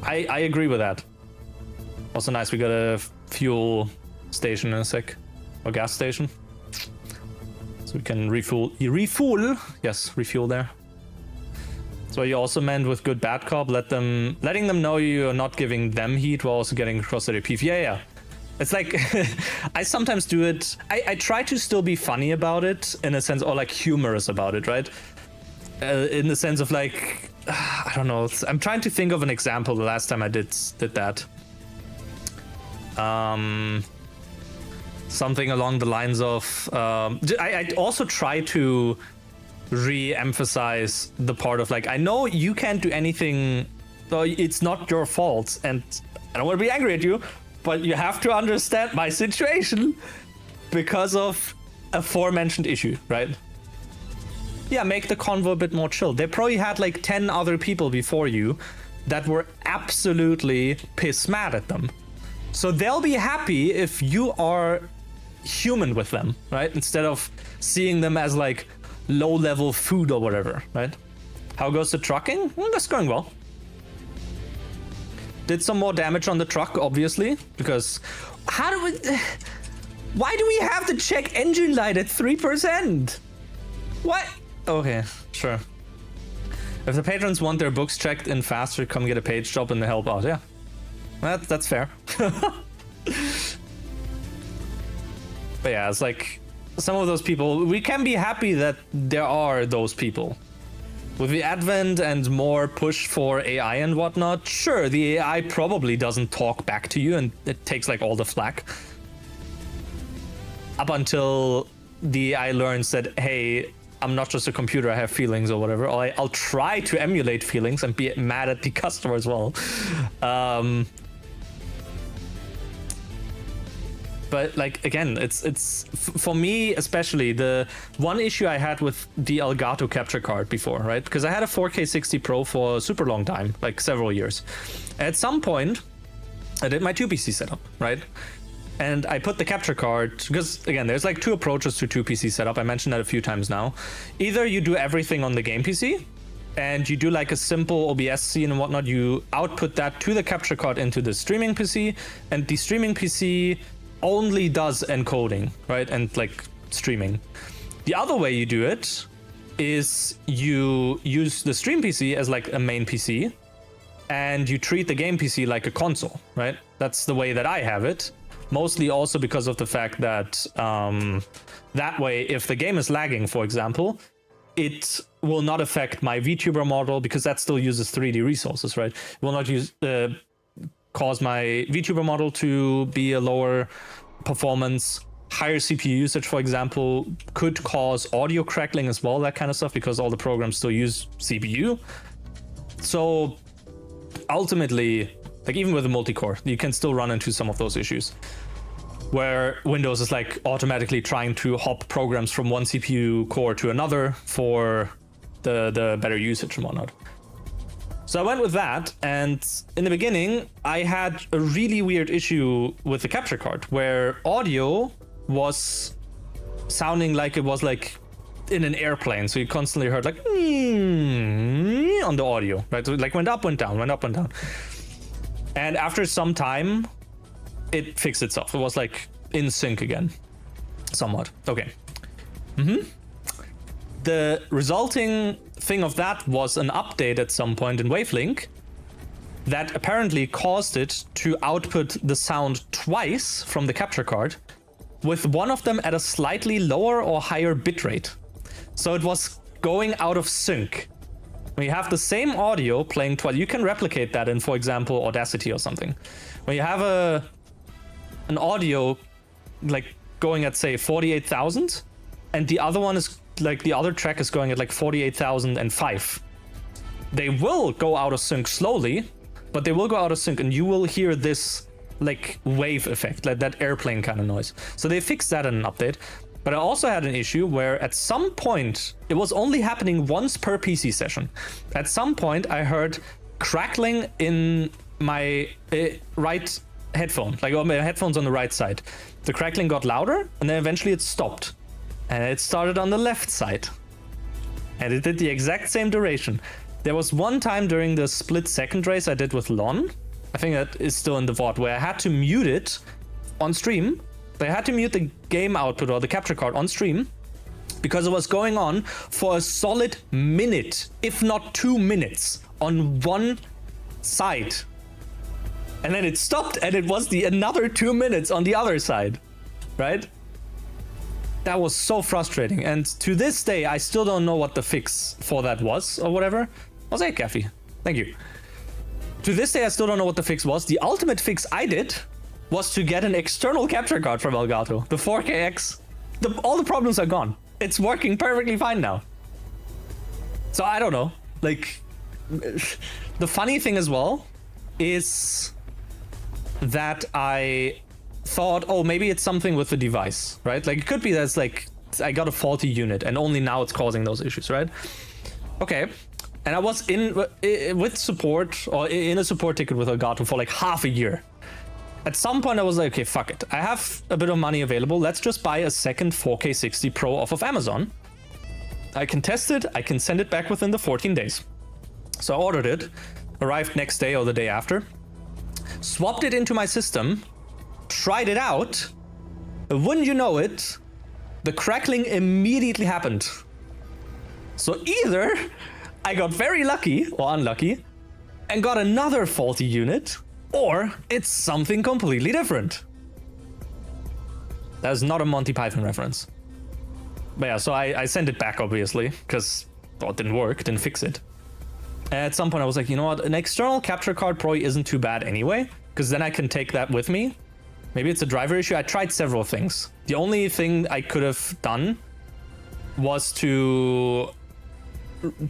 I agree with that. Also nice, we got a fuel station in a sec. Or gas station. So we can refuel. Yes, refuel there. So you also meant with good bad cop, letting them know you're not giving them heat while also getting across their PV. Yeah. It's like, I sometimes do it. I try to still be funny about it in a sense, or like humorous about it, right? In the sense of like, I don't know. I'm trying to think of an example the last time I did that. Something along the lines of, I also try to re-emphasize the part of like, I know you can't do anything, so it's not your fault, and I don't want to be angry at you, but you have to understand my situation because of aforementioned issue, right? Yeah, make the convo a bit more chill. They probably had like 10 other people before you that were absolutely pissed mad at them. So they'll be happy if you are human with them, right? Instead of seeing them as like low-level food or whatever, right? How goes the trucking? Well, that's going well. Did some more damage on the truck, obviously, because why do we have to check engine light at 3%? What? Okay, sure. If the patrons want their books checked in faster, come get a page job and help out. Yeah, that's fair. But yeah, it's like some of those people, we can be happy that there are those people. With the advent and more push for AI and whatnot, sure, the AI probably doesn't talk back to you and it takes like all the flack. Up until the AI learns that, hey, I'm not just a computer, I have feelings or whatever. Or I'll try to emulate feelings and be mad at the customer as well. But like, again, it's for me especially, the one issue I had with the Elgato capture card before, right? Because I had a 4K 60 Pro for a super long time, like several years. At some point, I did my 2PC setup, right? And I put the capture card, because again, there's like two approaches to 2PC setup. I mentioned that a few times now. Either you do everything on the game PC, and you do like a simple OBS scene and whatnot, you output that to the capture card into the streaming PC, and the streaming PC only does encoding, right? And like streaming. The other way you do it is you use the stream PC as like a main PC, and you treat the game PC like a console, right? That's the way that I have it. Mostly also because of the fact that that way, if the game is lagging, for example, it will not affect my VTuber model because that still uses 3D resources, right? It will not cause my VTuber model to be a lower performance. Higher CPU usage, for example, could cause audio crackling as well, that kind of stuff, because all the programs still use CPU. So ultimately, like even with a multi-core, you can still run into some of those issues where Windows is like automatically trying to hop programs from one CPU core to another for the better usage and whatnot. So I went with that, and in the beginning, I had a really weird issue with the capture card where audio was sounding like it was like in an airplane. So you constantly heard like on the audio, right? So it like went up, went down, went up, went down. And after some time, it fixed itself. It was like in sync again, somewhat. Okay. The resulting thing of that was an update at some point in Wavelink that apparently caused it to output the sound twice from the capture card, with one of them at a slightly lower or higher bitrate. So it was going out of sync. When you have the same audio playing twice, you can replicate that in, for example, Audacity or something. When you have an audio like going at, say, 48,000, and the other one is like, the other track is going at like 48,005. They will go out of sync slowly, but they will go out of sync, and you will hear this like wave effect, like that airplane kind of noise. So they fixed that in an update. But I also had an issue where at some point, it was only happening once per PC session. At some point, I heard crackling in my right headphone, like on my headphones on the right side. The crackling got louder, and then eventually it stopped. And it started on the left side. And it did the exact same duration. There was one time during the split second race I did with Lon, I think that is still in the VOD, where I had to mute it on stream. I had to mute the game output or the capture card on stream, because it was going on for a solid minute, if not 2 minutes, on one side. And then it stopped, and it was another 2 minutes on the other side, right? That was so frustrating. And to this day, I still don't know what the fix for that was or whatever. I'll say Kathy. Thank you. To this day, I still don't know what the fix was. The ultimate fix I did was to get an external capture card from Elgato, the 4KX. All the problems are gone. It's working perfectly fine now. So I don't know. Like, the funny thing as well is that I thought, oh, maybe it's something with the device, right? Like, it could be that it's like I got a faulty unit and only now it's causing those issues, right? Okay. And I was with support, or in a support ticket with Elgato for like half a year. At some point I was like, okay, fuck it. I have a bit of money available. Let's just buy a second 4K 60 Pro off of Amazon. I can test it. I can send it back within the 14 days. So I ordered it, arrived next day or the day after, swapped it into my system, tried it out. Wouldn't you know it, the crackling immediately happened. So either I got very lucky or unlucky and got another faulty unit, or it's something completely different. That is not a Monty Python reference. But yeah, so I sent it back, obviously, because it didn't work, didn't fix it. At some point I was like, you know what, an external capture card probably isn't too bad anyway, because then I can take that with me. Maybe it's a driver issue. I tried several things. The only thing I could have done was to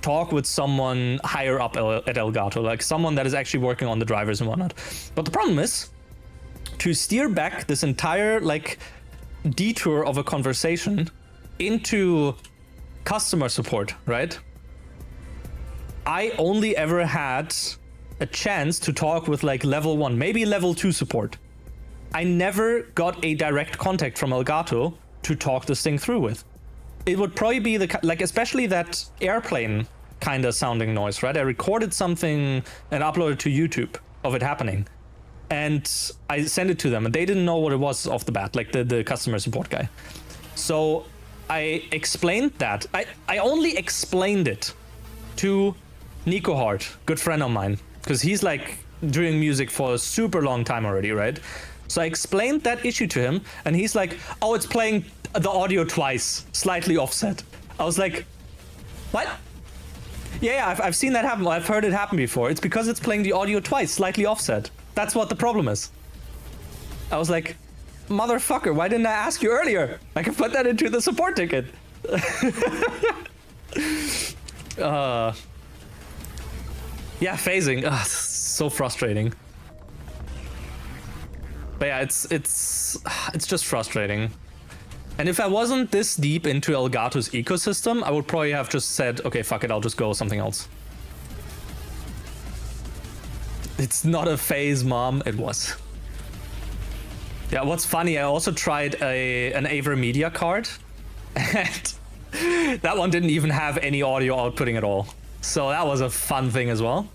talk with someone higher up at Elgato, like someone that is actually working on the drivers and whatnot. But the problem is, to steer back this entire like detour of a conversation into customer support, right? I only ever had a chance to talk with like level 1, maybe level 2 support. I never got a direct contact from Elgato to talk this thing through with. It would probably be like, especially that airplane kind of sounding noise, right? I recorded something and uploaded to YouTube of it happening. And I sent it to them and they didn't know what it was off the bat, like the customer support guy. So I explained that. I only explained it to Nico Hart, good friend of mine, because he's like doing music for a super long time already, right? So I explained that issue to him and he's like, oh, it's playing the audio twice, slightly offset. I was like, what? Yeah, I've seen that happen. I've heard it happen before. It's because it's playing the audio twice, slightly offset. That's what the problem is. I was like, motherfucker, why didn't I ask you earlier? I can put that into the support ticket. Yeah, phasing. So frustrating. But yeah, it's just frustrating. And if I wasn't this deep into Elgato's ecosystem, I would probably have just said, okay, fuck it, I'll just go something else. It's not a phase, Mom. It was. Yeah, what's funny, I also tried an AverMedia card, and that one didn't even have any audio outputting at all. So that was a fun thing as well.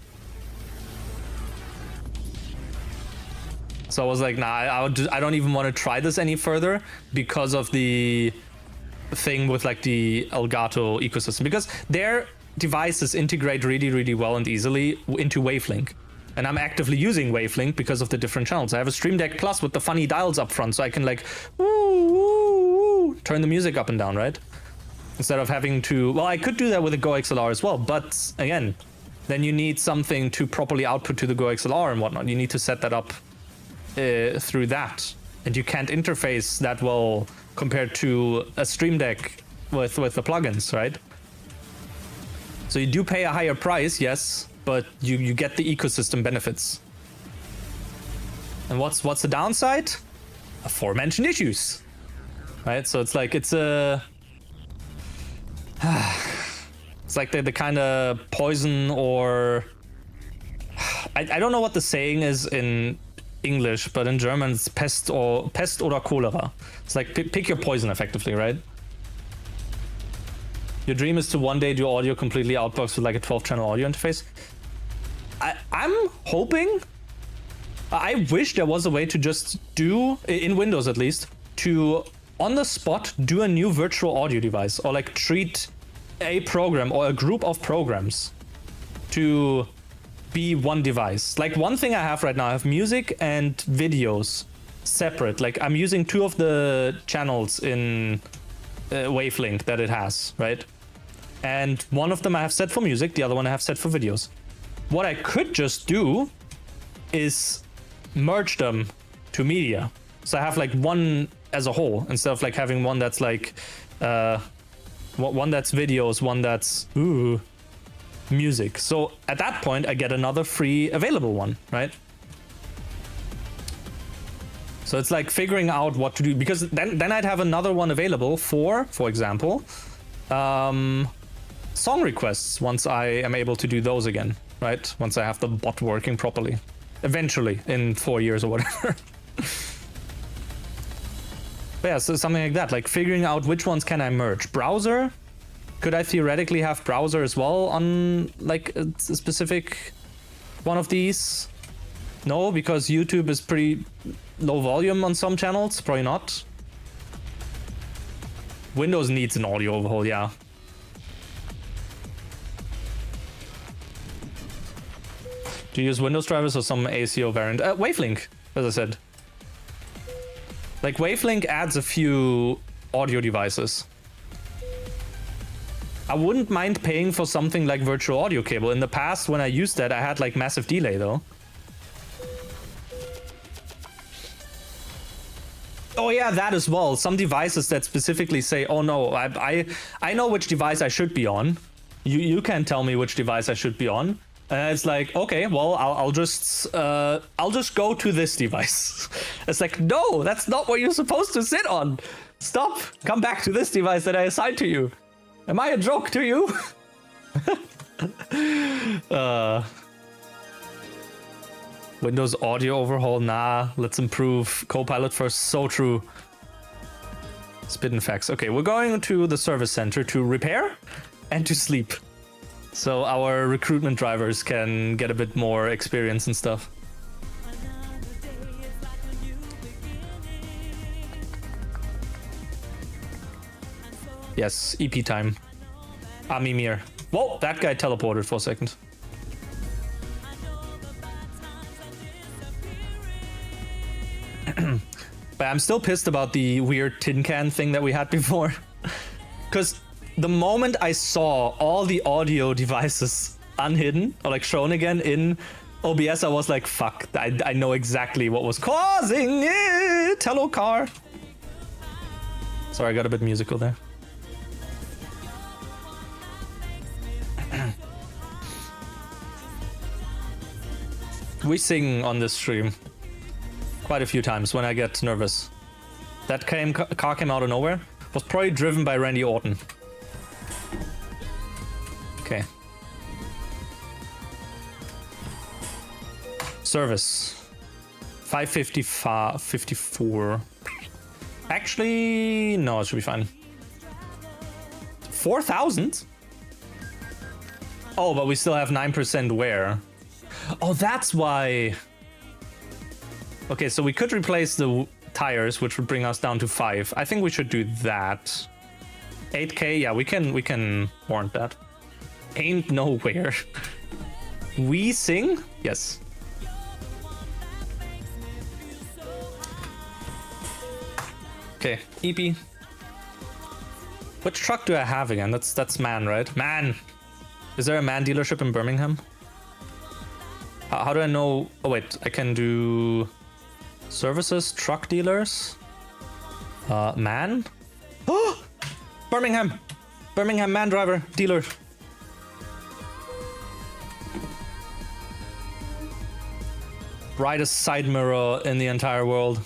So I was like, nah, I don't even want to try this any further because of the thing with like the Elgato ecosystem, because their devices integrate really, really well and easily into Wavelink. And I'm actively using Wavelink because of the different channels. I have a Stream Deck Plus with the funny dials up front, so I can like turn the music up and down, right? Instead of having to, well, I could do that with a Go XLR as well, but again, then you need something to properly output to the Go XLR and whatnot. You need to set that up through that, and you can't interface that well compared to a Stream Deck with the plugins, right? So you do pay a higher price, yes, but you get the ecosystem benefits. And what's the downside? Aforementioned issues, right? So it's like it's a it's like the kind of poison, or I don't know what the saying is in English, but in German it's Pest oder Cholera. It's like pick your poison effectively, right? Your dream is to one day do audio completely outboxed with like a 12-channel audio interface. I'm hoping, I wish there was a way to just do, in Windows at least, to on the spot do a new virtual audio device, or like treat a program or a group of programs to be one device. Like one thing I have right now, I have music and videos separate. Like I'm using 2 of the channels in Wavelink that it has, right? And one of them I have set for music, the other one I have set for videos. What I could just do is merge them to media. So I have like one as a whole, instead of like having one that's like one that's videos, one that's music. So at that point I get another free available one, right? So it's like figuring out what to do, because then I'd have another one available for example, song requests once I am able to do those again, right? Once I have the bot working properly. Eventually, in 4 years or whatever. But yeah, so something like that, like figuring out which ones can I merge. Browser? Could I theoretically have browser as well on like a specific one of these? No, because YouTube is pretty low volume on some channels, probably not. Windows needs an audio overhaul, yeah. Do you use Windows drivers or some ACO variant? Wavelink, as I said. Like Wavelink adds a few audio devices. I wouldn't mind paying for something like virtual audio cable. In the past, when I used that, I had like massive delay though. Oh yeah, that as well. Some devices that specifically say, oh no, I know which device I should be on. You can't tell me which device I should be on. It's like, okay, well, I'll just go to this device. It's like, no, that's not what you're supposed to sit on. Stop, come back to this device that I assigned to you. Am I a joke to you? Windows audio overhaul, nah, let's improve Copilot first, so true. Spit facts. Okay, we're going to the service center to repair and to sleep. So our recruitment drivers can get a bit more experience and stuff. Yes, EP time. Mimir. Whoa, that guy teleported for a second. But I'm still pissed about the weird tin can thing that we had before. Because the moment I saw all the audio devices unhidden or like shown again in OBS, I was like, fuck, I know exactly what was causing it. Hello, car. Sorry, I got a bit musical there. We sing on this stream quite a few times when I get nervous. That car came out of nowhere. Was probably driven by Randy Orton. Okay. Service. 554. Actually, no, it should be fine. 4,000? Oh, but we still have 9% wear. Oh, that's why. Okay, so we could replace the tires, which would bring us down to 5. I think we should do that. 8K, yeah, we can warrant that. Ain't nowhere. We sing? Yes. Okay, EP. Which truck do I have again? That's Man, right? Man! Is there a Man dealership in Birmingham? How do I know? Oh wait, I can do services, truck dealers. Man? Oh! Birmingham! Birmingham Man driver, dealer. Brightest side mirror in the entire world.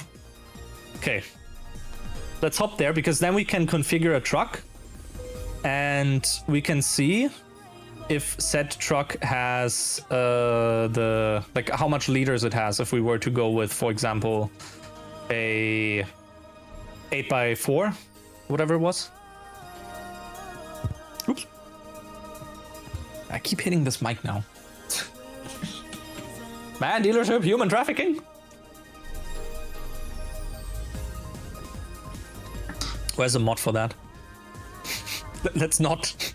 Okay. Let's hop there, because then we can configure a truck. And we can see if said truck has like how much liters it has if we were to go with, for example, a 8x4, whatever it was. Oops. I keep hitting this mic now. Man dealership, human trafficking. Where's the mod for that? Let's not.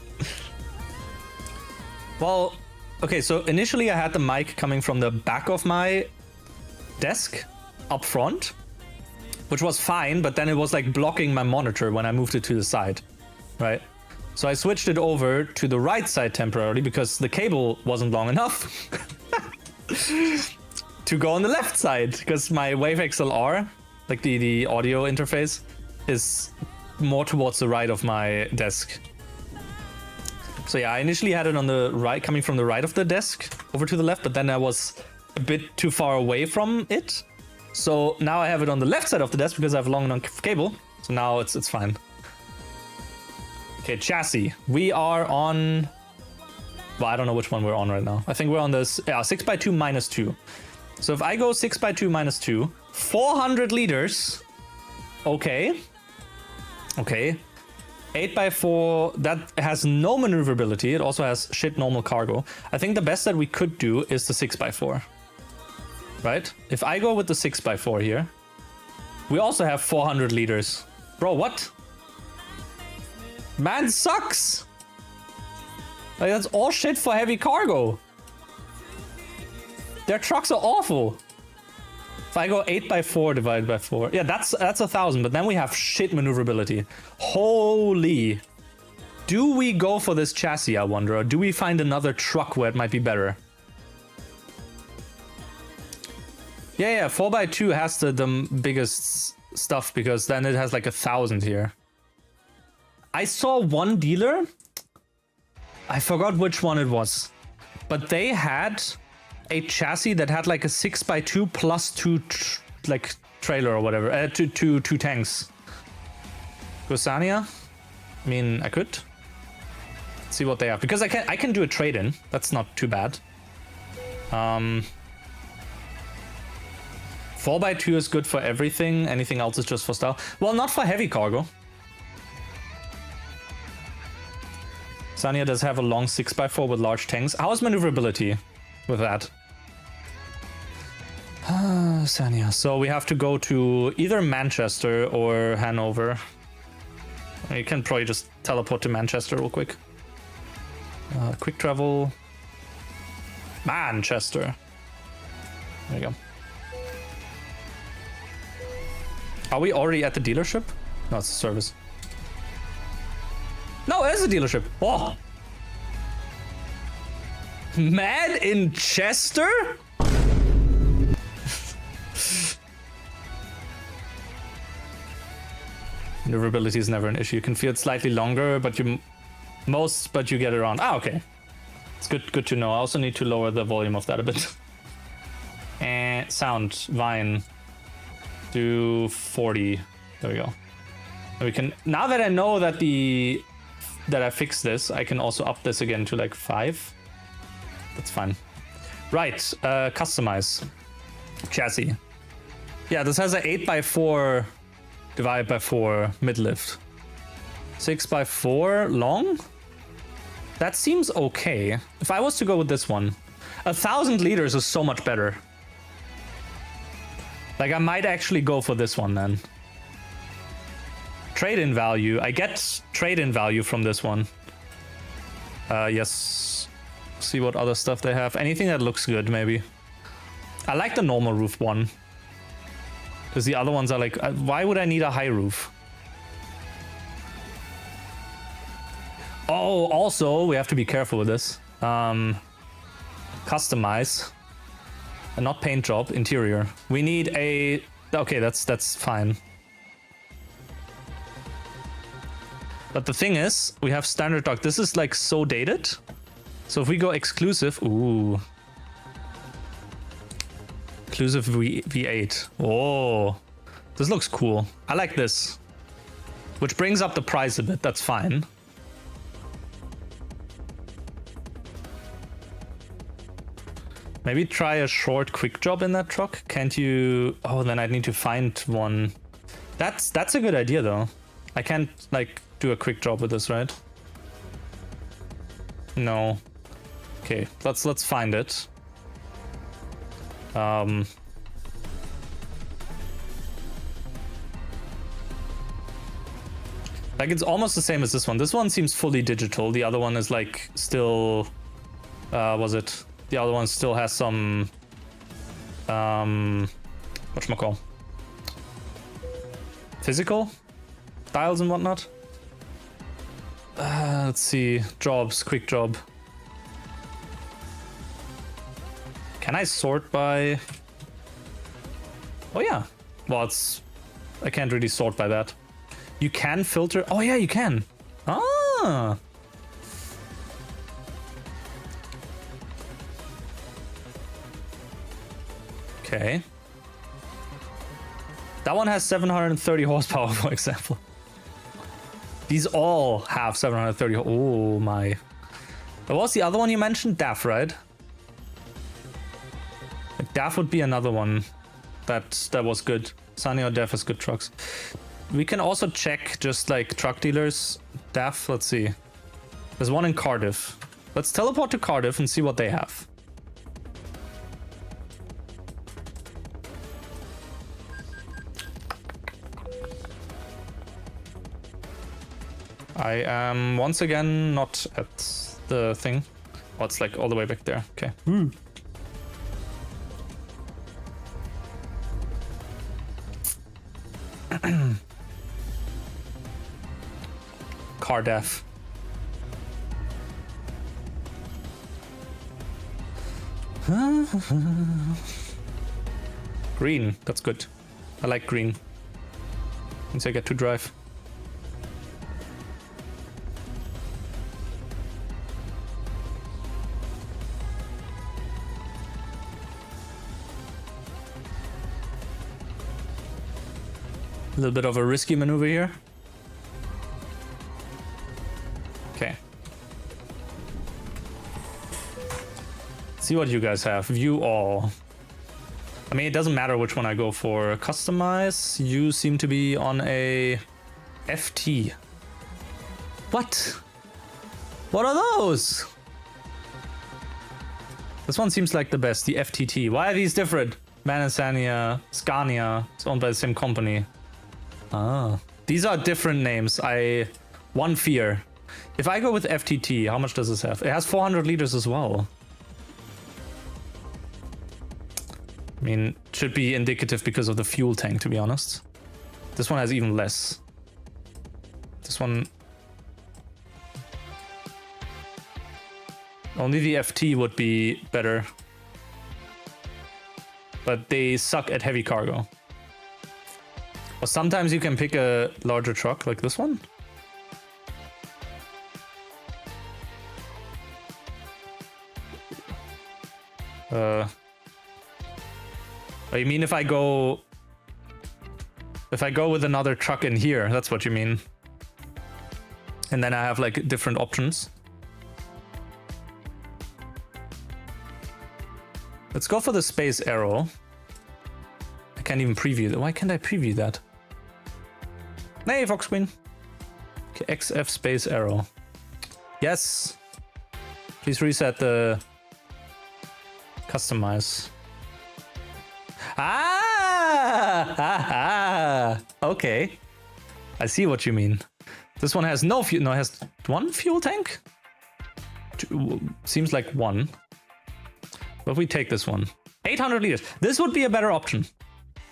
Well, okay, so initially I had the mic coming from the back of my desk up front, which was fine, but then it was like blocking my monitor when I moved it to the side, right? So I switched it over to the right side temporarily because the cable wasn't long enough to go on the left side, because my Wave XLR, like the audio interface, is more towards the right of my desk. So yeah, I initially had it on the right, coming from the right of the desk over to the left, but then I was a bit too far away from it. So now I have it on the left side of the desk because I have a long enough cable. So now it's fine. Okay, chassis. We are on... Well, I don't know which one we're on right now. I think we're on this 6x2 minus 2. So if I go 6x2 minus 2, 400 liters. Okay. Okay. 8x4, that has no maneuverability. It also has shit normal cargo. I think the best that we could do is the 6x4. Right? If I go with the 6x4 here, we also have 400 liters. Bro, what? Man sucks! Like, that's all shit for heavy cargo. Their trucks are awful. If I go 8x4 divided by 4, yeah, that's 1,000, but then we have shit maneuverability. Holy. Do we go for this chassis, I wonder, or do we find another truck where it might be better? Yeah, 4x2 has the biggest stuff because then it has like 1,000 here. I saw one dealer, I forgot which one it was, but they had a chassis that had like a 6x2 plus 2 like trailer or whatever, two tanks. Gosania? I mean, I could see what they have because I can do a trade-in. That's not too bad. 4x2 is good for everything. Anything else is just for style. Well, not for heavy cargo. Sania does have a long 6x4 with large tanks. How's maneuverability with that? Sania. So we have to go to either Manchester or Hanover. You can probably just teleport to Manchester real quick. Quick travel. Manchester. There you go. Are we already at the dealership? No, it's a service. No, it is a dealership. Oh. Mad in Chester? Maneuverability is never an issue. You can feel it slightly longer, but you get around. Ah, okay. It's good to know. I also need to lower the volume of that a bit. And sound, Vine. Do 40. There we go. We can, now that I know that I fixed this, I can also up this again to like 5. That's fine. Right, customize. Chassis. Yeah, this has an 8x4 divided by 4 mid-lift. 6x4 long? That seems okay. If I was to go with this one, 1,000 liters is so much better. Like, I might actually go for this one then. Trade-in value. I get trade-in value from this one. Yes. See what other stuff they have. Anything that looks good, maybe. I like the normal roof one. Because the other ones are like, why would I need a high roof? Oh, also, we have to be careful with this. Customize. And not paint job, interior. We need a... Okay, that's fine. But the thing is, we have standard dock. This is like so dated. So if we go exclusive... Ooh. Exclusive V8. Oh. This looks cool. I like this. Which brings up the price a bit. That's fine. Maybe try a short quick job in that truck. Can't you... Oh, then I'd need to find one. That's a good idea, though. I can't, like, do a quick job with this, right? No. Okay, let's find it. Like it's almost the same as this one. This one seems fully digital. The other one is like still, was it? The other one still has some, whatchamacall? Physical dials and whatnot. Let's see, jobs, quick job. Can I sort by? Oh yeah, well it's, I can't really sort by that. You can filter, oh yeah, you can. Ah. Okay. That one has 730 horsepower, for example. These all have 730. Oh my. What was the other one you mentioned? DAF, right? Like DAF would be another one that was good. Sunny or DAF is good trucks. We can also check just like truck dealers. DAF, let's see. There's one in Cardiff. Let's teleport to Cardiff and see what they have. I am once again not at the thing. Oh, it's like all the way back there. Okay. Woo. Cardiff. Green, that's good. I like green. Means I get to drive. A little bit of a risky maneuver here. Okay. See what you guys have. View all. I mean, it doesn't matter which one I go for. Customize. You seem to be on a FT. What? What are those? This one seems like the best. The FTT. Why are these different? Manasania, Scania. It's owned by the same company. Ah, these are different names. One fear. If I go with FTT, how much does this have? It has 400 liters as well. I mean, should be indicative because of the fuel tank, to be honest. This one has even less. This one... Only the FT would be better. But they suck at heavy cargo. Or sometimes you can pick a larger truck like this one. Oh, you mean if I go with another truck in here, that's what you mean. And then I have like different options. Let's go for the space arrow. I can't even preview that. Why can't I preview that? Hey, Fox Queen. Okay, XF space arrow. Yes. Please reset the customize. Ah! Okay. I see what you mean. This one has no fuel. No, it has one fuel tank? Seems like one. But we take this one. 800 liters. This would be a better option.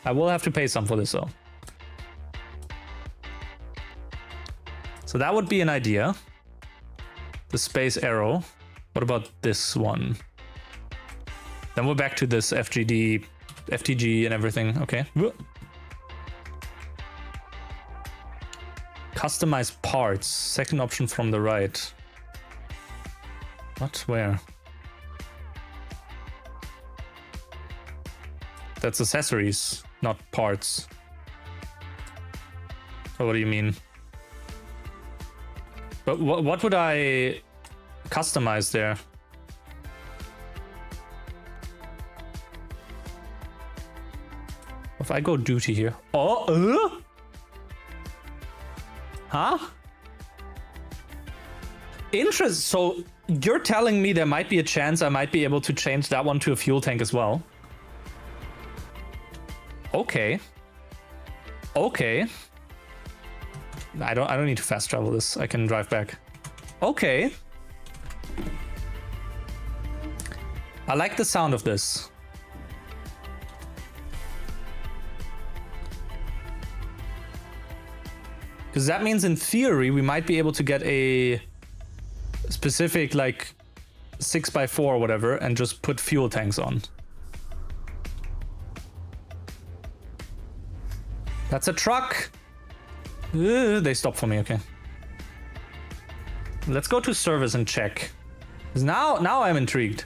I will have to pay some for this though. So that would be an idea. The space arrow. What about this one? Then we're back to this FGD, FTG and everything. Okay. Customize parts. Second option from the right. What? Where? That's accessories, not parts. Oh, what do you mean? But what would I customize there? If I go duty here. Oh, huh? Interest. So you're telling me there might be a chance I might be able to change that one to a fuel tank as well? Okay. Okay. I don't need to fast travel this. I can drive back. Okay. I like the sound of this. Because that means in theory we might be able to get a specific like 6x4 or whatever and just put fuel tanks on. That's a truck. They stopped for me, okay. Let's go to service and check. 'Cause now I'm intrigued.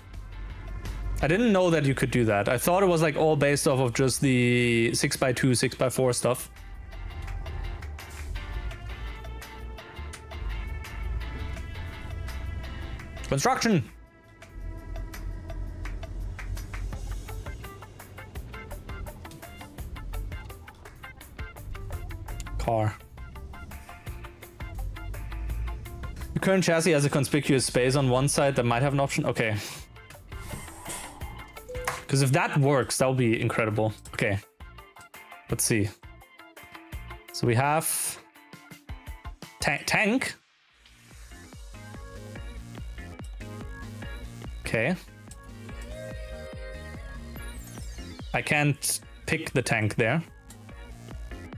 I didn't know that you could do that. I thought it was like all based off of just the 6x2, 6x4 stuff. Construction. Car. The current chassis has a conspicuous space on one side that might have an option. Okay. Because if that works, that would be incredible. Okay. Let's see. So we have tank. Okay. I can't pick the tank there.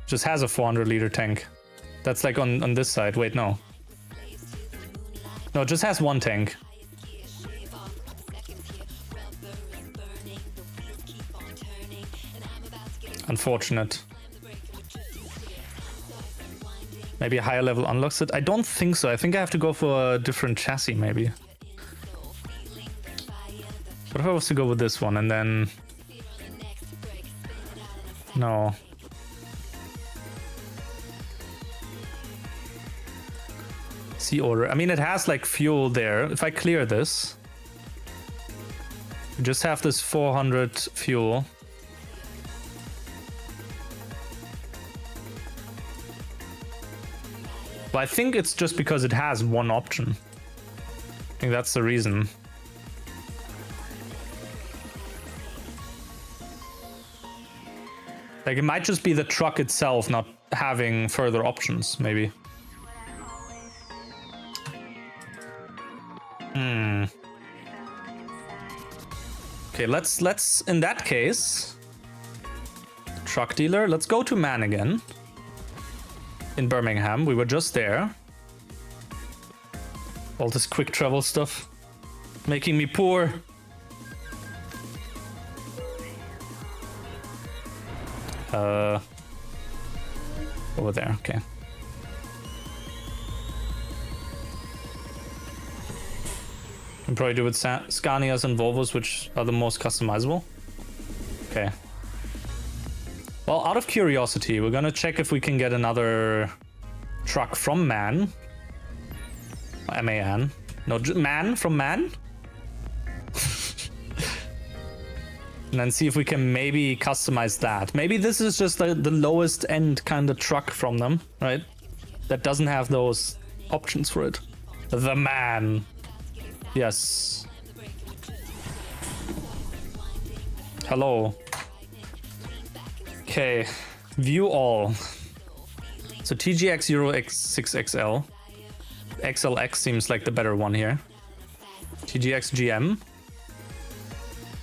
Just has a 400 liter tank. That's like on this side. Wait, no. No, it just has one tank. Unfortunate. Maybe a higher level unlocks it? I don't think so. I think I have to go for a different chassis, maybe. What if I was to go with this one and then... No. See order. I mean, it has like fuel there. If I clear this, we just have this 400 fuel. But I think it's just because it has one option. I think that's the reason. Like, it might just be the truck itself not having further options, maybe. Okay, let's in that case, truck dealer, let's go to Man again. In Birmingham, we were just there. All this quick travel stuff making me poor. Over there, okay. Can probably do with Scanias and Volvos, which are the most customizable. Okay. Well, out of curiosity, we're gonna check if we can get another truck from Man. M-A-N. No, Man from Man. And then see if we can maybe customize that. Maybe this is just the lowest end kind of truck from them, right? That doesn't have those options for it. The Man. Yes. Hello. Okay. View all. So TGX Euro X6XL. XLX seems like the better one here. TGX GM.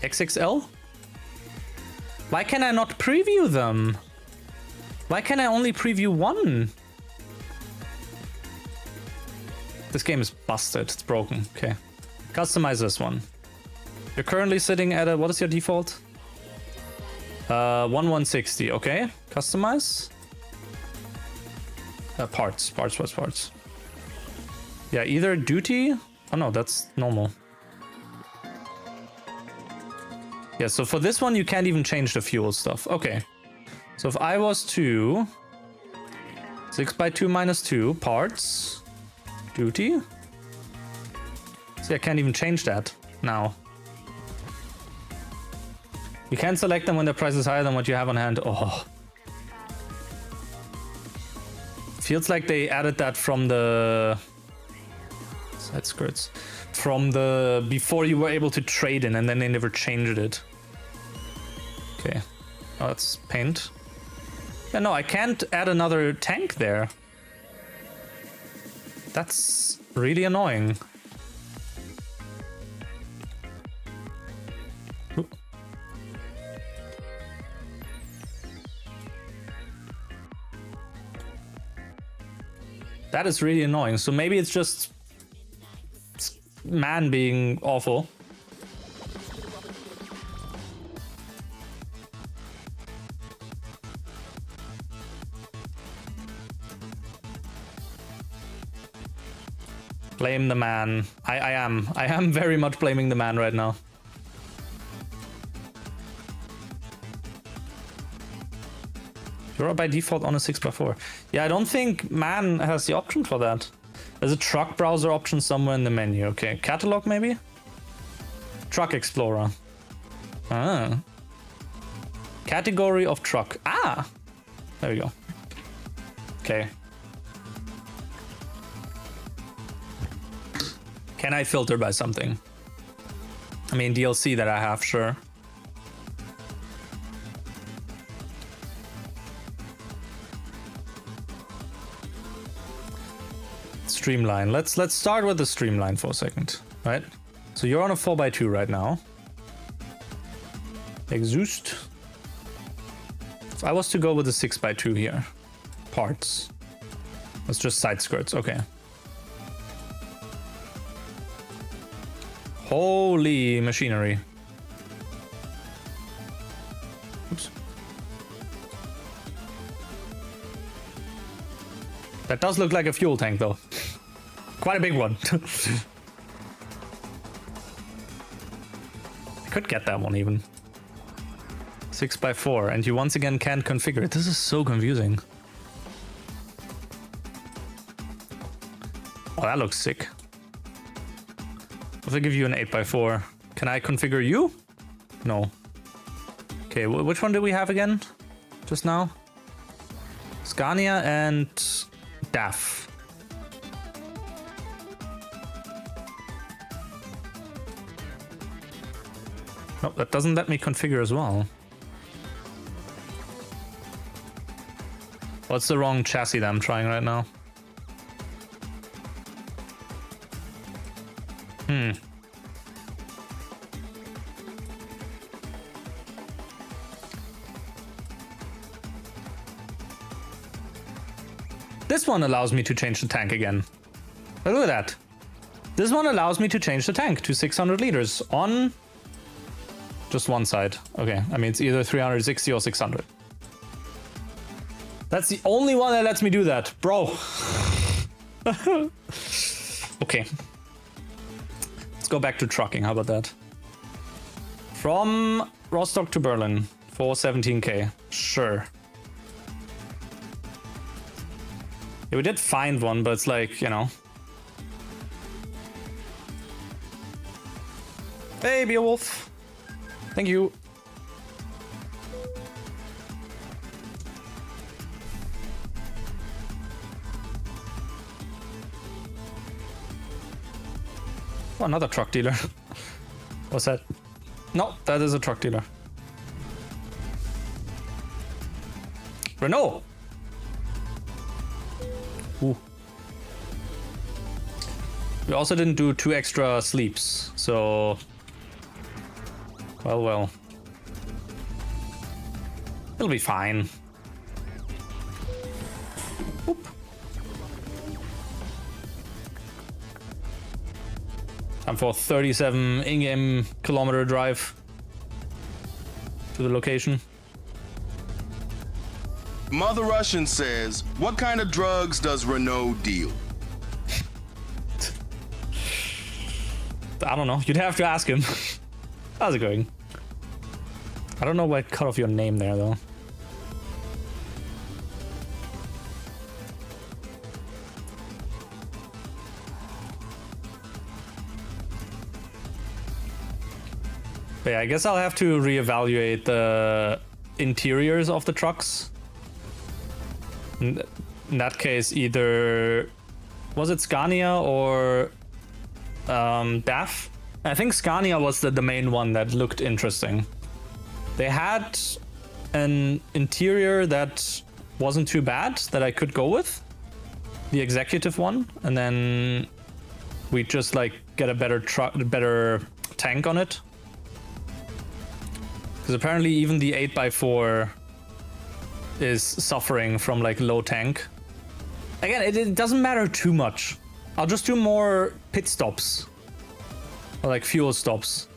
XXL? Why can I not preview them? Why can I only preview one? This game is busted. It's broken. Okay. Customize this one. You're currently sitting at a... What is your default? 1160. Okay. Customize. Parts. Yeah, either duty... Oh no, that's normal. Yeah, so for this one, you can't even change the fuel stuff. Okay. So if I was to... 6x2 minus 2, parts, duty. See, I can't even change that now. You can select them when the price is higher than what you have on hand. Oh. Feels like they added that from the... Side skirts. From the... Before you were able to trade in, and then they never changed it. Okay. Oh, that's paint. Yeah, no, I can't add another tank there. That's really annoying. Ooh. That is really annoying. So maybe it's just man being awful. Blame the man. I am very much blaming the man right now. You're by default on a 6x4. Yeah, I don't think man has the option for that. There's a truck browser option somewhere in the menu. Okay, catalog maybe? Truck Explorer. Ah. Category of truck. Ah! There we go. Okay. Can I filter by something? I mean, DLC that I have, sure. Streamline. Let's start with the streamline for a second, right? So you're on a 4x2 right now. Exhaust. If I was to go with a 6x2 here, parts. That's just side skirts. Okay. Holy machinery. Oops. That does look like a fuel tank though. Quite a big one. I could get that one even. 6x4, and you once again can't configure it. This is so confusing. Oh, that looks sick. If I give you an 8x4, can I configure you? No. Okay, which one did we have again? Just now? Scania and DAF. Nope, that doesn't let me configure as well. What's the wrong chassis that I'm trying right now? This one allows me to change the tank again. Look at that. This one allows me to change the tank to 600 liters on just one side. Okay, I mean, it's either 360 or 600. That's the only one that lets me do that, bro. Okay. Let's go back to trucking. How about that? From Rostock to Berlin for 17k. Sure. Yeah, we did find one, but it's like, you know. Hey, Beowulf. Thank you. Oh, another truck dealer. What's that? No, that is a truck dealer. Renault. Ooh. We also didn't do 2 extra sleeps, so... Well. It'll be fine. Oop. Time for 37 in-game kilometer drive to the location. Mother Russian says, what kind of drugs does Renault deal? I don't know. You'd have to ask him. How's it going? I don't know why I cut off your name there, though. But yeah, I guess I'll have to reevaluate the interiors of the trucks. In that case, either... Was it Scania or DAF? I think Scania was the main one that looked interesting. They had an interior that wasn't too bad, that I could go with. the executive one, and then we just like get a better tank on it. Because apparently even the 8x4 is suffering from like low tank. Again, it doesn't matter too much. I'll just do more pit stops. Or like fuel stops.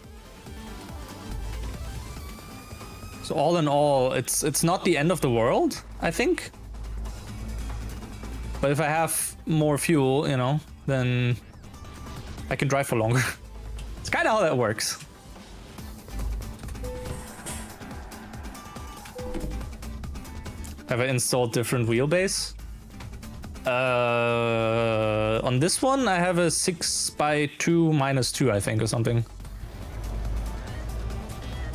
So all in all, it's not the end of the world, I think. But if I have more fuel, you know, then I can drive for longer. It's kind of how that works. Have I installed different wheelbase? On this one, I have a 6x2 -2, I think, or something.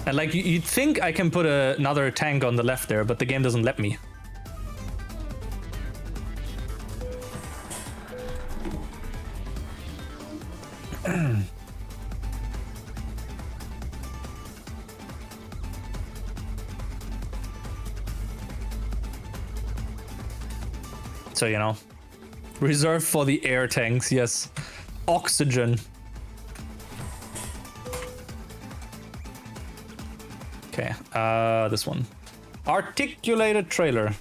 And like, you'd think I can put another tank on the left there, but the game doesn't let me. So, you know, reserved for the air tanks, yes. Oxygen. Okay, this one. Articulated trailer.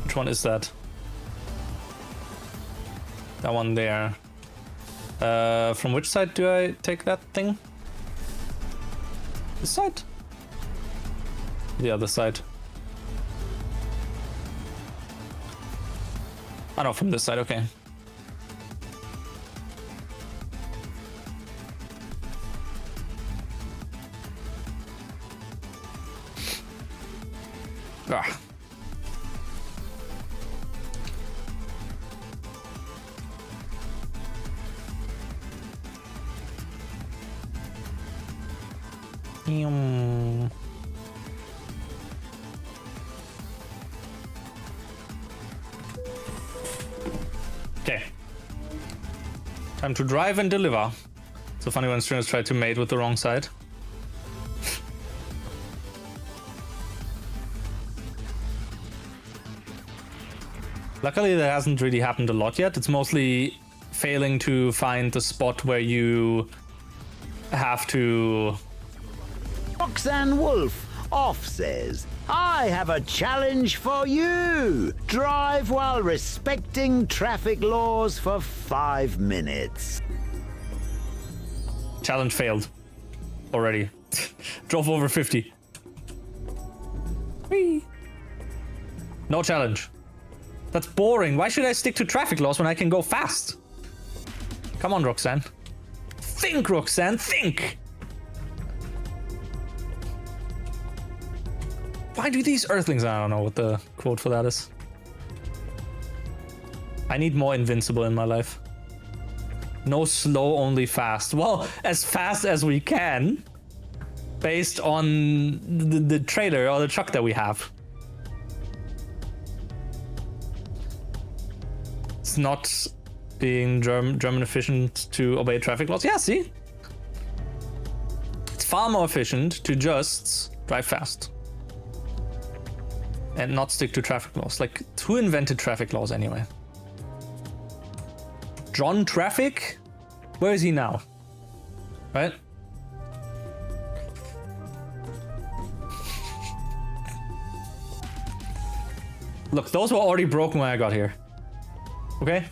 Which one is that? That one there. From which side do I take that thing? This side? The other side. Oh no, from this side, okay. Ah. Okay. Time to drive and deliver. It's so funny when streamers try to mate with the wrong side. Luckily, that hasn't really happened a lot yet. It's mostly failing to find the spot where you have to... Roxanne Wolf off says, I have a challenge for you. Drive while respecting traffic laws for 5 minutes. Challenge failed. Already. Drove over 50. Whee. No challenge. That's boring. Why should I stick to traffic laws when I can go fast? Come on, Roxanne. Think, Roxanne, think! Why do these Earthlings... I don't know what the quote for that is. I need more invincible in my life. No slow, only fast. Well, as fast as we can. Based on the trailer or the truck that we have. It's not being German efficient to obey traffic laws. Yeah, see? It's far more efficient to just drive fast. And not stick to traffic laws. Like, who invented traffic laws anyway? John Traffic? Where is he now? Right? Look, those were already broken when I got here. Okay?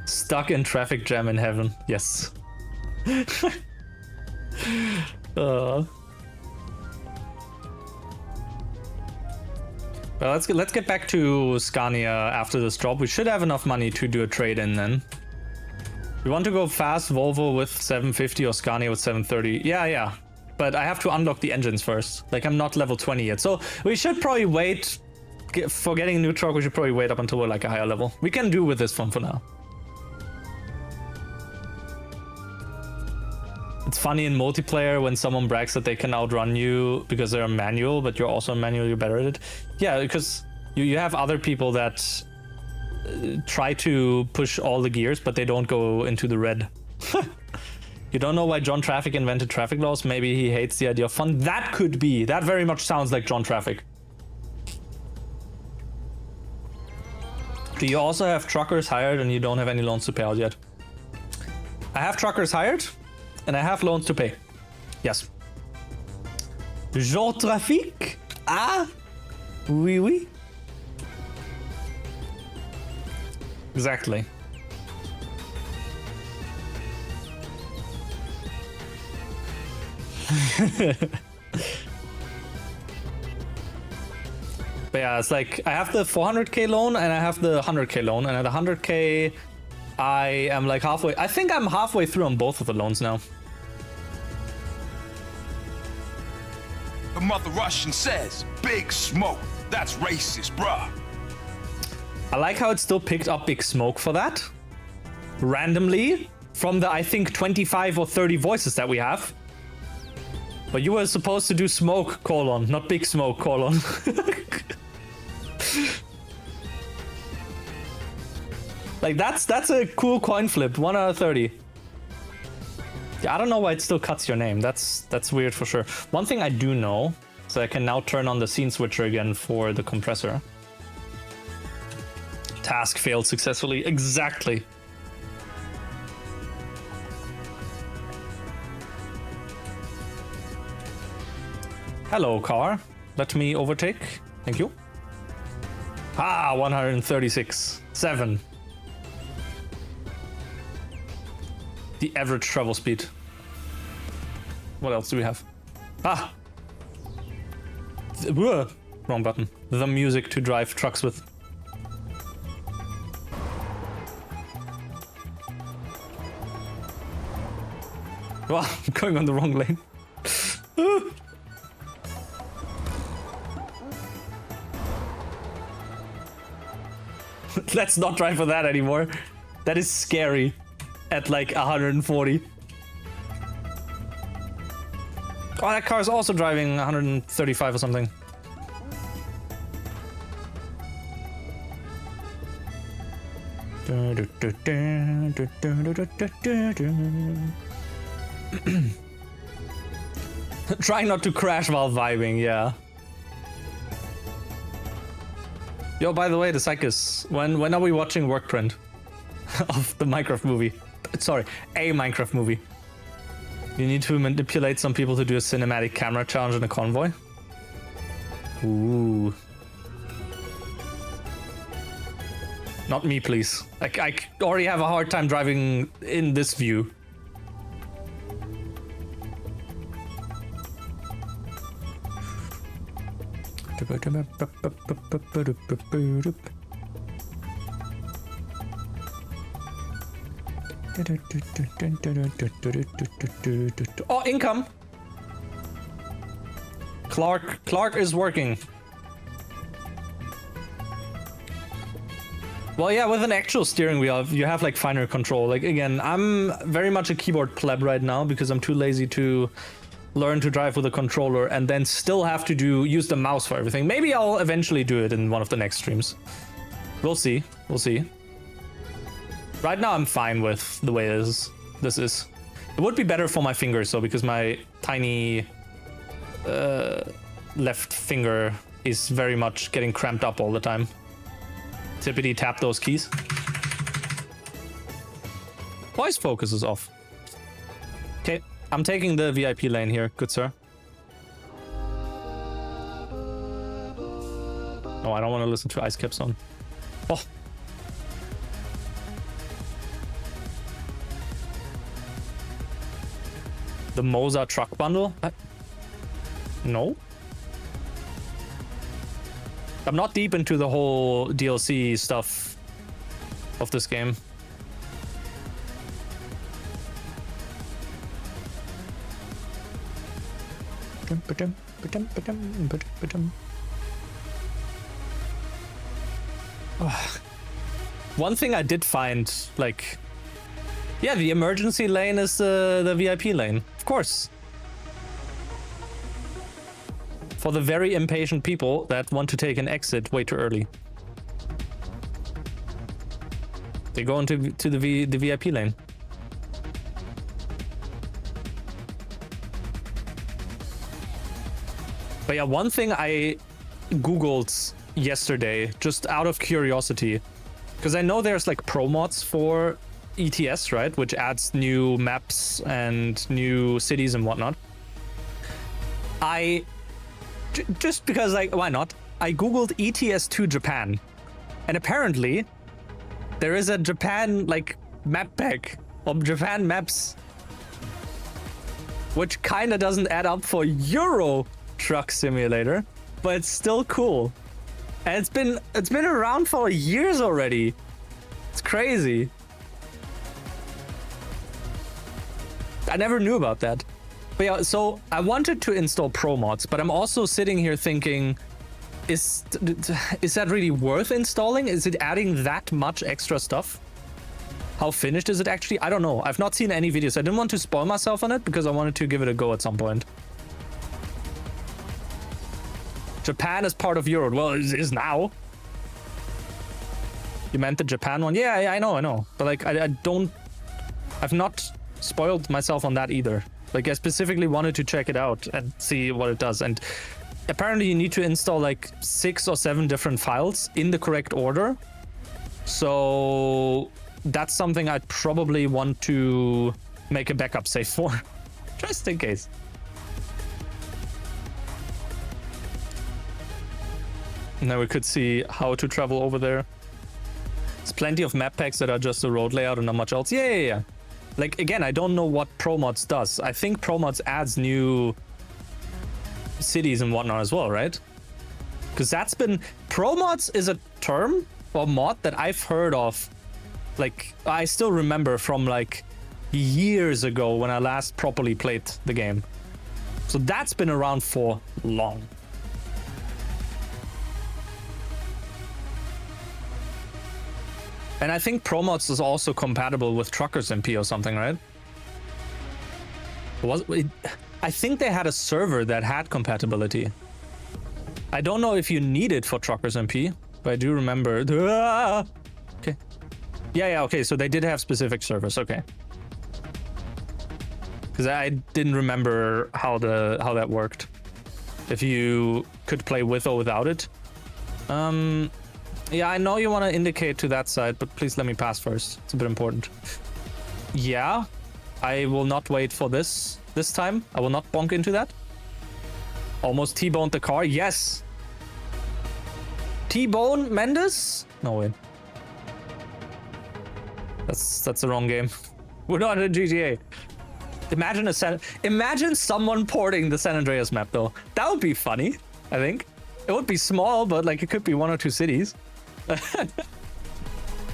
Stuck in traffic jam in heaven. Yes. Well, let's get back to Scania after this drop. We should have enough money to do a trade-in then. We want to go fast, Volvo with 750 or Scania with 730. Yeah. But I have to unlock the engines first. Like, I'm not level 20 yet. So we should probably wait. For getting a new truck, we should probably wait up until we're like a higher level. We can do with this one for now. It's funny in multiplayer when someone brags that they can outrun you because they're a manual, but you're also a manual, you're better at it. Yeah, because you have other people that try to push all the gears, but they don't go into the red. You don't know why John Traffic invented traffic laws? Maybe he hates the idea of fun. That could be. That very much sounds like John Traffic. Do you also have truckers hired and you don't have any loans to pay out yet? I have truckers hired and I have loans to pay. Yes. Jean Traffic? Ah? Oui, oui. Exactly. But yeah, it's like I have the 400k loan and I have the 100k loan, and at the 100k I am like halfway. I think I'm halfway through on both of the loans now. The mother Russian says, Big Smoke. That's racist, bruh. I like how it still picked up Big Smoke for that. Randomly. From the, I think, 25 or 30 voices that we have. But you were supposed to do Smoke, colon, not Big Smoke, colon. Like, that's a cool coin flip. 1 out of 30. Yeah, I don't know why it still cuts your name. That's weird for sure. One thing I do know, so I can now turn on the scene switcher again for the compressor. Task failed successfully. Exactly. Hello, car. Let me overtake. Thank you. Ah, 136. 7. The average travel speed. What else do we have? Ah! Wrong button. The music to drive trucks with. Wow, I'm going on the wrong lane. Let's not drive for that anymore. That is scary. At like 140. Oh, that car is also driving 135 or something. Trying not to crash while vibing, yeah. Yo, by the way, the Psychus, when are we watching work print of the Minecraft movie? Sorry, a Minecraft movie. You need to manipulate some people to do a cinematic camera challenge in a convoy. Ooh. Not me, please. I already have a hard time driving in this view. Oh, income! Clark is working. Well, yeah, with an actual steering wheel, you have like finer control. Like, again, I'm very much a keyboard pleb right now because I'm too lazy to learn to drive with a controller and then still have to use the mouse for everything. Maybe I'll eventually do it in one of the next streams. We'll see. We'll see. Right now, I'm fine with the way this is. It would be better for my fingers, though, because my tiny left finger is very much getting cramped up all the time. Tippity tap those keys. Voice focus is off. Okay, I'm taking the VIP lane here, good sir. Oh, I don't want to listen to Ice Cap Zone. Oh. The Moza truck bundle? No. I'm not deep into the whole DLC stuff of this game. One thing I did find, like, yeah, the emergency lane is the VIP lane, of course. For the very impatient people that want to take an exit way too early. They go into the VIP lane. But yeah, one thing I Googled yesterday, just out of curiosity, because I know there's like pro mods for ETS, right? Which adds new maps and new cities and whatnot. Just because, like, why not? I Googled ETS2 Japan. And apparently, there is a Japan, like, map pack of Japan maps. Which kind of doesn't add up for Euro Truck Simulator, but it's still cool. And it's been around for years already. It's crazy. I never knew about that. But yeah, so I wanted to install pro mods, but I'm also sitting here thinking, is that really worth installing? Is it adding that much extra stuff? How finished is it actually? I don't know. I've not seen any videos. I didn't want to spoil myself on it because I wanted to give it a go at some point. Japan is part of Europe. Well, it is now. You meant the Japan one? Yeah, I know. But like, I've not spoiled myself on that either. Like, I specifically wanted to check it out and see what it does. And apparently you need to install like 6 or 7 different files in the correct order. So that's something I'd probably want to make a backup save for, just in case. Now we could see how to travel over there. There's plenty of map packs that are just a road layout and not much else. Yeah. Like, again, I don't know what ProMods does. I think ProMods adds new cities and whatnot as well, right? Because that's been... ProMods is a term or mod that I've heard of. Like, I still remember from, like, years ago when I last properly played the game. So that's been around for long. And I think ProMods is also compatible with Truckers MP or something, right? I think they had a server that had compatibility. I don't know if you need it for Truckers MP, but I do remember. Okay. Yeah, okay, so they did have specific servers, okay. Because I didn't remember how that worked. If you could play with or without it. Yeah, I know you want to indicate to that side, but please let me pass first. It's a bit important. Yeah, I will not wait for this time. I will not bonk into that. Almost T-boned the car. Yes. T-bone Mendes? No way. That's the wrong game. We're not in GTA. Imagine someone porting the San Andreas map though. That would be funny, I think. It would be small, but like it could be 1 or 2 cities.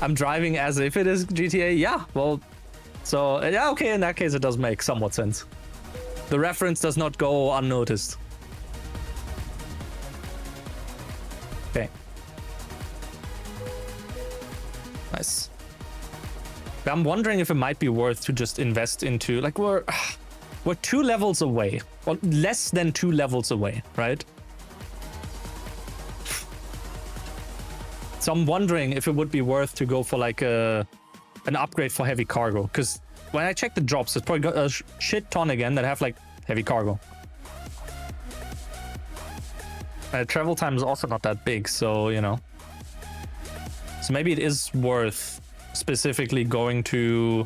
I'm driving as if it is GTA. Yeah, well, so yeah, okay, in that case it does make somewhat sense. The reference does not go unnoticed. Okay. Nice. I'm wondering if it might be worth to just invest into, like, we're 2 levels away, or less than 2 levels away, right? So I'm wondering if it would be worth to go for like an upgrade for heavy cargo, because when I check the jobs, it's probably got a shit ton again that have like heavy cargo. Travel time is also not that big, so you know. So maybe it is worth specifically going to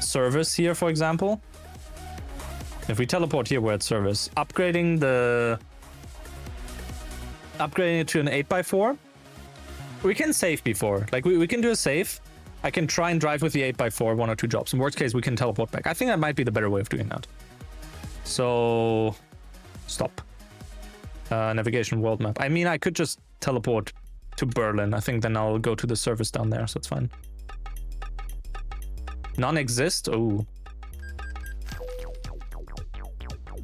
service here, for example. If we teleport here, we're at service. Upgrading it to an 8x4. We can save before. Like, we can do a save. I can try and drive with the 8x4, 1 or 2 jobs. In worst case, we can teleport back. I think that might be the better way of doing that. So, stop. Navigation world map. I mean, I could just teleport to Berlin. I think then I'll go to the service down there, so it's fine. None exist? Oh.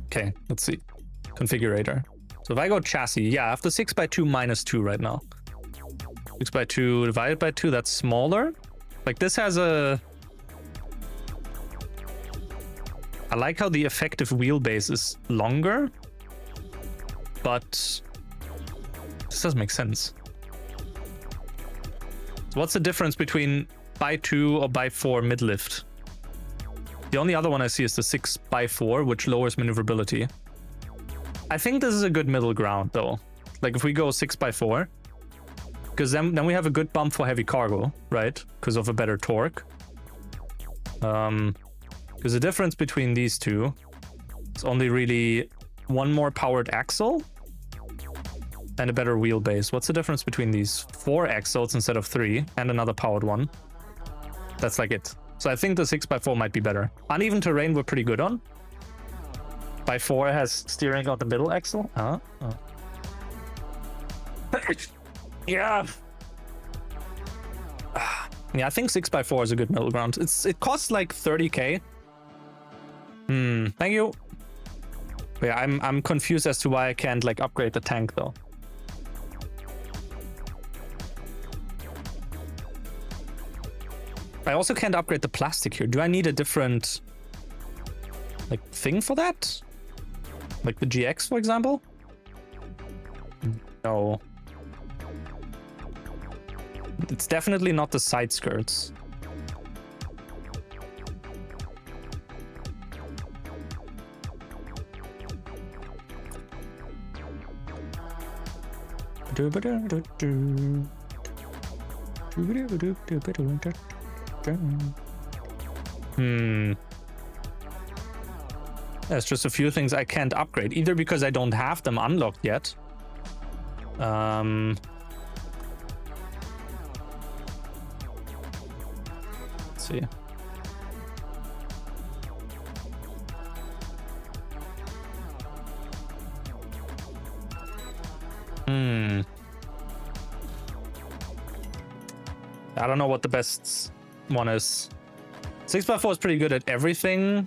Okay, let's see. Configurator. So if I go chassis, yeah, I have the 6x2 minus 2 right now. 6x2 divided by 2, that's smaller. Like, this has a... I like how the effective wheelbase is longer, but this doesn't make sense. So what's the difference between by 2 or by 4 mid-lift? The only other one I see is the 6x4, which lowers maneuverability. I think this is a good middle ground though. Like if we go 6x4, because then we have a good bump for heavy cargo, right? Because of a better torque. Because the difference between these two is only really one more powered axle and a better wheelbase. What's the difference between these? 4 axles instead of 3 and another powered one. That's like it. So I think the 6x4 might be better. Uneven terrain we're pretty good on. By 4 has steering on the middle axle. Oh. Yeah. Yeah, I think 6x4 is a good middle ground. It costs like 30k. Thank you. But yeah, I'm confused as to why I can't like upgrade the tank though. I also can't upgrade the plastic here. Do I need a different like thing for that? Like the GX, for example? No. It's definitely not the side skirts. There's just a few things I can't upgrade, either because I don't have them unlocked yet. Let's see. I don't know what the best one is. 6x4 is pretty good at everything.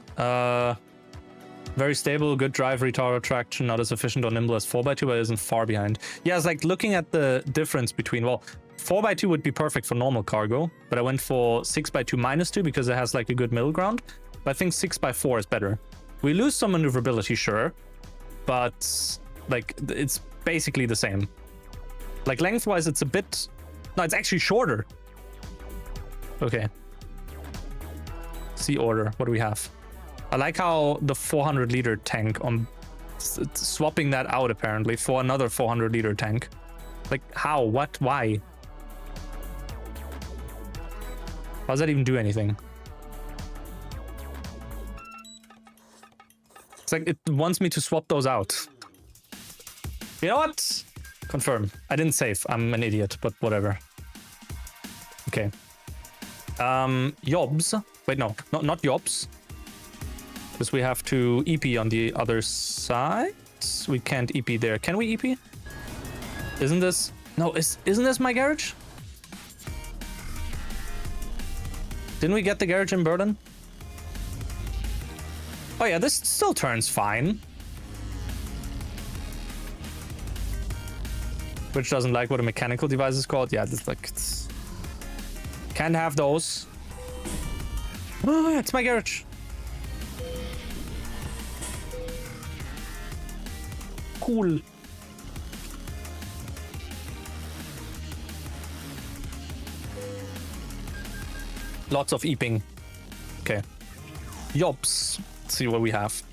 Very stable, good drive, retard traction, not as efficient or nimble as 4x2, but isn't far behind. Yeah, it's like looking at the difference between, well, 4x2 would be perfect for normal cargo, but I went for 6x2 -2 because it has like a good middle ground. But I think 6x4 is better. We lose some maneuverability, sure, but like it's basically the same. Like lengthwise, it's a bit, no, it's actually shorter. Okay. See order, what do we have? I like how the 400-liter tank on swapping that out apparently for another 400-liter tank. Like how? What? Why? How does that even do anything? It's like it wants me to swap those out. You know what? Confirm. I didn't save. I'm an idiot, but whatever. Okay. Yobs. Wait, no, not Yobs. Because we have to EP on the other side. We can't EP there. Can we EP? Isn't this... No, isn't this my garage? Didn't we get the garage in Berlin? Oh yeah, this still turns fine. Which doesn't like what a mechanical device is called. Yeah, it's like... Can't have those. Oh, yeah, it's my garage. Cool. Lots of eeping. Okay. Yops. Let's see what we have.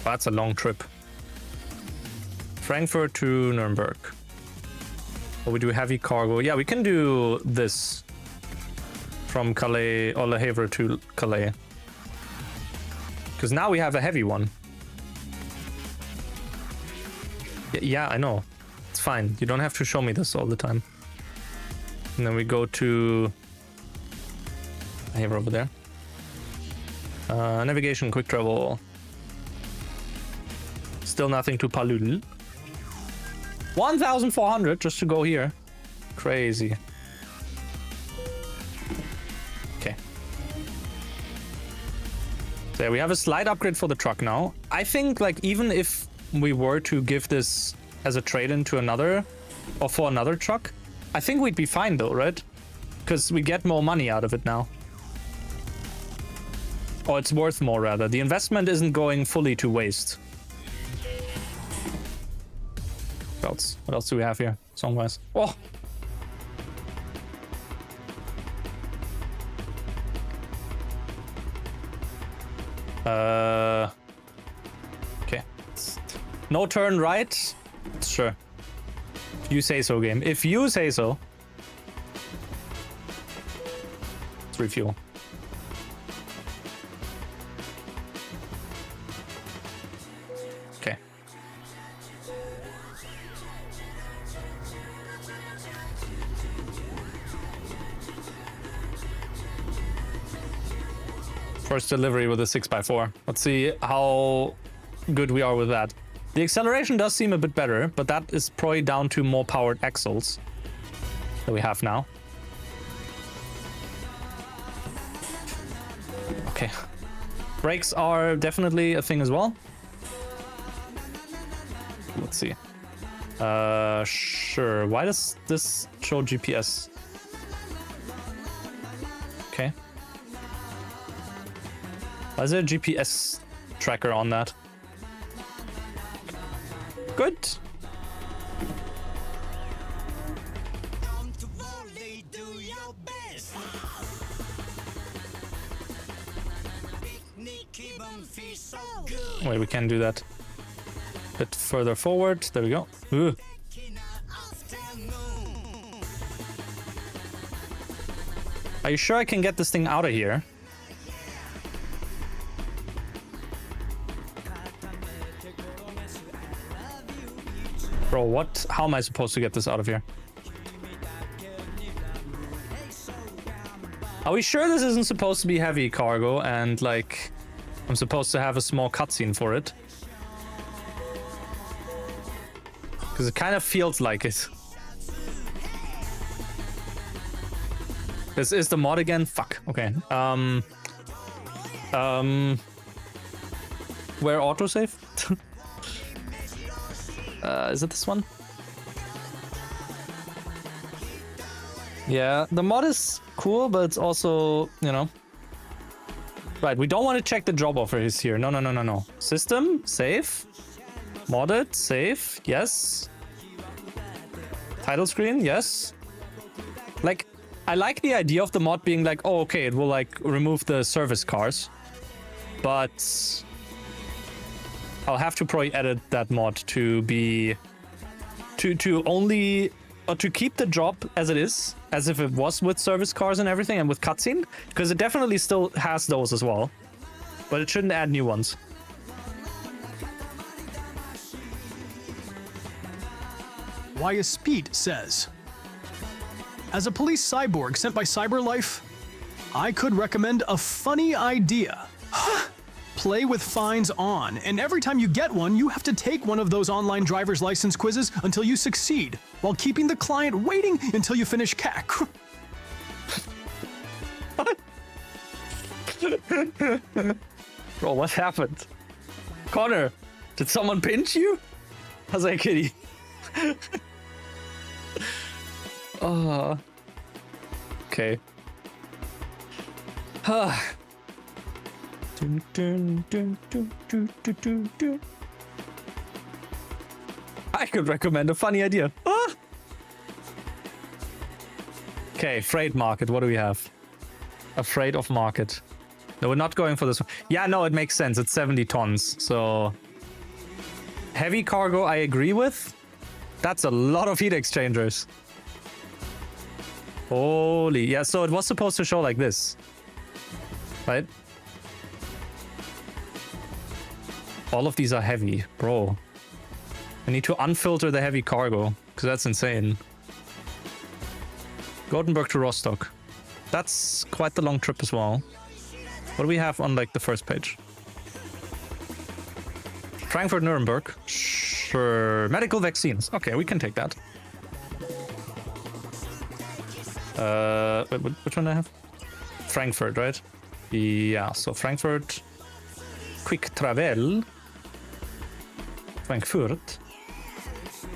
That's a long trip. Frankfurt to Nuremberg. Or we do heavy cargo. Yeah, we can do this from Calais or Le Havre to Calais. Because now we have a heavy one. Yeah, I know. It's fine. You don't have to show me this all the time. And then we go to... Le Havre over there. Navigation, quick travel. Still nothing to Palul. 1,400 just to go here. Crazy. Okay. So yeah, we have a slight upgrade for the truck now. I think like even if we were to give this as a trade-in to another or for another truck, I think we'd be fine though, right? Because we get more money out of it now. Or it's worth more rather. The investment isn't going fully to waste. What else do we have here, song-wise? Oh! Okay. No turn right? Sure. If you say so, game. If you say so. Let's refuel. Okay. First delivery with a 6x4. Let's see how good we are with that. The acceleration does seem a bit better, but that is probably down to more powered axles that we have now. Okay. Brakes are definitely a thing as well. Let's see. Sure. Why does this show GPS? Okay. Why is there a GPS tracker on that? Good. Wait, we can do that. A bit further forward. There we go. Ugh. Are you sure I can get this thing out of here? Bro, what? How am I supposed to get this out of here? Are we sure this isn't supposed to be heavy cargo and, like, I'm supposed to have a small cutscene for it? Because it kind of feels like it. This is the mod again? Fuck. Okay. Where autosave? Is it this one? Yeah, the mod is cool, but it's also, you know. Right, we don't want to check the job offers here. No, no, no, no, no. System, save. Modded, save, yes. Title screen, yes. Like, I like the idea of the mod being like, oh, okay, it will like remove the service cars. But I'll have to probably edit that mod to be to only to keep the job as it is, as if it was with service cars and everything and with cutscene, because it definitely still has those as well, but it shouldn't add new ones. Why Speed says, as a police cyborg sent by CyberLife, I could recommend a funny idea. Play with fines on, and every time you get one, you have to take one of those online driver's license quizzes until you succeed, while keeping the client waiting until you finish CAC. Bro, what happened? Connor, did someone pinch you? I was like, kitty. Oh. Okay. Dun, dun, dun, dun, dun, dun, dun, dun. I could recommend a funny idea. Ah! Okay, freight market. What do we have? Afraid of market. No, we're not going for this one. Yeah, no, it makes sense. It's 70 tons. So heavy cargo, I agree with. That's a lot of heat exchangers. Holy, yeah. So it was supposed to show like this, right? All of these are heavy, bro. I need to unfilter the heavy cargo, because that's insane. Gothenburg to Rostock. That's quite the long trip as well. What do we have on, like, the first page? Frankfurt, Nuremberg. Sure. Medical vaccines. Okay, we can take that. Wait, which one do I have? Frankfurt, right? Yeah, so Frankfurt. Quick travel. Frankfurt.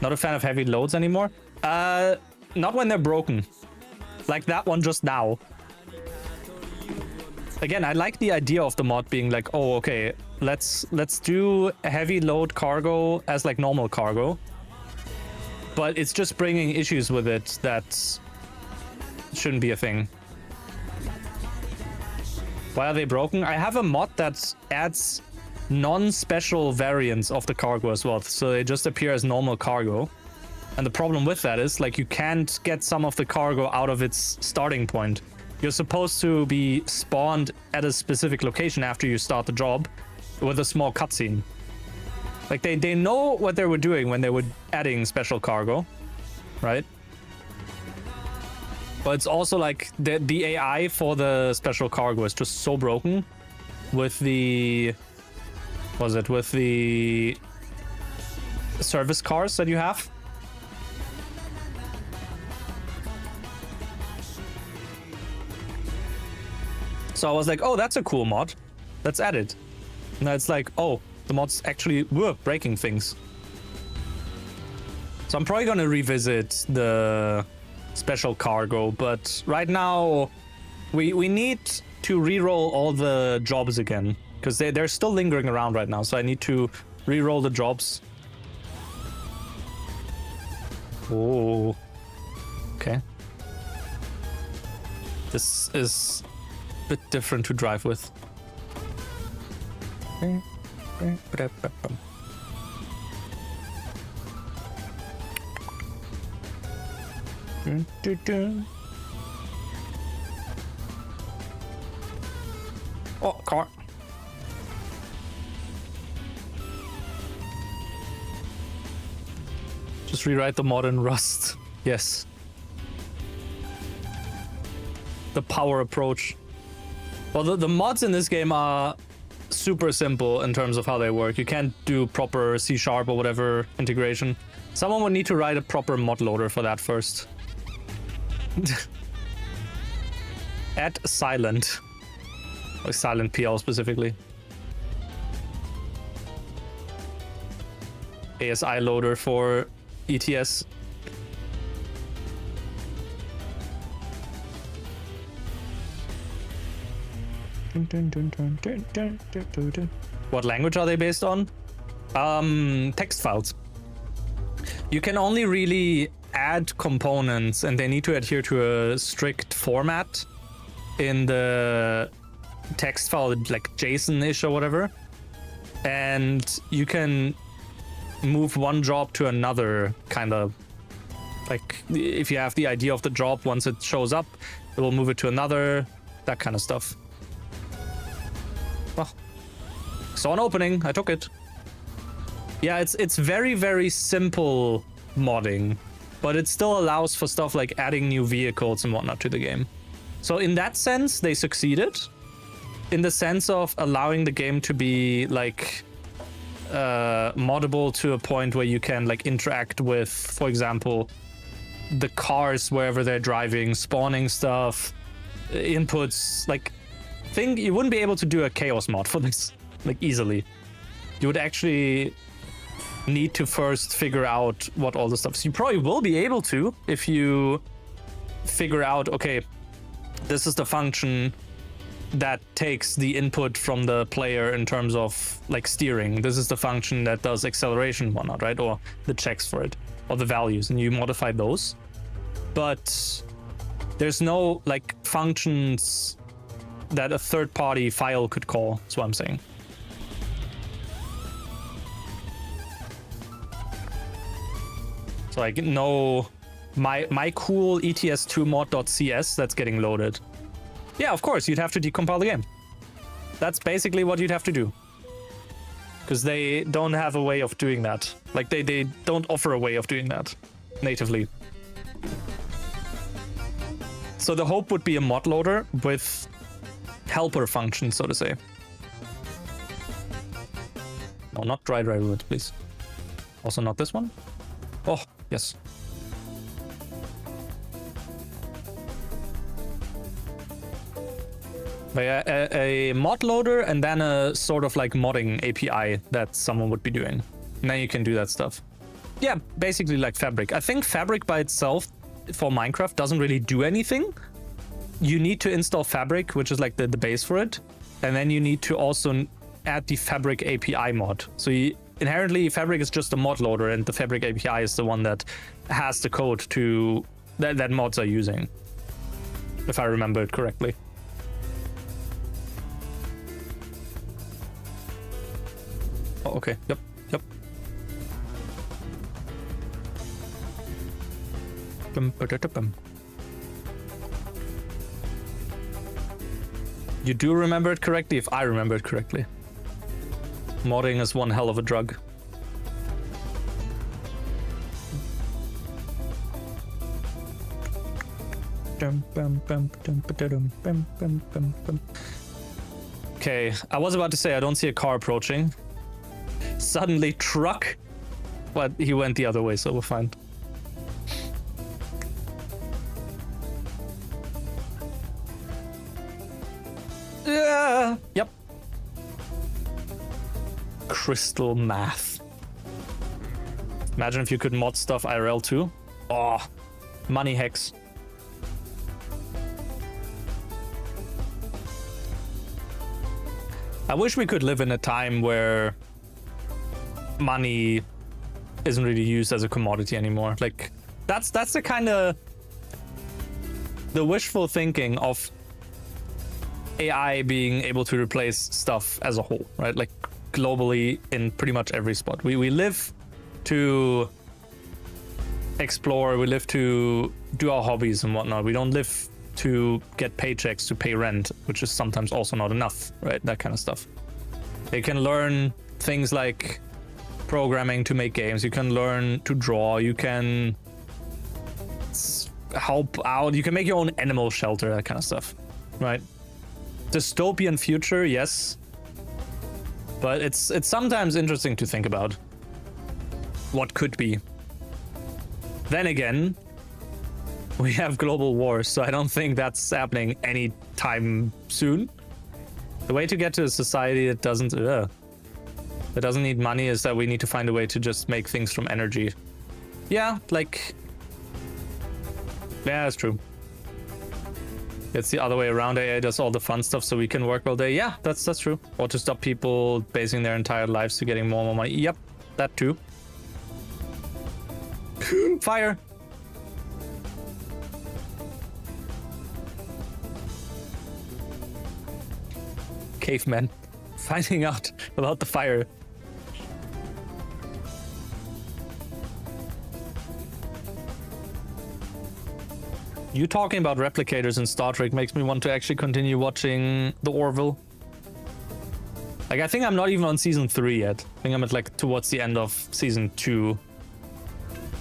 Not a fan of heavy loads anymore. Not when they're broken. Like that one just now. Again, I like the idea of the mod being like, oh, okay, let's do a heavy load cargo as like normal cargo. But it's just bringing issues with it that shouldn't be a thing. Why are they broken? I have a mod that adds non-special variants of the cargo as well, so they just appear as normal cargo. And the problem with that is, like, you can't get some of the cargo out of its starting point. You're supposed to be spawned at a specific location after you start the job with a small cutscene. Like, they know what they were doing when they were adding special cargo, right? But it's also like the AI for the special cargo is just so broken with the... with the service cars that you have. So I was like, oh, that's a cool mod. Let's add it. Now it's like, oh, the mods actually were breaking things. So I'm probably gonna revisit the special cargo, but right now we need to reroll all the jobs again, because they're still lingering around right now. So I need to reroll the jobs. Oh, okay. This is a bit different to drive with. Oh, car. Just rewrite the mod in Rust. Yes. The power approach. Well, the mods in this game are super simple in terms of how they work. You can't do proper C# or whatever integration. Someone would need to write a proper mod loader for that first. Add silent. Like silent PL specifically. ASI loader for ETS. What language are they based on? Text files. You can only really add components, and they need to adhere to a strict format in the text file, like JSON-ish or whatever. And you can move one job to another, kind of like if you have the idea of the job, once it shows up, it will move it to another, that kind of stuff. Well, saw an opening, I took it. Yeah, it's very, very simple modding, but it still allows for stuff like adding new vehicles and whatnot to the game. So in that sense, they succeeded. In the sense of allowing the game to be like moddable to a point where you can like interact with, for example, the cars wherever they're driving, spawning stuff, inputs. Like, think you wouldn't be able to do a chaos mod for this like easily. You would actually need to first figure out what all the stuff is. You probably will be able to if you figure out, okay, this is the function that takes the input from the player in terms of like steering. This is the function that does acceleration and whatnot, right? Or the checks for it, or the values, and you modify those. But there's no like functions that a third-party file could call. That's what I'm saying. So like no, my cool ETS2 mod.cs that's getting loaded. Yeah, of course, you'd have to decompile the game. That's basically what you'd have to do. Because they don't have a way of doing that. Like, they don't offer a way of doing that natively. So the hope would be a mod loader with helper functions, so to say. No, not dry root, please. Also not this one. Oh, yes. A mod loader and then a sort of like modding API that someone would be doing. And then you can do that stuff. Yeah, basically like Fabric. I think Fabric by itself for Minecraft doesn't really do anything. You need to install Fabric, which is like the base for it. And then you need to also add the Fabric API mod. So inherently Fabric is just a mod loader, and the Fabric API is the one that has the code to that mods are using. If I remember it correctly. Oh, okay. Yep. Yep. You do remember it correctly if I remember it correctly. Modding is one hell of a drug. Okay, I was about to say I don't see a car approaching. Suddenly truck, but he went the other way, so we're fine. Yeah. Yep. Crystal math. Imagine if you could mod stuff IRL too. Oh, money hacks. I wish we could live in a time where money isn't really used as a commodity anymore. Like, that's the kind of the wishful thinking of AI being able to replace stuff as a whole, right? Like globally in pretty much every spot. We live to explore, we live to do our hobbies and whatnot. We don't live to get paychecks to pay rent, which is sometimes also not enough, right? That kind of stuff. You can learn things like programming to make games. You can learn to draw. You can help out. You can make your own animal shelter, that kind of stuff, right? Dystopian future, yes. But it's sometimes interesting to think about what could be. Then again, we have global wars, so I don't think that's happening anytime soon. The way to get to a society that doesn't need money is that we need to find a way to just make things from energy. Yeah, like... Yeah, that's true. It's the other way around. AA does all the fun stuff so we can work all day. Yeah, that's true. Or to stop people basing their entire lives to getting more and more money. Yep, that too. Fire! Cavemen finding out about the fire. You talking about replicators in Star Trek makes me want to actually continue watching The Orville. Like, I think I'm not even on season 3 yet. I think I'm at like towards the end of season 2.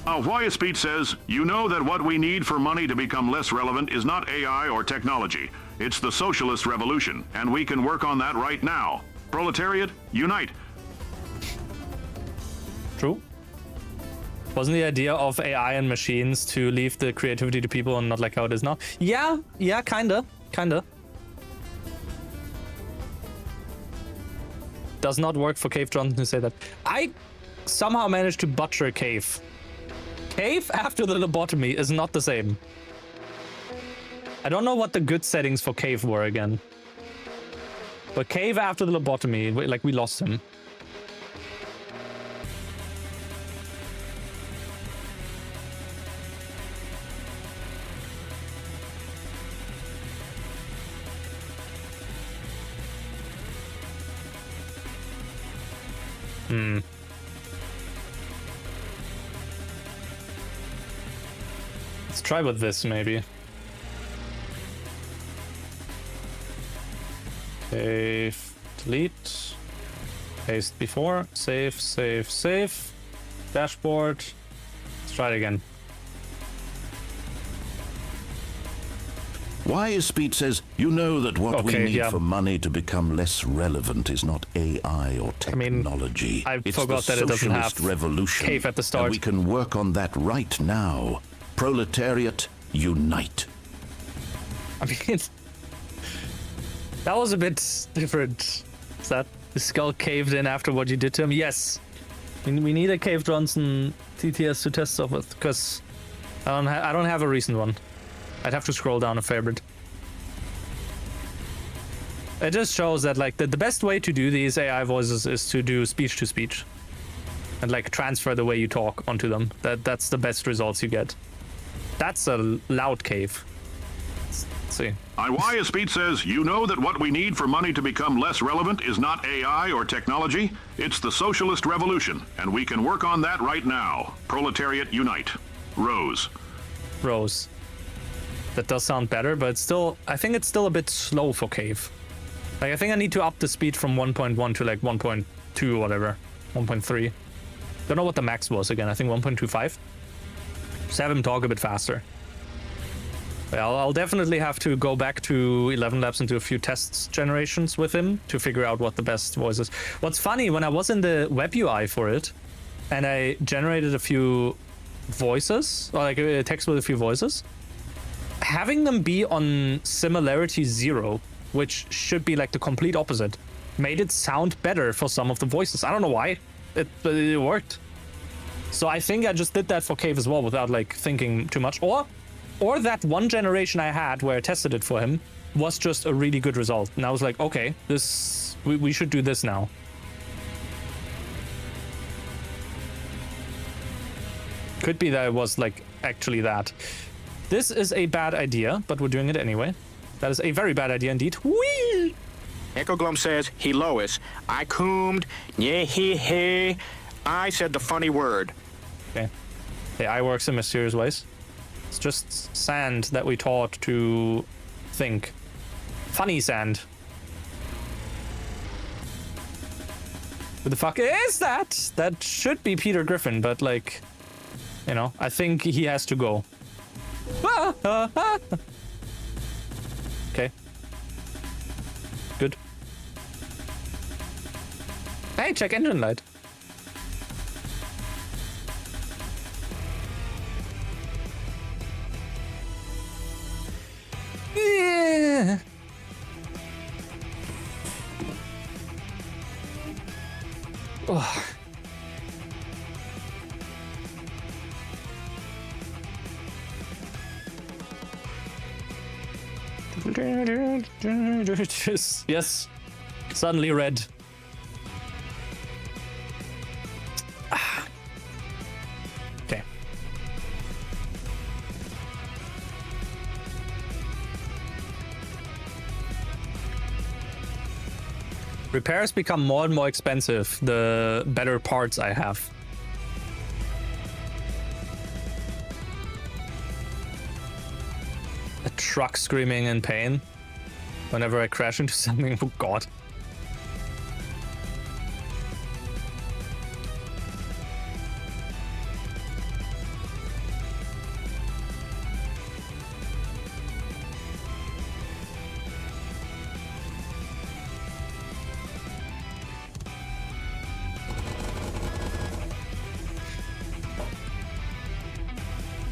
Why Speed says, you know that what we need for money to become less relevant is not AI or technology. It's the socialist revolution, and we can work on that right now. Proletariat, unite. True. Wasn't the idea of AI and machines to leave the creativity to people and not like how it is now? Yeah, kinda. Does not work for Cave Johnson to say that. I somehow managed to butcher Cave. Cave after the lobotomy is not the same. I don't know what the good settings for Cave were again. But Cave after the lobotomy, like we lost him. Let's try with this, maybe. Save, delete, paste before, save, dashboard. Let's try it again. Why Speed says, you know that what we need for money to become less relevant is not AI or technology. I it's forgot the that it doesn't have socialist revolution. Cave at the start. And we can work on that right now. Proletariat, unite. I mean, that was a bit different. Is that the skull caved in after what you did to him? Yes. We need a Cave Johnson TTS to test stuff with, because I don't have a recent one. I'd have to scroll down a fair bit. It just shows that like the best way to do these AI voices is to do speech to speech and like transfer the way you talk onto them. That's the best results you get. That's a loud Cave. It's see. Why Speed says, you know that what we need for money to become less relevant is not AI or technology, it's the socialist revolution, and we can work on that right now. Proletariat unite. Rose. Rose. That does sound better, but it's still, I think it's still a bit slow for Cave. Like, I think I need to up the speed from 1.1 to like 1.2 or whatever. 1.3. Don't know what the max was again. I think 1.25. Just have him talk a bit faster. Well, I'll definitely have to go back to 11 Labs and do a few test generations with him to figure out what the best voice is. What's funny, when I was in the web UI for it, and I generated a few voices, or like a text with a few voices, having them be on similarity 0, which should be like the complete opposite, made it sound better for some of the voices. I don't know why. It worked. So I think I just did that for Cave as well without like thinking too much. Or that one generation I had where I tested it for him was just a really good result. And I was like, okay, we should do this now. Could be that it was like actually that. This is a bad idea, but we're doing it anyway. That is a very bad idea indeed. Whee! Echo Glum says, he Lois. I coomed. Yeah, he. I said the funny word. Okay. The eye works in mysterious ways. It's just sand that we taught to think. Funny sand. Who the fuck is that? That should be Peter Griffin, but like, you know, I think he has to go. Okay. Good. Hey, check engine light. Yeah. Oh. Yes. Suddenly red. Okay. Repairs become more and more expensive the better parts I have. A truck screaming in pain whenever I crash into something. Oh god.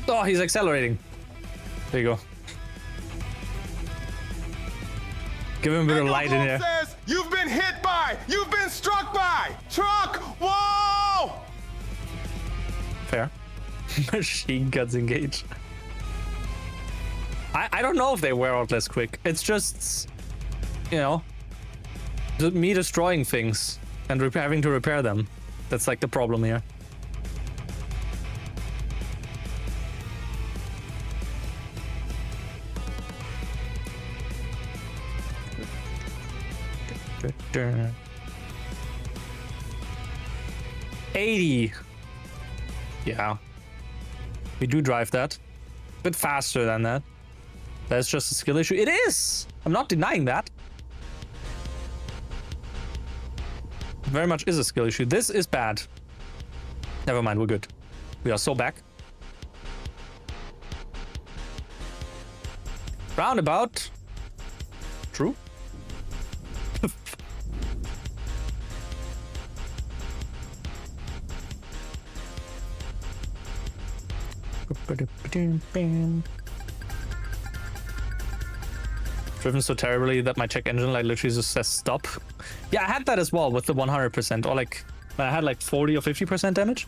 Oh, he's accelerating. There you go. Give him a bit of light in here. Says, you've been hit by, you've been struck by, truck, whoa! Fair. Machine guns engaged. I don't know if they wear out less quick. It's just, you know, me destroying things and having to repair them. That's like the problem here. $80. Yeah. We do drive that. A bit faster than that. That's just a skill issue. It is! I'm not denying that. Very much is a skill issue. This is bad. Never mind, we're good. We are so back. Roundabout. True. Driven so terribly that my check engine light literally just says stop. Yeah, I had that as well with the 100%, or like I had like 40 or 50% damage.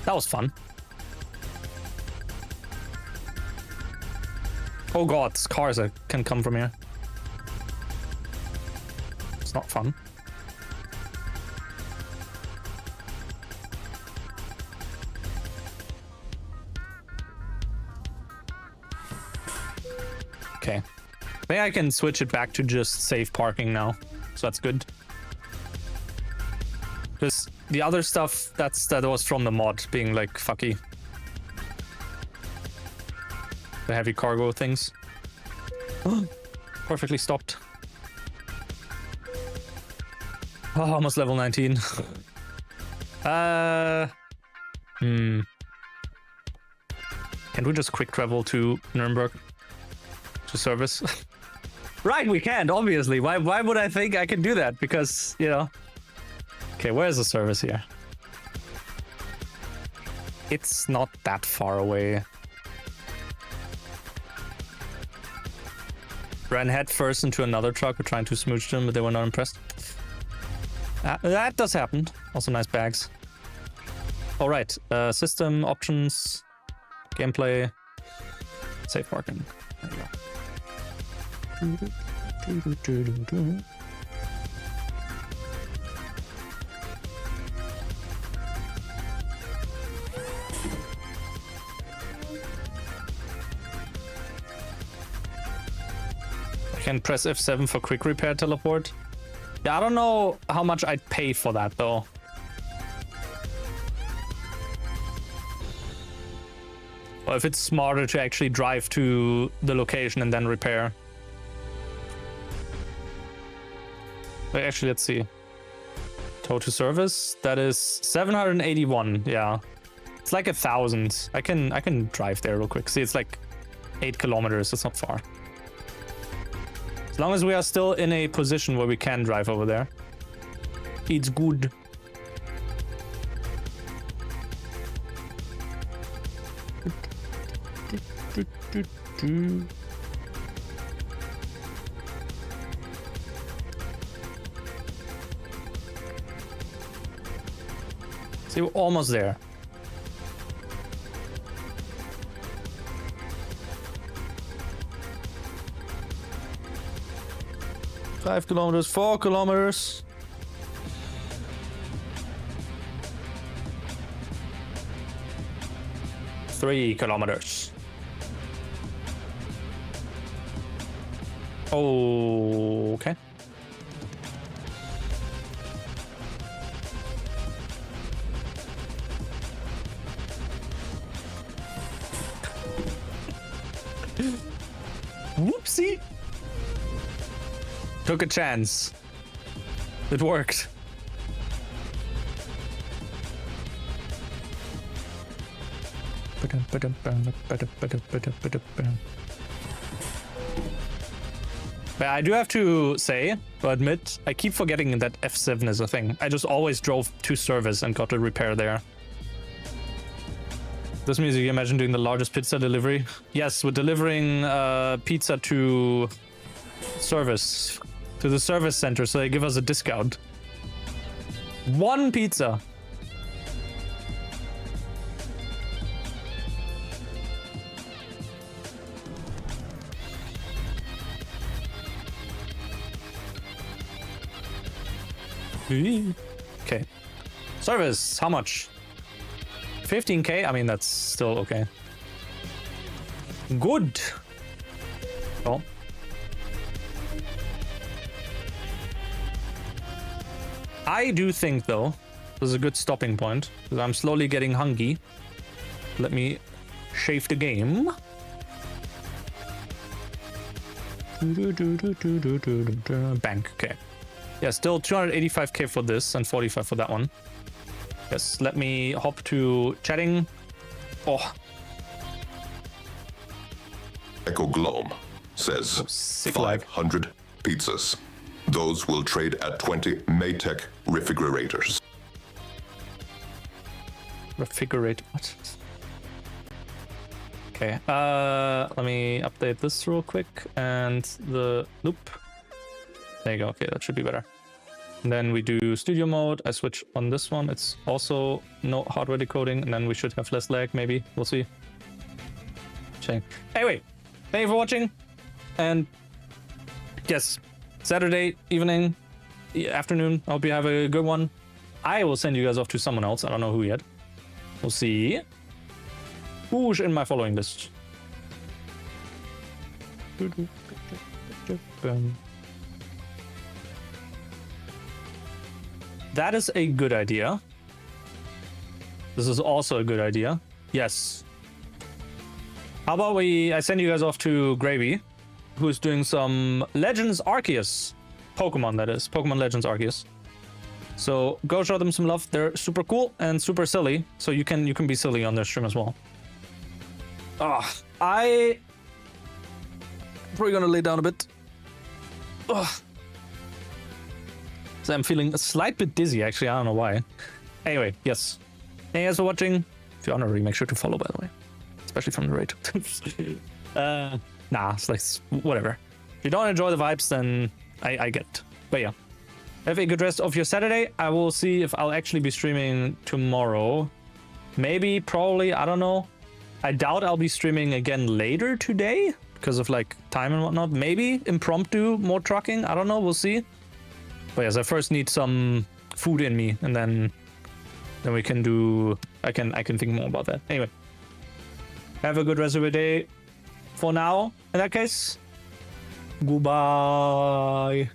That was fun. Oh god, cars can come from here. It's not fun. Okay. think I can switch it back to just safe parking now. So that's good. Because the other stuff, that was from the mod being like fucky. The heavy cargo things. Perfectly stopped. Oh, almost level 19. Can we just quick travel to Nuremberg? To service? Right, we can't, obviously. Why would I think I can do that? Because, you know... Okay, where's the service here? It's not that far away. Ran head first into another truck. We're trying to smooch them, but they were not impressed. That does happen. Also nice bags. All right, system options, gameplay, safe parking. There you go. I can press F7 for quick repair teleport. Yeah, I don't know how much I'd pay for that though. Or if it's smarter to actually drive to the location and then repair. Wait, actually, let's see. Tow to service, that is 781. Yeah, it's like 1,000. I can drive there real quick. See, it's like 8 kilometers. It's not far. As long as we are still in a position where we can drive over there, it's good. See, we're almost there. Five kilometers, 4 kilometers. Three kilometers. Oh, okay. Whoopsie. Took a chance. It worked. But I do have to say, or admit, I keep forgetting that F7 is a thing. I just always drove to service and got a repair there. This means you can imagine doing the largest pizza delivery. Yes, we're delivering pizza to service, to the service center, so they give us a discount. One pizza. Okay. Service, how much? 15k? I mean, that's still okay. Good. Oh. I do think, though, this is a good stopping point, because I'm slowly getting hungry. Let me shave the game. Bank, okay. Yeah, still 285k for this and 45 for that one. Yes, let me hop to chatting. Oh. Echo Glom says 500 pizzas. Those will trade at 20 Maytech refrigerators. Refrigerate, what? Okay, let me update this real quick and the loop. There you go, okay, that should be better. And then we do studio mode. I switch on this one. It's also no hardware decoding, and then we should have less lag, maybe. We'll see. Check. Anyway, thank you for watching. And yes, Saturday evening, afternoon. I hope you have a good one. I will send you guys off to someone else. I don't know who yet. We'll see who's in my following list. open. That is a good idea. This is also a good idea. Yes. How about I send you guys off to Gravy, who's doing some Legends Arceus. Pokemon, that is. Pokemon Legends Arceus. So go show them some love. They're super cool and super silly. So you can be silly on their stream as well. I probably gonna lay down a bit. So I'm feeling a slight bit dizzy, actually. I don't know why. Anyway, yes. Thank you guys for watching. If you're honorary, make sure to follow, by the way. Especially from the raid. Nah, it's like, whatever. If you don't enjoy the vibes, then I get it. But yeah. Have a good rest of your Saturday. I will see if I'll actually be streaming tomorrow. Maybe, probably, I don't know. I doubt I'll be streaming again later today because of like time and whatnot. Maybe impromptu, more trucking. I don't know. We'll see. But yes, I first need some food in me, and then we can do. I can think more about that. Anyway, have a good rest of your day. For now, in that case, goodbye.